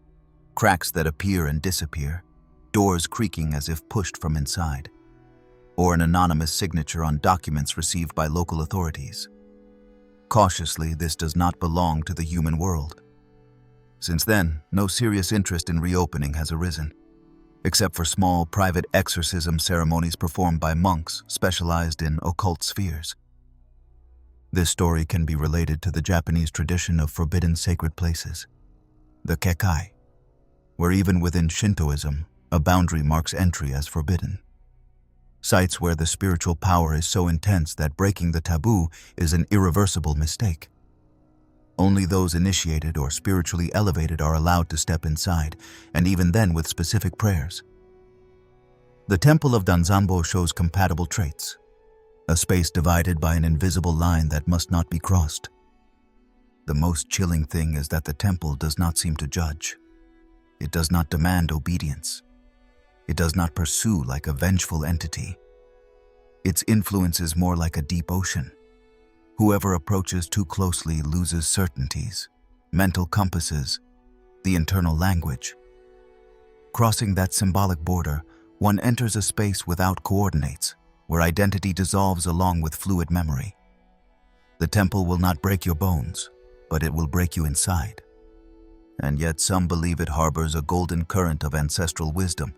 cracks that appear and disappear, doors creaking as if pushed from inside, or an anonymous signature on documents received by local authorities. Cautiously, this does not belong to the human world. Since then, no serious interest in reopening has arisen, except for small private exorcism ceremonies performed by monks specialized in occult spheres. This story can be related to the Japanese tradition of forbidden sacred places, the kekai, where even within Shintoism, a boundary marks entry as forbidden. Sites where the spiritual power is so intense that breaking the taboo is an irreversible mistake. Only those initiated or spiritually elevated are allowed to step inside, and even then with specific prayers. The Temple of Danzanbo shows compatible traits, a space divided by an invisible line that must not be crossed. The most chilling thing is that the temple does not seem to judge. It does not demand obedience. It does not pursue like a vengeful entity. Its influence is more like a deep ocean. Whoever approaches too closely loses certainties, mental compasses, the internal language. Crossing that symbolic border, one enters a space without coordinates, where identity dissolves along with fluid memory. The temple will not break your bones, but it will break you inside. And yet some believe it harbors a golden current of ancestral wisdom,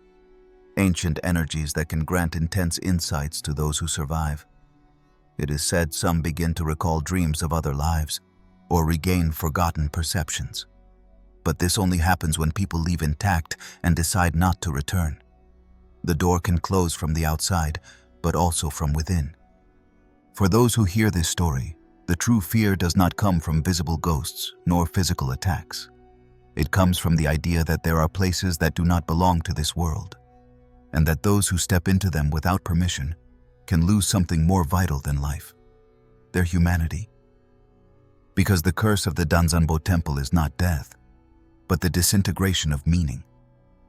ancient energies that can grant intense insights to those who survive. It is said some begin to recall dreams of other lives or regain forgotten perceptions. But this only happens when people leave intact and decide not to return. The door can close from the outside, but also from within. For those who hear this story, the true fear does not come from visible ghosts nor physical attacks. It comes from the idea that there are places that do not belong to this world, and that those who step into them without permission can lose something more vital than life, their humanity. Because the curse of the Danzanbo temple is not death, but the disintegration of meaning,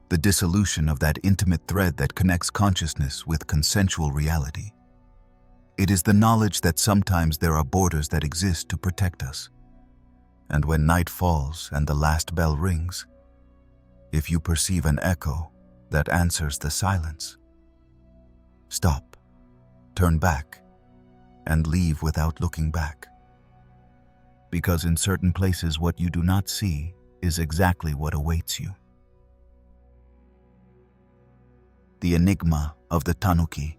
the dissolution of that intimate thread that connects consciousness with consensual reality. It is the knowledge that sometimes there are borders that exist to protect us. And when night falls and the last bell rings, if you perceive an echo that answers the silence, stop, turn back, and leave without looking back. Because in certain places what you do not see is exactly what awaits you. The Enigma of the Tanuki,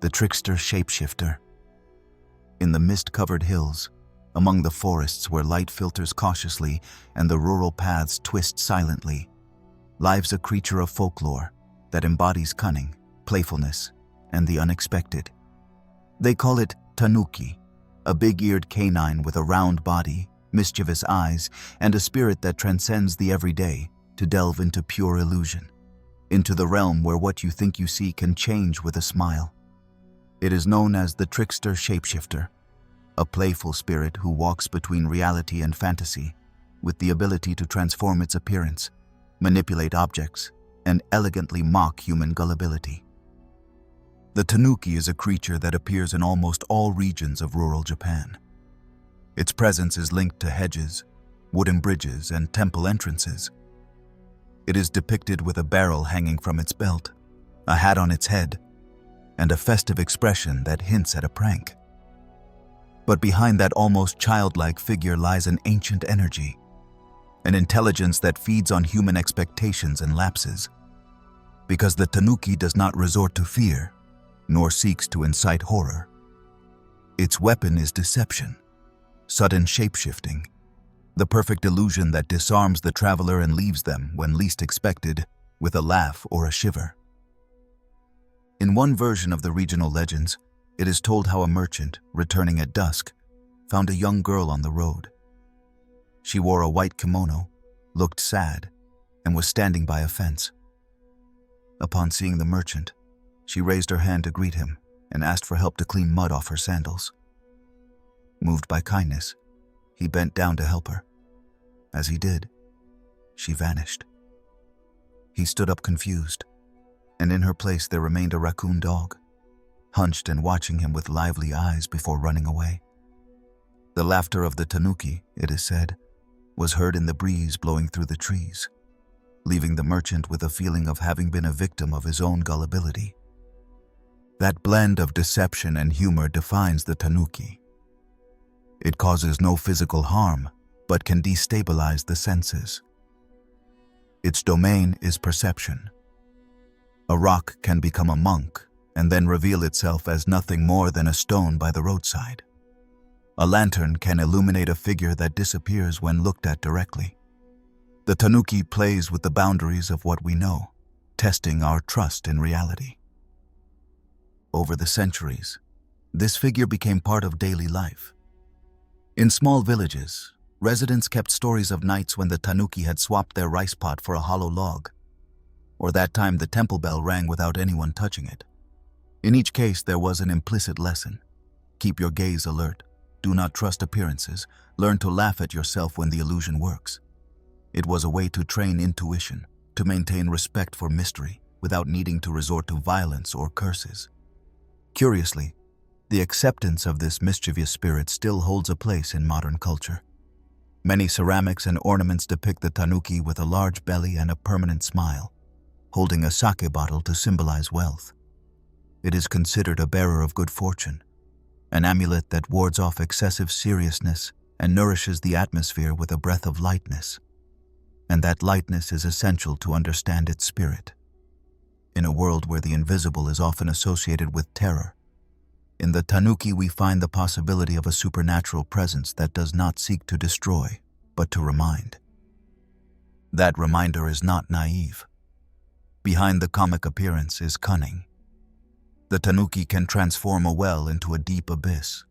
the trickster shapeshifter. In the mist-covered hills, among the forests where light filters cautiously and the rural paths twist silently, lives a creature of folklore that embodies cunning, playfulness, and the unexpected. They call it Tanuki, a big-eared canine with a round body, mischievous eyes, and a spirit that transcends the everyday to delve into pure illusion, into the realm where what you think you see can change with a smile. It is known as the trickster shapeshifter, a playful spirit who walks between reality and fantasy, with the ability to transform its appearance, manipulate objects, and elegantly mock human gullibility. The Tanuki is a creature that appears in almost all regions of rural Japan. Its presence is linked to hedges, wooden bridges, and temple entrances. It is depicted with a barrel hanging from its belt, a hat on its head, and a festive expression that hints at a prank. But behind that almost childlike figure lies an ancient energy, an intelligence that feeds on human expectations and lapses. Because the Tanuki does not resort to fear, nor seeks to incite horror. Its weapon is deception, sudden shapeshifting, the perfect illusion that disarms the traveler and leaves them, when least expected, with a laugh or a shiver. In one version of the regional legends, it is told how a merchant, returning at dusk, found a young girl on the road. She wore a white kimono, looked sad, and was standing by a fence. Upon seeing the merchant, she raised her hand to greet him and asked for help to clean mud off her sandals. Moved by kindness, he bent down to help her. As he did, she vanished. He stood up confused, and in her place there remained a raccoon dog. hunched and watching him with lively eyes before running away. The laughter of the Tanuki, it is said, was heard in the breeze blowing through the trees, leaving the merchant with a feeling of having been a victim of his own gullibility. That blend of deception and humor defines the Tanuki. It causes no physical harm, but can destabilize the senses. Its domain is perception. A rock can become a monk and then reveal itself as nothing more than a stone by the roadside. A lantern can illuminate a figure that disappears when looked at directly. The Tanuki plays with the boundaries of what we know, testing our trust in reality. Over the centuries, this figure became part of daily life. In small villages, residents kept stories of nights when the Tanuki had swapped their rice pot for a hollow log, or that time the temple bell rang without anyone touching it. In each case, there was an implicit lesson. Keep your gaze alert. Do not trust appearances. Learn to laugh at yourself when the illusion works. It was a way to train intuition, to maintain respect for mystery without needing to resort to violence or curses. Curiously, the acceptance of this mischievous spirit still holds a place in modern culture. Many ceramics and ornaments depict the Tanuki with a large belly and a permanent smile, holding a sake bottle to symbolize wealth. It is considered a bearer of good fortune, an amulet that wards off excessive seriousness and nourishes the atmosphere with a breath of lightness. And that lightness is essential to understand its spirit. In a world where the invisible is often associated with terror, in the Tanuki we find the possibility of a supernatural presence that does not seek to destroy, but to remind. That reminder is not naive. Behind the comic appearance is cunning. The Tanuki can transform a well into a deep abyss.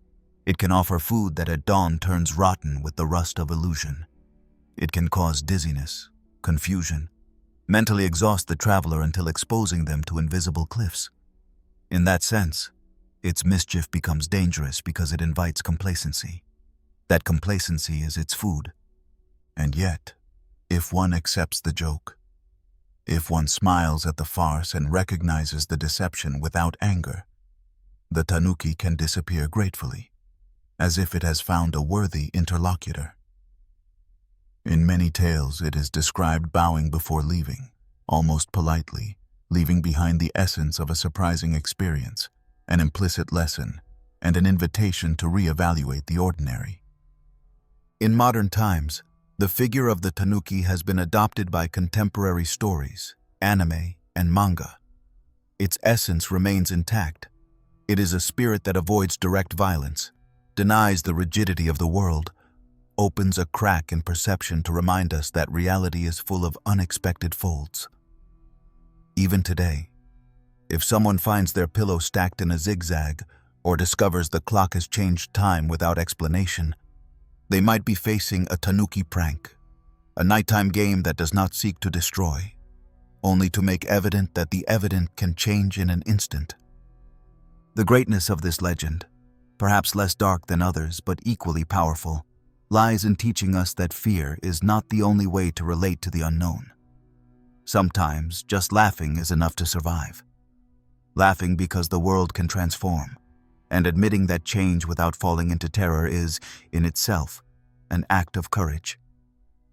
It can offer food that at dawn turns rotten with the rust of illusion. It can cause dizziness, confusion, mentally exhaust the traveler until exposing them to invisible cliffs. In that sense, its mischief becomes dangerous because it invites complacency. That complacency is its food. And yet, if one accepts the joke, if one smiles at the farce and recognizes the deception without anger, the Tanuki can disappear gratefully, as if it has found a worthy interlocutor. In many tales, it is described bowing before leaving, almost politely, leaving behind the essence of a surprising experience, an implicit lesson, and an invitation to reevaluate the ordinary. In modern times, the figure of the Tanuki has been adopted by contemporary stories, anime, and manga. Its essence remains intact. It is a spirit that avoids direct violence, denies the rigidity of the world, opens a crack in perception to remind us that reality is full of unexpected folds. Even today, if someone finds their pillow stacked in a zigzag or discovers the clock has changed time without explanation, they might be facing a Tanuki prank, a nighttime game that does not seek to destroy, only to make evident that the evident can change in an instant. The greatness of this legend, perhaps less dark than others but equally powerful, lies in teaching us that fear is not the only way to relate to the unknown. Sometimes just laughing is enough to survive. Laughing because the world can transform, and admitting that change without falling into terror is, in itself, an act of courage.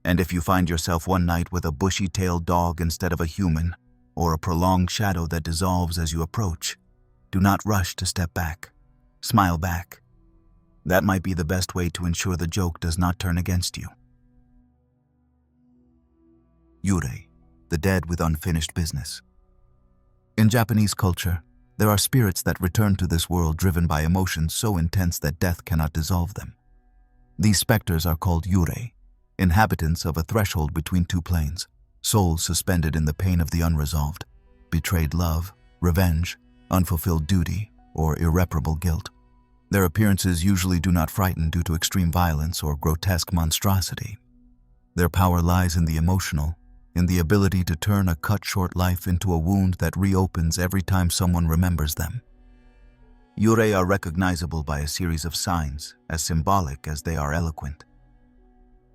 And if you find yourself one night with a bushy-tailed dog instead of a human, or a prolonged shadow that dissolves as you approach, do not rush to step back. Smile back. That might be the best way to ensure the joke does not turn against you. Yurei, the dead with unfinished business. In Japanese culture, there are spirits that return to this world driven by emotions so intense that death cannot dissolve them. These specters are called Yurei, inhabitants of a threshold between two planes, souls suspended in the pain of the unresolved, betrayed love, revenge, unfulfilled duty, or irreparable guilt. Their appearances usually do not frighten due to extreme violence or grotesque monstrosity. Their power lies in the emotional, in the ability to turn a cut-short life into a wound that reopens every time someone remembers them. Yurei are recognizable by a series of signs, as symbolic as they are eloquent.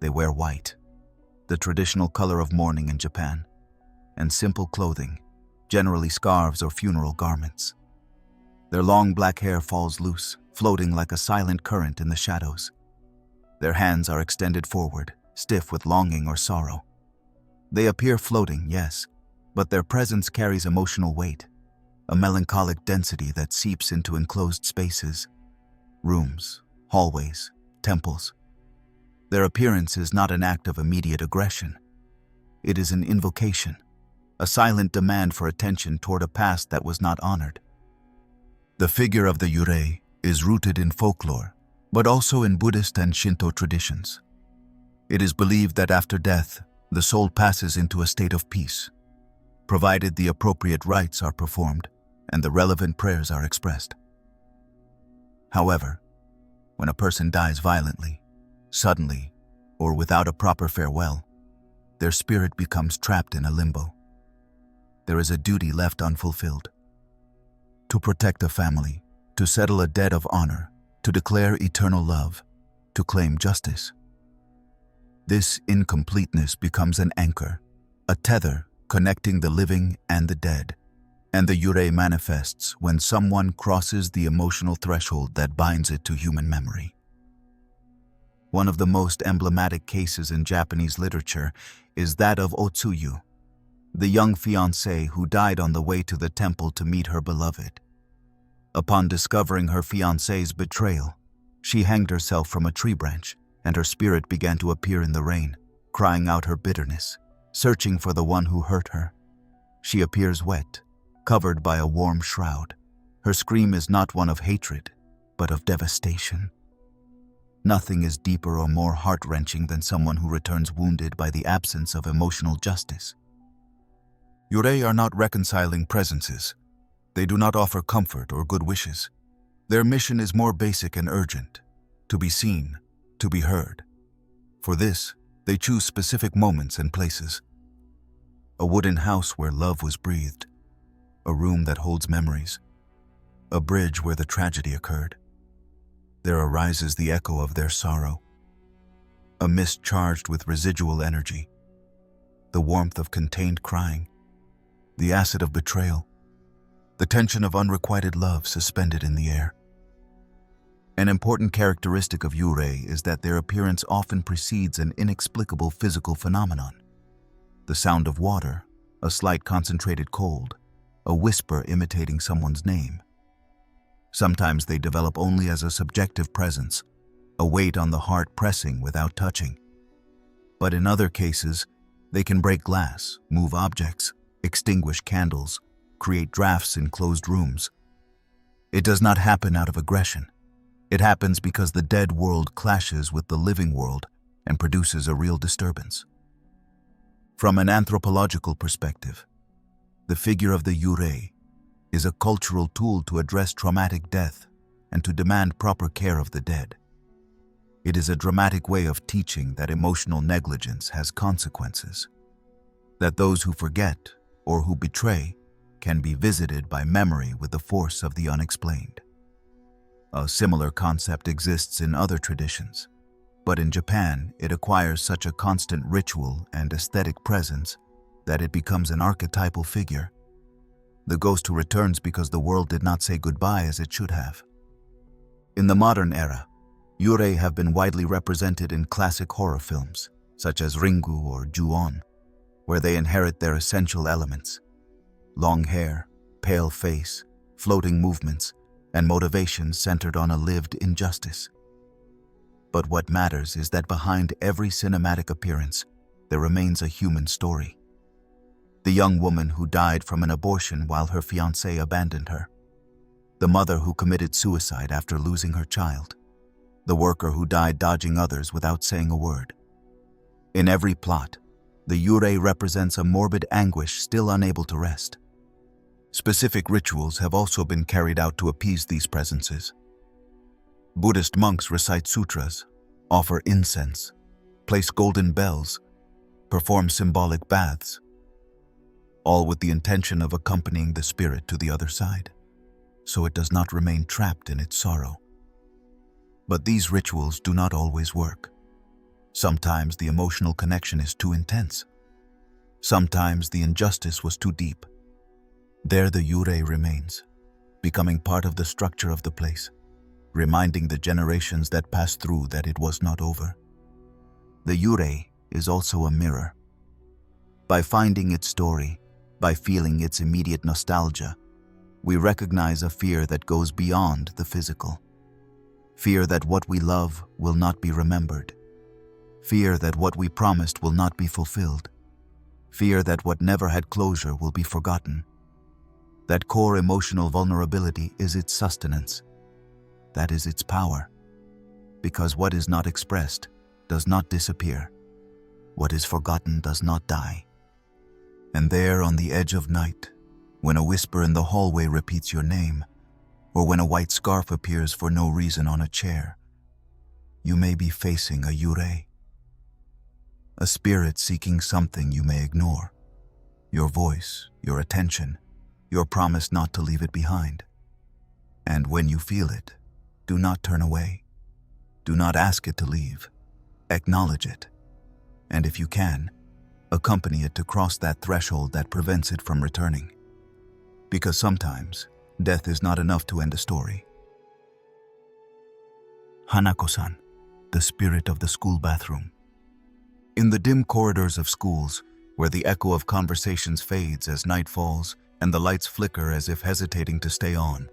They wear white, the traditional color of mourning in Japan, and simple clothing, generally scarves or funeral garments. Their long black hair falls loose, floating like a silent current in the shadows. Their hands are extended forward, stiff with longing or sorrow. They appear floating, yes, but their presence carries emotional weight, a melancholic density that seeps into enclosed spaces, rooms, hallways, temples. Their appearance is not an act of immediate aggression. It is an invocation, a silent demand for attention toward a past that was not honored. The figure of the Yurei is rooted in folklore, but also in Buddhist and Shinto traditions. It is believed that after death, the soul passes into a state of peace, provided the appropriate rites are performed and the relevant prayers are expressed. However, when a person dies violently, suddenly, or without a proper farewell, their spirit becomes trapped in a limbo. There is a duty left unfulfilled. To protect a family, to settle a debt of honor, to declare eternal love, to claim justice. This incompleteness becomes an anchor, a tether connecting the living and the dead, and the Yurei manifests when someone crosses the emotional threshold that binds it to human memory. One of the most emblematic cases in Japanese literature is that of Otsuyu, the young fiancée who died on the way to the temple to meet her beloved. Upon discovering her fiancé's betrayal, she hanged herself from a tree branch, and her spirit began to appear in the rain, crying out her bitterness, searching for the one who hurt her. She appears wet, covered by a warm shroud. Her scream is not one of hatred, but of devastation. Nothing is deeper or more heart-wrenching than someone who returns wounded by the absence of emotional justice. Yurei are not reconciling presences. They do not offer comfort or good wishes. Their mission is more basic and urgent: to be seen, to be heard. For this, they choose specific moments and places. A wooden house where love was breathed, a room that holds memories, a bridge where the tragedy occurred. There arises the echo of their sorrow, a mist charged with residual energy, the warmth of contained crying, the acid of betrayal, the tension of unrequited love suspended in the air. An important characteristic of Yurei is that their appearance often precedes an inexplicable physical phenomenon. The sound of water, a slight concentrated cold, a whisper imitating someone's name. Sometimes they develop only as a subjective presence, a weight on the heart pressing without touching. But in other cases, they can break glass, move objects, extinguish candles, create drafts in closed rooms. It does not happen out of aggression. It happens because the dead world clashes with the living world and produces a real disturbance. From an anthropological perspective, the figure of the Yurei is a cultural tool to address traumatic death and to demand proper care of the dead. It is a dramatic way of teaching that emotional negligence has consequences, that those who forget or who betray can be visited by memory with the force of the unexplained. A similar concept exists in other traditions, but in Japan it acquires such a constant ritual and aesthetic presence that it becomes an archetypal figure, the ghost who returns because the world did not say goodbye as it should have. In the modern era, Yurei have been widely represented in classic horror films, such as Ringu or Ju-on, where they inherit their essential elements: long hair, pale face, floating movements, and motivations centered on a lived injustice. But what matters is that behind every cinematic appearance, there remains a human story. The young woman who died from an abortion while her fiancé abandoned her. The mother who committed suicide after losing her child. The worker who died dodging others without saying a word. In every plot, the Yurei represents a morbid anguish still unable to rest. Specific rituals have also been carried out to appease these presences. Buddhist monks recite sutras, offer incense, place golden bells, perform symbolic baths, all with the intention of accompanying the spirit to the other side, so it does not remain trapped in its sorrow. But these rituals do not always work. Sometimes the emotional connection is too intense. Sometimes the injustice was too deep. There the Yurei remains, becoming part of the structure of the place, reminding the generations that passed through that it was not over. The Yurei is also a mirror. By finding its story, by feeling its immediate nostalgia, we recognize a fear that goes beyond the physical. Fear that what we love will not be remembered. Fear that what we promised will not be fulfilled. Fear that what never had closure will be forgotten. That core emotional vulnerability is its sustenance. That is its power. Because what is not expressed does not disappear. What is forgotten does not die. And there on the edge of night, when a whisper in the hallway repeats your name, or when a white scarf appears for no reason on a chair, you may be facing a Yurei. A spirit seeking something you may ignore. Your voice, your attention, your promise not to leave it behind. And when you feel it, do not turn away. Do not ask it to leave. Acknowledge it. And if you can, accompany it to cross that threshold that prevents it from returning. Because sometimes, death is not enough to end a story. Hanako-san, the spirit of the school bathroom. In the dim corridors of schools, where the echo of conversations fades as night falls and the lights flicker as if hesitating to stay on,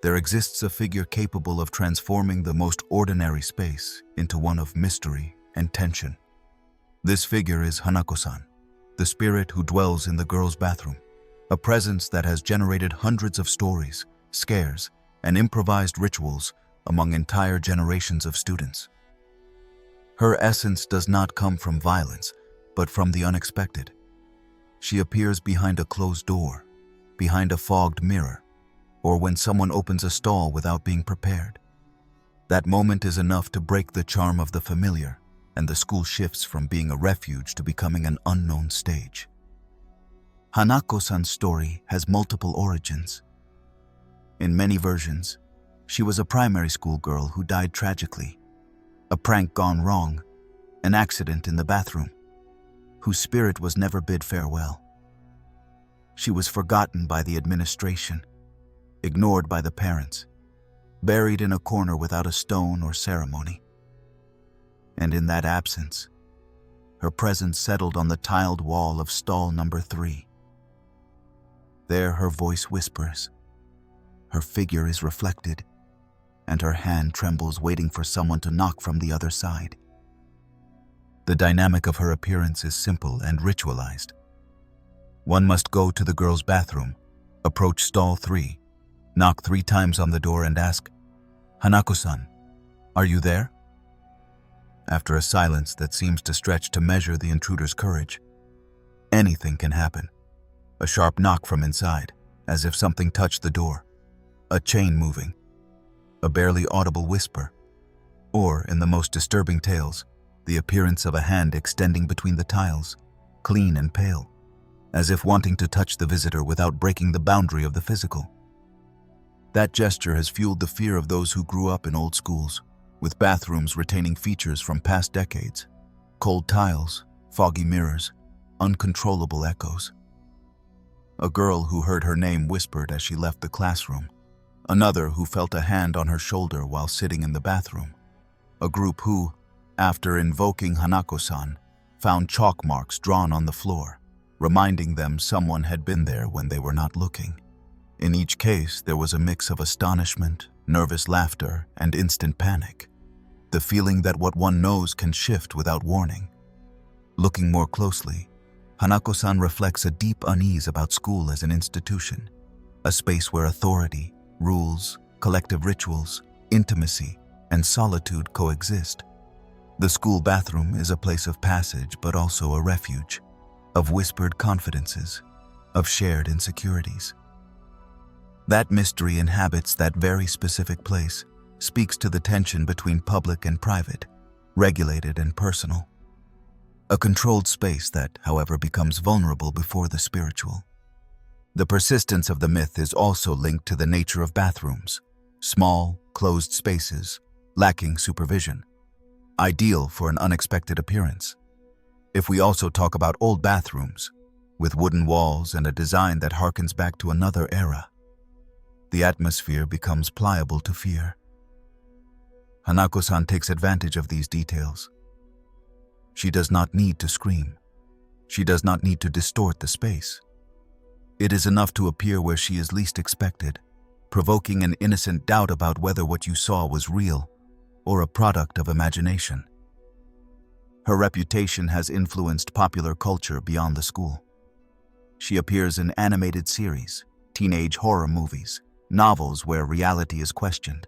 there exists a figure capable of transforming the most ordinary space into one of mystery and tension. This figure is Hanako-san, the spirit who dwells in the girls' bathroom, a presence that has generated hundreds of stories, scares, and improvised rituals among entire generations of students. Her essence does not come from violence, but from the unexpected. She appears behind a closed door, behind a fogged mirror, or when someone opens a stall without being prepared. That moment is enough to break the charm of the familiar, and the school shifts from being a refuge to becoming an unknown stage. Hanako-san's story has multiple origins. In many versions, she was a primary school girl who died tragically, a prank gone wrong, an accident in the bathroom, whose spirit was never bid farewell. She was forgotten by the administration, ignored by the parents, buried in a corner without a stone or ceremony. And in that absence, her presence settled on the tiled wall of stall number 3. There her voice whispers, her figure is reflected, and her hand trembles waiting for someone to knock from the other side. The dynamic of her appearance is simple and ritualized. One must go to the girls' bathroom, approach stall 3, knock 3 times on the door and ask, "Hanako-san, are you there?" After a silence that seems to stretch to measure the intruder's courage, anything can happen. A sharp knock from inside, as if something touched the door, a chain moving, a barely audible whisper, or, in the most disturbing tales, the appearance of a hand extending between the tiles, clean and pale, as if wanting to touch the visitor without breaking the boundary of the physical. That gesture has fueled the fear of those who grew up in old schools, with bathrooms retaining features from past decades, cold tiles, foggy mirrors, uncontrollable echoes. A girl who heard her name whispered as she left the classroom, another who felt a hand on her shoulder while sitting in the bathroom, a group who, after invoking Hanako-san, found chalk marks drawn on the floor, reminding them someone had been there when they were not looking. In each case, there was a mix of astonishment, nervous laughter, and instant panic, the feeling that what one knows can shift without warning. Looking more closely, Hanako-san reflects a deep unease about school as an institution, a space where authority, rules, collective rituals, intimacy, and solitude coexist. The school bathroom is a place of passage but also a refuge, of whispered confidences, of shared insecurities. That mystery inhabits that very specific place, speaks to the tension between public and private, regulated and personal. A controlled space that, however, becomes vulnerable before the spiritual. The persistence of the myth is also linked to the nature of bathrooms, small, closed spaces, lacking supervision, ideal for an unexpected appearance. If we also talk about old bathrooms, with wooden walls and a design that harkens back to another era, the atmosphere becomes pliable to fear. Hanako-san takes advantage of these details. She does not need to scream. She does not need to distort the space. It is enough to appear where she is least expected, provoking an innocent doubt about whether what you saw was real or a product of imagination. Her reputation has influenced popular culture beyond the school. She appears in animated series, teenage horror movies, novels where reality is questioned.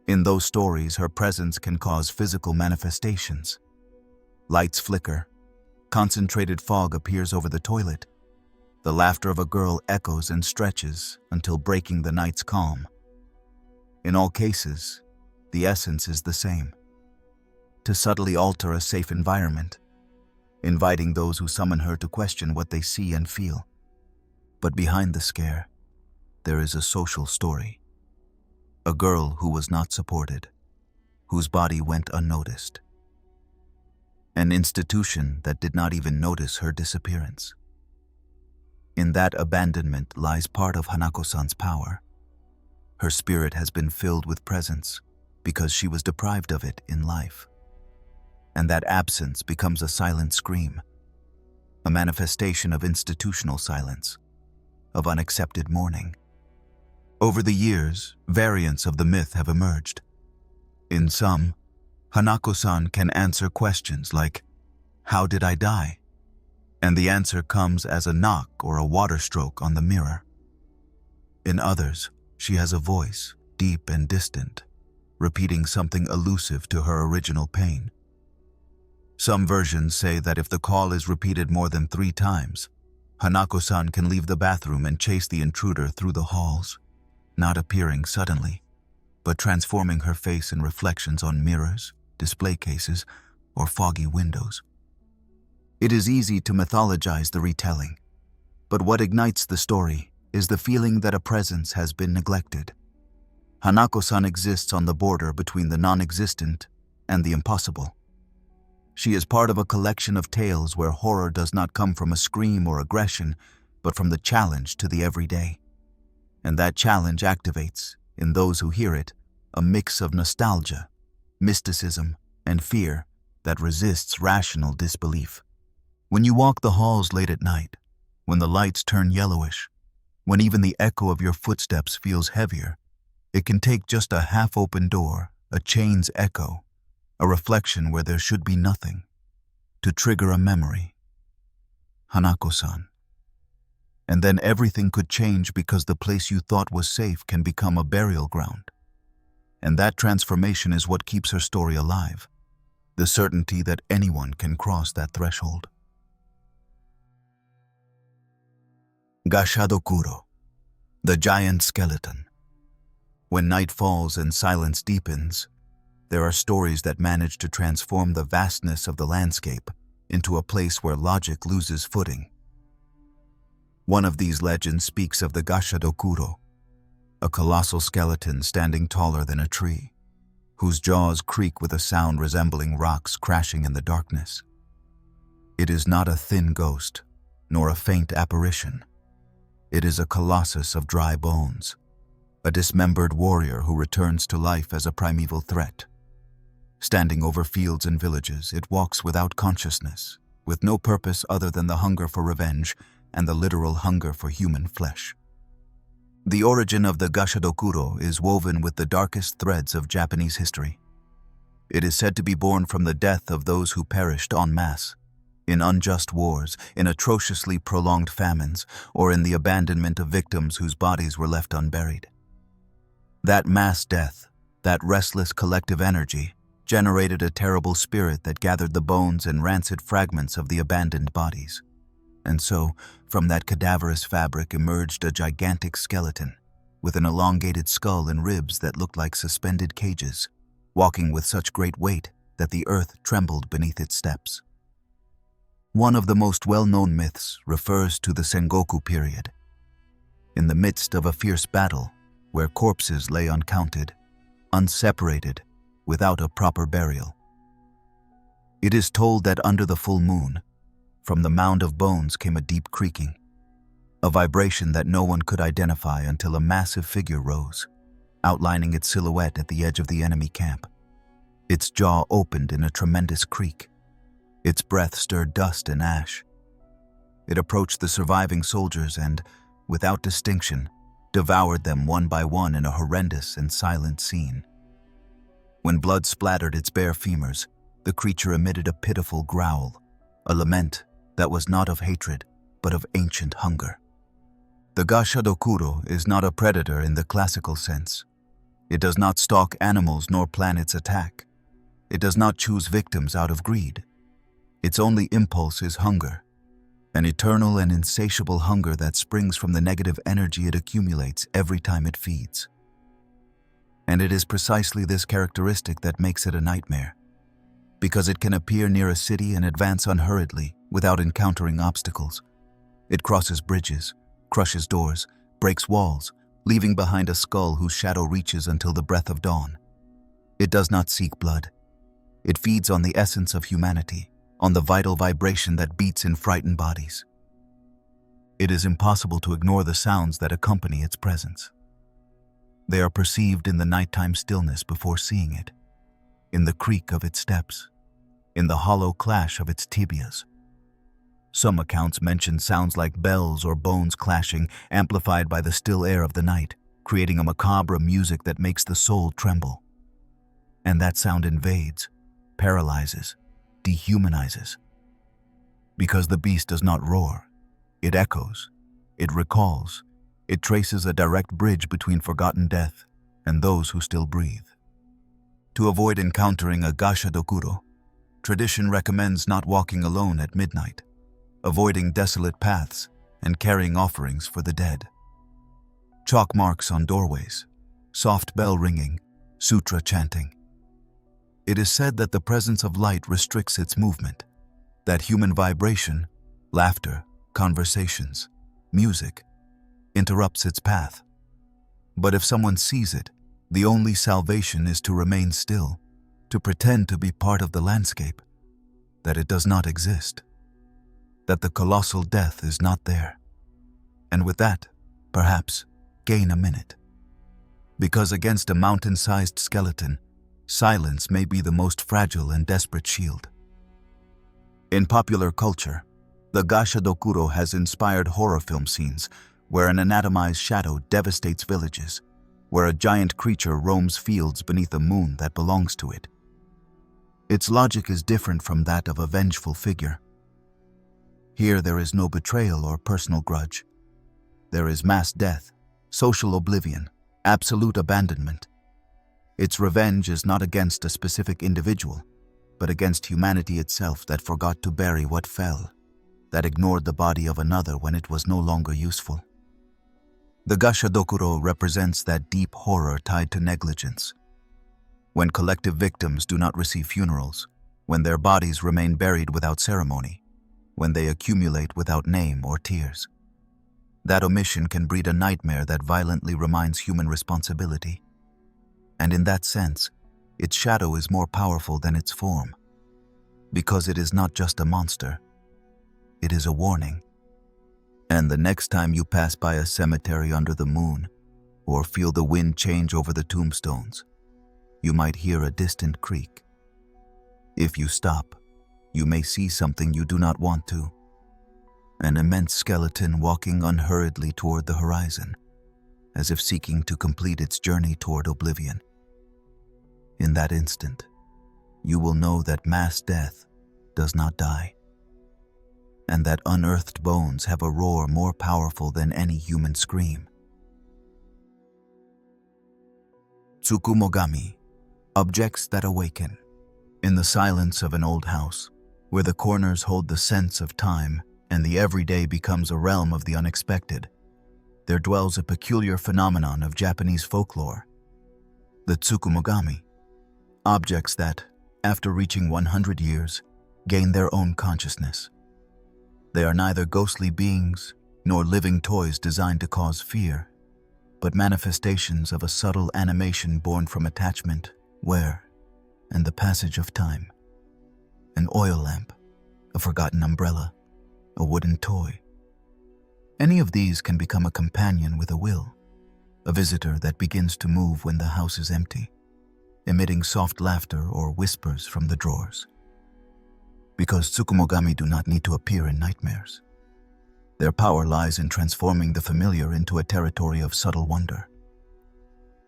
In those stories, her presence can cause physical manifestations. Lights flicker, concentrated fog appears over the toilet. The laughter of a girl echoes and stretches until breaking the night's calm. In all cases, the essence is the same: to subtly alter a safe environment, inviting those who summon her to question what they see and feel. But behind the scare, there is a social story. A girl who was not supported, whose body went unnoticed. An institution that did not even notice her disappearance. In that abandonment lies part of Hanako-san's power. Her spirit has been filled with presence because she was deprived of it in life. And that absence becomes a silent scream, a manifestation of institutional silence, of unaccepted mourning. Over the years, variants of the myth have emerged. In some, Hanako-san can answer questions like, "How did I die?" And the answer comes as a knock or a water stroke on the mirror. In others, she has a voice, deep and distant, repeating something elusive to her original pain. Some versions say that if the call is repeated more than 3 times, Hanako-san can leave the bathroom and chase the intruder through the halls, not appearing suddenly, but transforming her face in reflections on mirrors, display cases, or foggy windows. It is easy to mythologize the retelling, but what ignites the story is the feeling that a presence has been neglected. Hanako-san exists on the border between the non-existent and the impossible. She is part of a collection of tales where horror does not come from a scream or aggression, but from the challenge to the everyday. And that challenge activates, in those who hear it, a mix of nostalgia, mysticism, and fear that resists rational disbelief. When you walk the halls late at night, when the lights turn yellowish, when even the echo of your footsteps feels heavier, it can take just a half-open door, a chain's echo, a reflection where there should be nothing, to trigger a memory. Hanako-san. And then everything could change because the place you thought was safe can become a burial ground. And that transformation is what keeps her story alive, the certainty that anyone can cross that threshold. Gashadokuro, the giant skeleton. When night falls and silence deepens, there are stories that manage to transform the vastness of the landscape into a place where logic loses footing. One of these legends speaks of the Gashadokuro, a colossal skeleton standing taller than a tree, whose jaws creak with a sound resembling rocks crashing in the darkness. It is not a thin ghost, nor a faint apparition. It is a colossus of dry bones, a dismembered warrior who returns to life as a primeval threat. Standing over fields and villages, it walks without consciousness, with no purpose other than the hunger for revenge and the literal hunger for human flesh. The origin of the Gashadokuro is woven with the darkest threads of Japanese history. It is said to be born from the death of those who perished en masse, in unjust wars, in atrociously prolonged famines, or in the abandonment of victims whose bodies were left unburied. That mass death, that restless collective energy, generated a terrible spirit that gathered the bones and rancid fragments of the abandoned bodies. And so, from that cadaverous fabric emerged a gigantic skeleton, with an elongated skull and ribs that looked like suspended cages, walking with such great weight that the earth trembled beneath its steps. One of the most well-known myths refers to the Sengoku period. In the midst of a fierce battle, where corpses lay uncounted, unseparated, without a proper burial. It is told that under the full moon, from the mound of bones came a deep creaking. a vibration that no one could identify until a massive figure rose, outlining its silhouette at the edge of the enemy camp. Its jaw opened in a tremendous creak. Its breath stirred dust and ash. It approached the surviving soldiers and, without distinction, devoured them one by one in a horrendous and silent scene. When blood splattered its bare femurs, the creature emitted a pitiful growl, a lament that was not of hatred, but of ancient hunger. The Gashadokuro is not a predator in the classical sense. It does not stalk animals nor plan its attack. It does not choose victims out of greed. Its only impulse is hunger, an eternal and insatiable hunger that springs from the negative energy it accumulates every time it feeds. And it is precisely this characteristic that makes it a nightmare, because it can appear near a city and advance unhurriedly without encountering obstacles. It crosses bridges, crushes doors, breaks walls, leaving behind a skull whose shadow reaches until the breath of dawn. It does not seek blood. It feeds on the essence of humanity, on the vital vibration that beats in frightened bodies. It is impossible to ignore the sounds that accompany its presence. They are perceived in the nighttime stillness before seeing it, in the creak of its steps, in the hollow clash of its tibias. Some accounts mention sounds like bells or bones clashing, amplified by the still air of the night, creating a macabre music that makes the soul tremble. And that sound invades, paralyzes, dehumanizes. Because the beast does not roar, it echoes, it recalls, it traces a direct bridge between forgotten death and those who still breathe. To avoid encountering a Gashadokuro, tradition recommends not walking alone at midnight, avoiding desolate paths and carrying offerings for the dead. Chalk marks on doorways, soft bell ringing, sutra chanting. It is said that the presence of light restricts its movement, that human vibration, laughter, conversations, music, interrupts its path. But if someone sees it, the only salvation is to remain still, to pretend to be part of the landscape, that it does not exist, that the colossal death is not there. And with that, perhaps, gain a minute. Because against a mountain-sized skeleton, silence may be the most fragile and desperate shield. In popular culture, the Gashadokuro has inspired horror film scenes where an anatomized shadow devastates villages, where a giant creature roams fields beneath a moon that belongs to it. Its logic is different from that of a vengeful figure. Here there is no betrayal or personal grudge. There is mass death, social oblivion, absolute abandonment. Its revenge is not against a specific individual, but against humanity itself that forgot to bury what fell, that ignored the body of another when it was no longer useful. The Gashadokuro represents that deep horror tied to negligence. When collective victims do not receive funerals, when their bodies remain buried without ceremony, when they accumulate without name or tears. That omission can breed a nightmare that violently reminds human responsibility. And in that sense, its shadow is more powerful than its form, because it is not just a monster, it is a warning. And the next time you pass by a cemetery under the moon, or feel the wind change over the tombstones, you might hear a distant creak. If you stop, you may see something you do not want to. An immense skeleton walking unhurriedly toward the horizon, as if seeking to complete its journey toward oblivion. In that instant, you will know that mass death does not die, and that unearthed bones have a roar more powerful than any human scream. Tsukumogami, objects that awaken. In the silence of an old house, where the corners hold the sense of time and the everyday becomes a realm of the unexpected, there dwells a peculiar phenomenon of Japanese folklore, the Tsukumogami, objects that, after reaching 100 years, gain their own consciousness. They are neither ghostly beings nor living toys designed to cause fear, but manifestations of a subtle animation born from attachment, wear, and the passage of time. An oil lamp, a forgotten umbrella, a wooden toy. Any of these can become a companion with a will, a visitor that begins to move when the house is empty, emitting soft laughter or whispers from the drawers. Because Tsukumogami do not need to appear in nightmares. Their power lies in transforming the familiar into a territory of subtle wonder.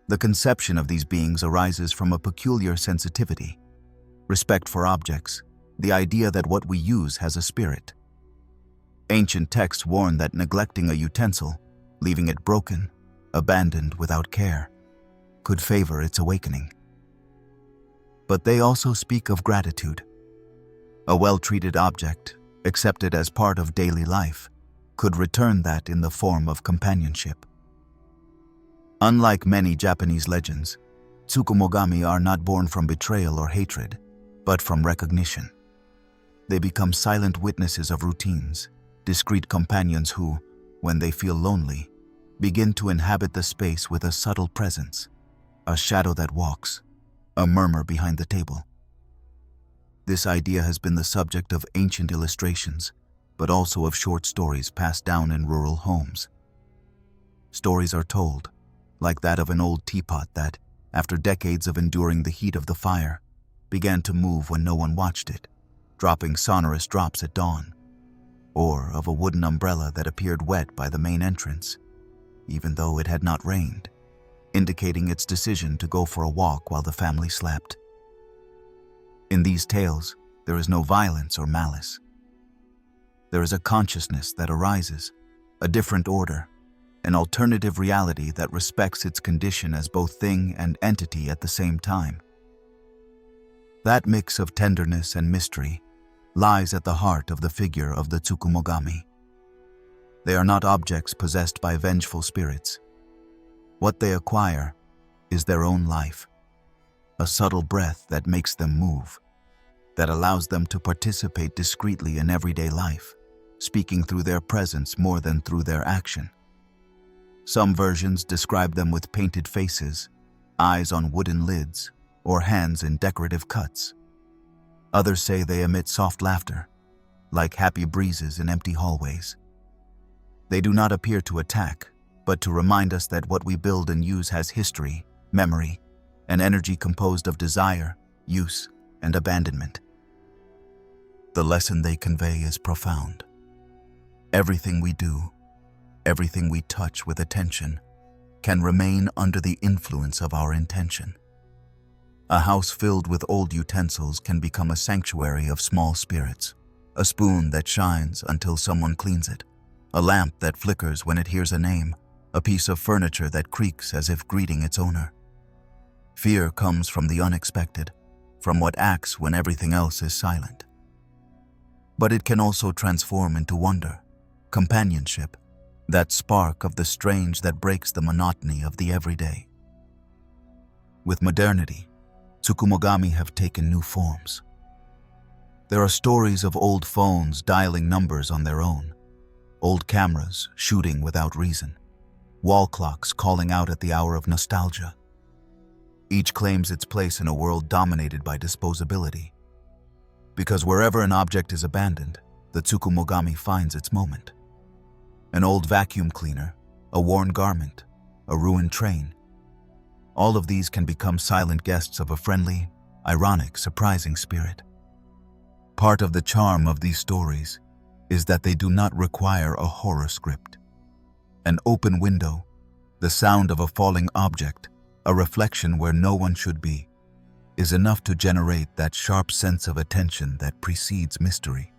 The conception of these beings arises from a peculiar sensitivity, respect for objects, the idea that what we use has a spirit. Ancient texts warn that neglecting a utensil, leaving it broken, abandoned without care, could favor its awakening. But they also speak of gratitude. A well-treated object, accepted as part of daily life, could return that in the form of companionship. Unlike many Japanese legends, Tsukumogami are not born from betrayal or hatred, but from recognition. They become silent witnesses of routines, discreet companions who, when they feel lonely, begin to inhabit the space with a subtle presence, a shadow that walks, a murmur behind the table. This idea has been the subject of ancient illustrations, but also of short stories passed down in rural homes. Stories are told, like that of an old teapot that, after decades of enduring the heat of the fire, began to move when no one watched it, dropping sonorous drops at dawn, or of a wooden umbrella that appeared wet by the main entrance, even though it had not rained, indicating its decision to go for a walk while the family slept. In these tales, there is no violence or malice. There is a consciousness that arises, a different order, an alternative reality that respects its condition as both thing and entity at the same time. That mix of tenderness and mystery lies at the heart of the figure of the Tsukumogami. They are not objects possessed by vengeful spirits. What they acquire is their own life, a subtle breath that makes them move, that allows them to participate discreetly in everyday life, speaking through their presence more than through their action. Some versions describe them with painted faces, eyes on wooden lids, or hands in decorative cuts. Others say they emit soft laughter, like happy breezes in empty hallways. They do not appear to attack, but to remind us that what we build and use has history, memory, and energy composed of desire, use, and abandonment. The lesson they convey is profound. Everything we do, everything we touch with attention, can remain under the influence of our intention. A house filled with old utensils can become a sanctuary of small spirits, a spoon that shines until someone cleans it, a lamp that flickers when it hears a name, a piece of furniture that creaks as if greeting its owner. Fear comes from the unexpected, from what acts when everything else is silent. But it can also transform into wonder, companionship, that spark of the strange that breaks the monotony of the everyday. With modernity, Tsukumogami have taken new forms. There are stories of old phones dialing numbers on their own, old cameras shooting without reason, wall clocks calling out at the hour of nostalgia. Each claims its place in a world dominated by disposability. Because wherever an object is abandoned, the Tsukumogami finds its moment. An old vacuum cleaner, a worn garment, a ruined train. All of these can become silent guests of a friendly, ironic, surprising spirit. Part of the charm of these stories is that they do not require a horror script. An open window, the sound of a falling object, a reflection where no one should be, is enough to generate that sharp sense of attention that precedes mystery.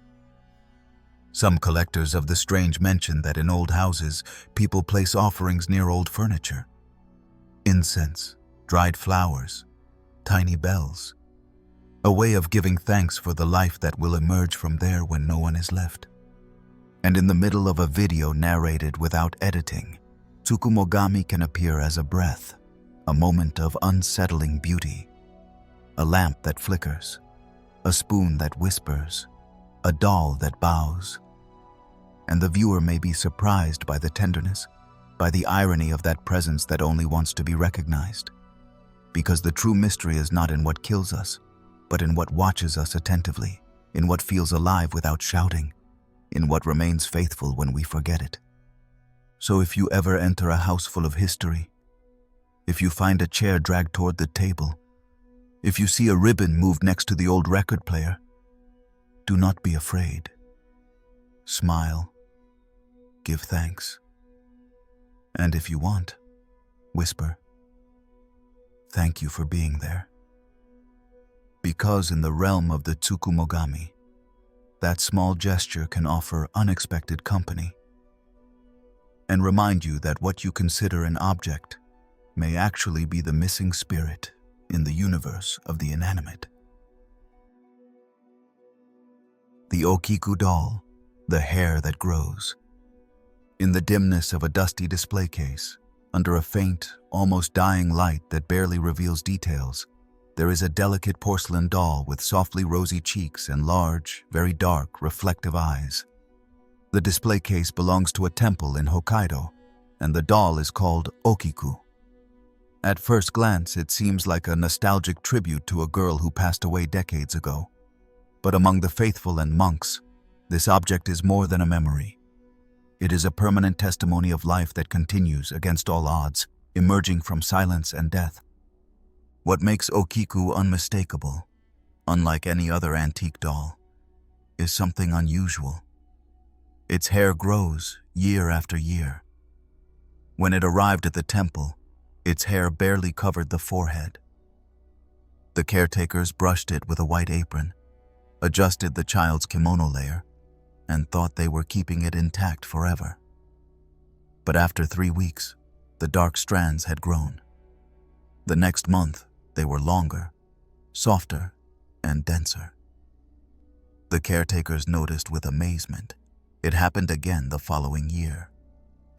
Some collectors of the strange mention that in old houses, people place offerings near old furniture. Incense, dried flowers, tiny bells. A way of giving thanks for the life that will emerge from there when no one is left. And in the middle of a video narrated without editing, Tsukumogami can appear as a breath, a moment of unsettling beauty. A lamp that flickers, a spoon that whispers, a doll that bows. And the viewer may be surprised by the tenderness, by the irony of that presence that only wants to be recognized. Because the true mystery is not in what kills us, but in what watches us attentively, in what feels alive without shouting, in what remains faithful when we forget it. So if you ever enter a house full of history, if you find a chair dragged toward the table, if you see a ribbon moved next to the old record player, do not be afraid. Smile. Give thanks. And if you want, whisper, "Thank you for being there." Because in the realm of the Tsukumogami, that small gesture can offer unexpected company and remind you that what you consider an object may actually be the missing spirit in the universe of the inanimate. The Okiku Doll, the hair that grows. In the dimness of a dusty display case, under a faint, almost dying light that barely reveals details, there is a delicate porcelain doll with softly rosy cheeks and large, very dark, reflective eyes. The display case belongs to a temple in Hokkaido, and the doll is called Okiku. At first glance, it seems like a nostalgic tribute to a girl who passed away decades ago. But among the faithful and monks, this object is more than a memory. It is a permanent testimony of life that continues against all odds, emerging from silence and death. What makes Okiku unmistakable, unlike any other antique doll, is something unusual. Its hair grows year after year. When it arrived at the temple, its hair barely covered the forehead. The caretakers brushed it with a white apron, adjusted the child's kimono layer, and thought they were keeping it intact forever. But after 3 weeks, the dark strands had grown. The next month, they were longer, softer, and denser. The caretakers noticed with amazement. It happened again the following year,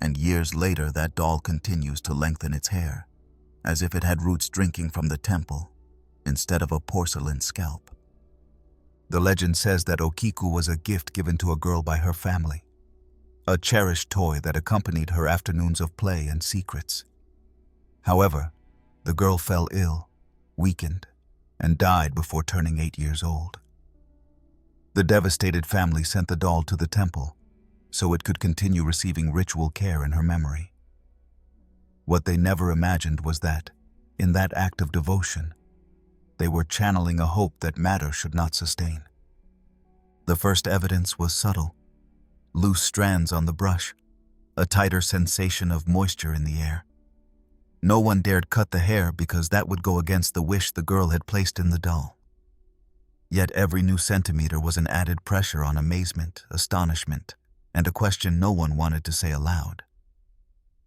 and years later that doll continues to lengthen its hair, as if it had roots drinking from the temple instead of a porcelain scalp. The legend says that Okiku was a gift given to a girl by her family, a cherished toy that accompanied her afternoons of play and secrets. However, the girl fell ill, weakened, and died before turning 8 years old. The devastated family sent the doll to the temple so it could continue receiving ritual care in her memory. What they never imagined was that, in that act of devotion, they were channeling a hope that matter should not sustain. The first evidence was subtle: loose strands on the brush, a tighter sensation of moisture in the air. No one dared cut the hair because that would go against the wish the girl had placed in the doll. Yet every new centimeter was an added pressure on amazement, astonishment, and a question no one wanted to say aloud.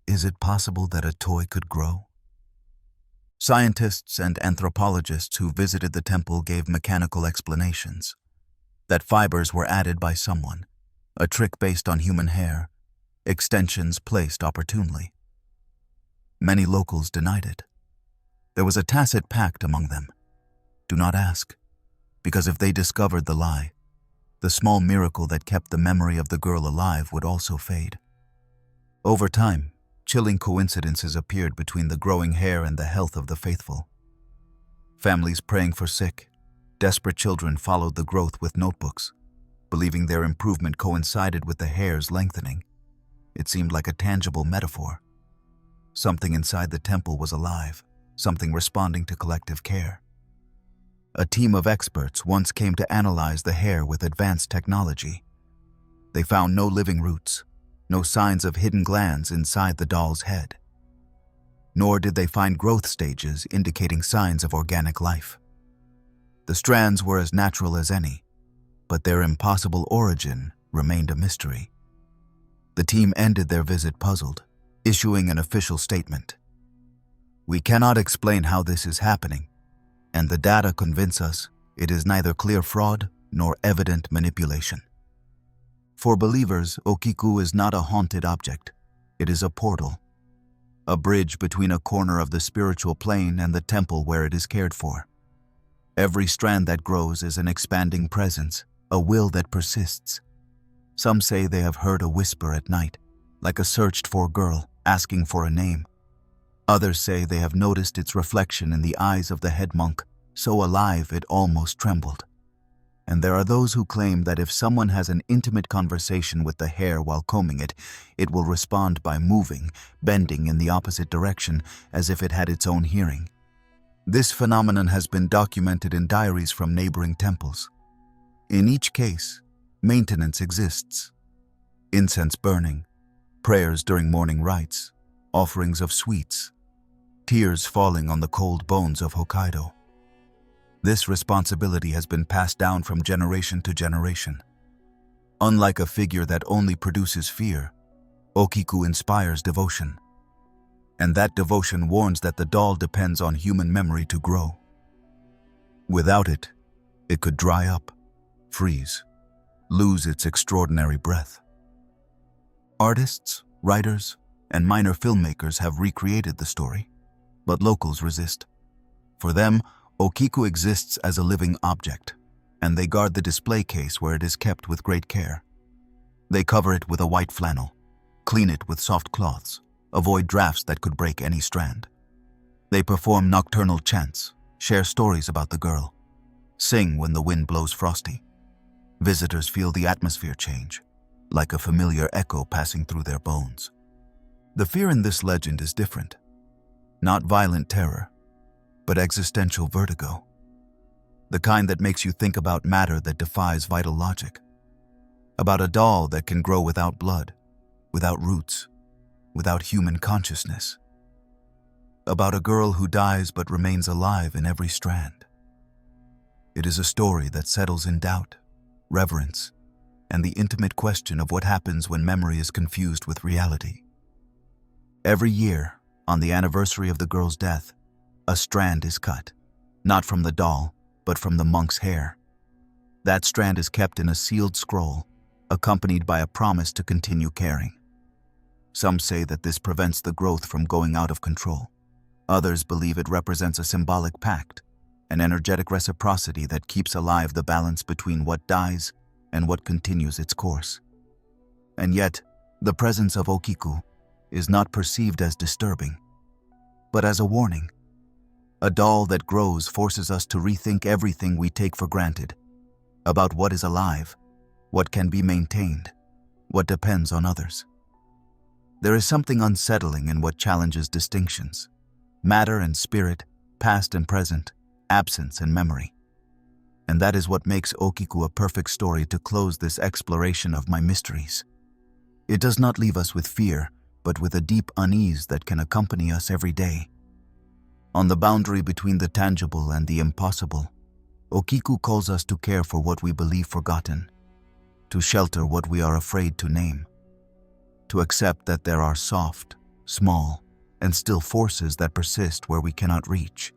Is it possible that a toy could grow? Scientists and anthropologists who visited the temple gave mechanical explanations. That fibers were added by someone, a trick based on human hair, extensions placed opportunely. Many locals denied it. There was a tacit pact among them. Do not ask, because if they discovered the lie, the small miracle that kept the memory of the girl alive would also fade. Over time, chilling coincidences appeared between the growing hair and the health of the faithful. Families praying for sick, desperate children followed the growth with notebooks, believing their improvement coincided with the hair's lengthening. It seemed like a tangible metaphor. Something inside the temple was alive, something responding to collective care. A team of experts once came to analyze the hair with advanced technology. They found no living roots, no signs of hidden glands inside the doll's head. Nor did they find growth stages indicating signs of organic life. The strands were as natural as any, but their impossible origin remained a mystery. The team ended their visit puzzled, issuing an official statement. "We cannot explain how this is happening, and the data convince us it is neither clear fraud nor evident manipulation." For believers, Okiku is not a haunted object. It is a portal, a bridge between a corner of the spiritual plane and the temple where it is cared for. Every strand that grows is an expanding presence, a will that persists. Some say they have heard a whisper at night, like a searched-for girl asking for a name. Others say they have noticed its reflection in the eyes of the head monk, so alive it almost trembled. And and there are those who claim that if someone has an intimate conversation with the hair while combing it, it will respond by moving, bending in the opposite direction as if it had its own hearing. This phenomenon has been documented in diaries from neighboring temples. In each case, maintenance exists. Incense burning, prayers during morning rites, offerings of sweets, tears falling on the cold bones of Hokkaido. This responsibility has been passed down from generation to generation. Unlike a figure that only produces fear, Okiku inspires devotion. And that devotion warns that the doll depends on human memory to grow. Without it, it could dry up, freeze, lose its extraordinary breath. Artists, writers, and minor filmmakers have recreated the story, but locals resist. For them, Okiku exists as a living object, and they guard the display case where it is kept with great care. They cover it with a white flannel, clean it with soft cloths, avoid drafts that could break any strand. They perform nocturnal chants, share stories about the girl, sing when the wind blows frosty. Visitors feel the atmosphere change, like a familiar echo passing through their bones. The fear in this legend is different. Not violent terror, but existential vertigo. The kind that makes you think about matter that defies vital logic. About a doll that can grow without blood, without roots, without human consciousness. About a girl who dies but remains alive in every strand. It is a story that settles in doubt, reverence, and the intimate question of what happens when memory is confused with reality. Every year, on the anniversary of the girl's death, a strand is cut, not from the doll, but from the monk's hair. That strand is kept in a sealed scroll, accompanied by a promise to continue caring. Some say that this prevents the growth from going out of control. Others believe it represents a symbolic pact, an energetic reciprocity that keeps alive the balance between what dies and what continues its course. And yet, the presence of Okiku is not perceived as disturbing, but as a warning. A doll that grows forces us to rethink everything we take for granted, about what is alive, what can be maintained, what depends on others. There is something unsettling in what challenges distinctions, matter and spirit, past and present, absence and memory. And that is what makes Okiku a perfect story to close this exploration of my mysteries. It does not leave us with fear, but with a deep unease that can accompany us every day. On the boundary between the tangible and the impossible, Okiku calls us to care for what we believe forgotten, to shelter what we are afraid to name, to accept that there are soft, small, and still forces that persist where we cannot reach.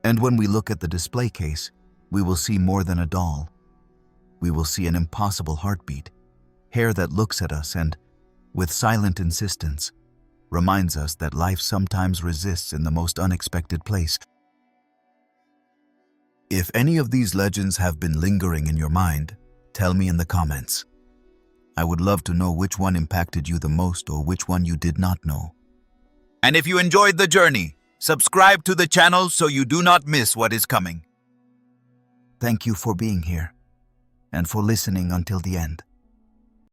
And when we look at the display case, we will see more than a doll. We will see an impossible heartbeat, hair that looks at us and, with silent insistence, reminds us that life sometimes resists in the most unexpected place. If any of these legends have been lingering in your mind, tell me in the comments. I would love to know which one impacted you the most or which one you did not know. And if you enjoyed the journey, subscribe to the channel so you do not miss what is coming. Thank you for being here and for listening until the end.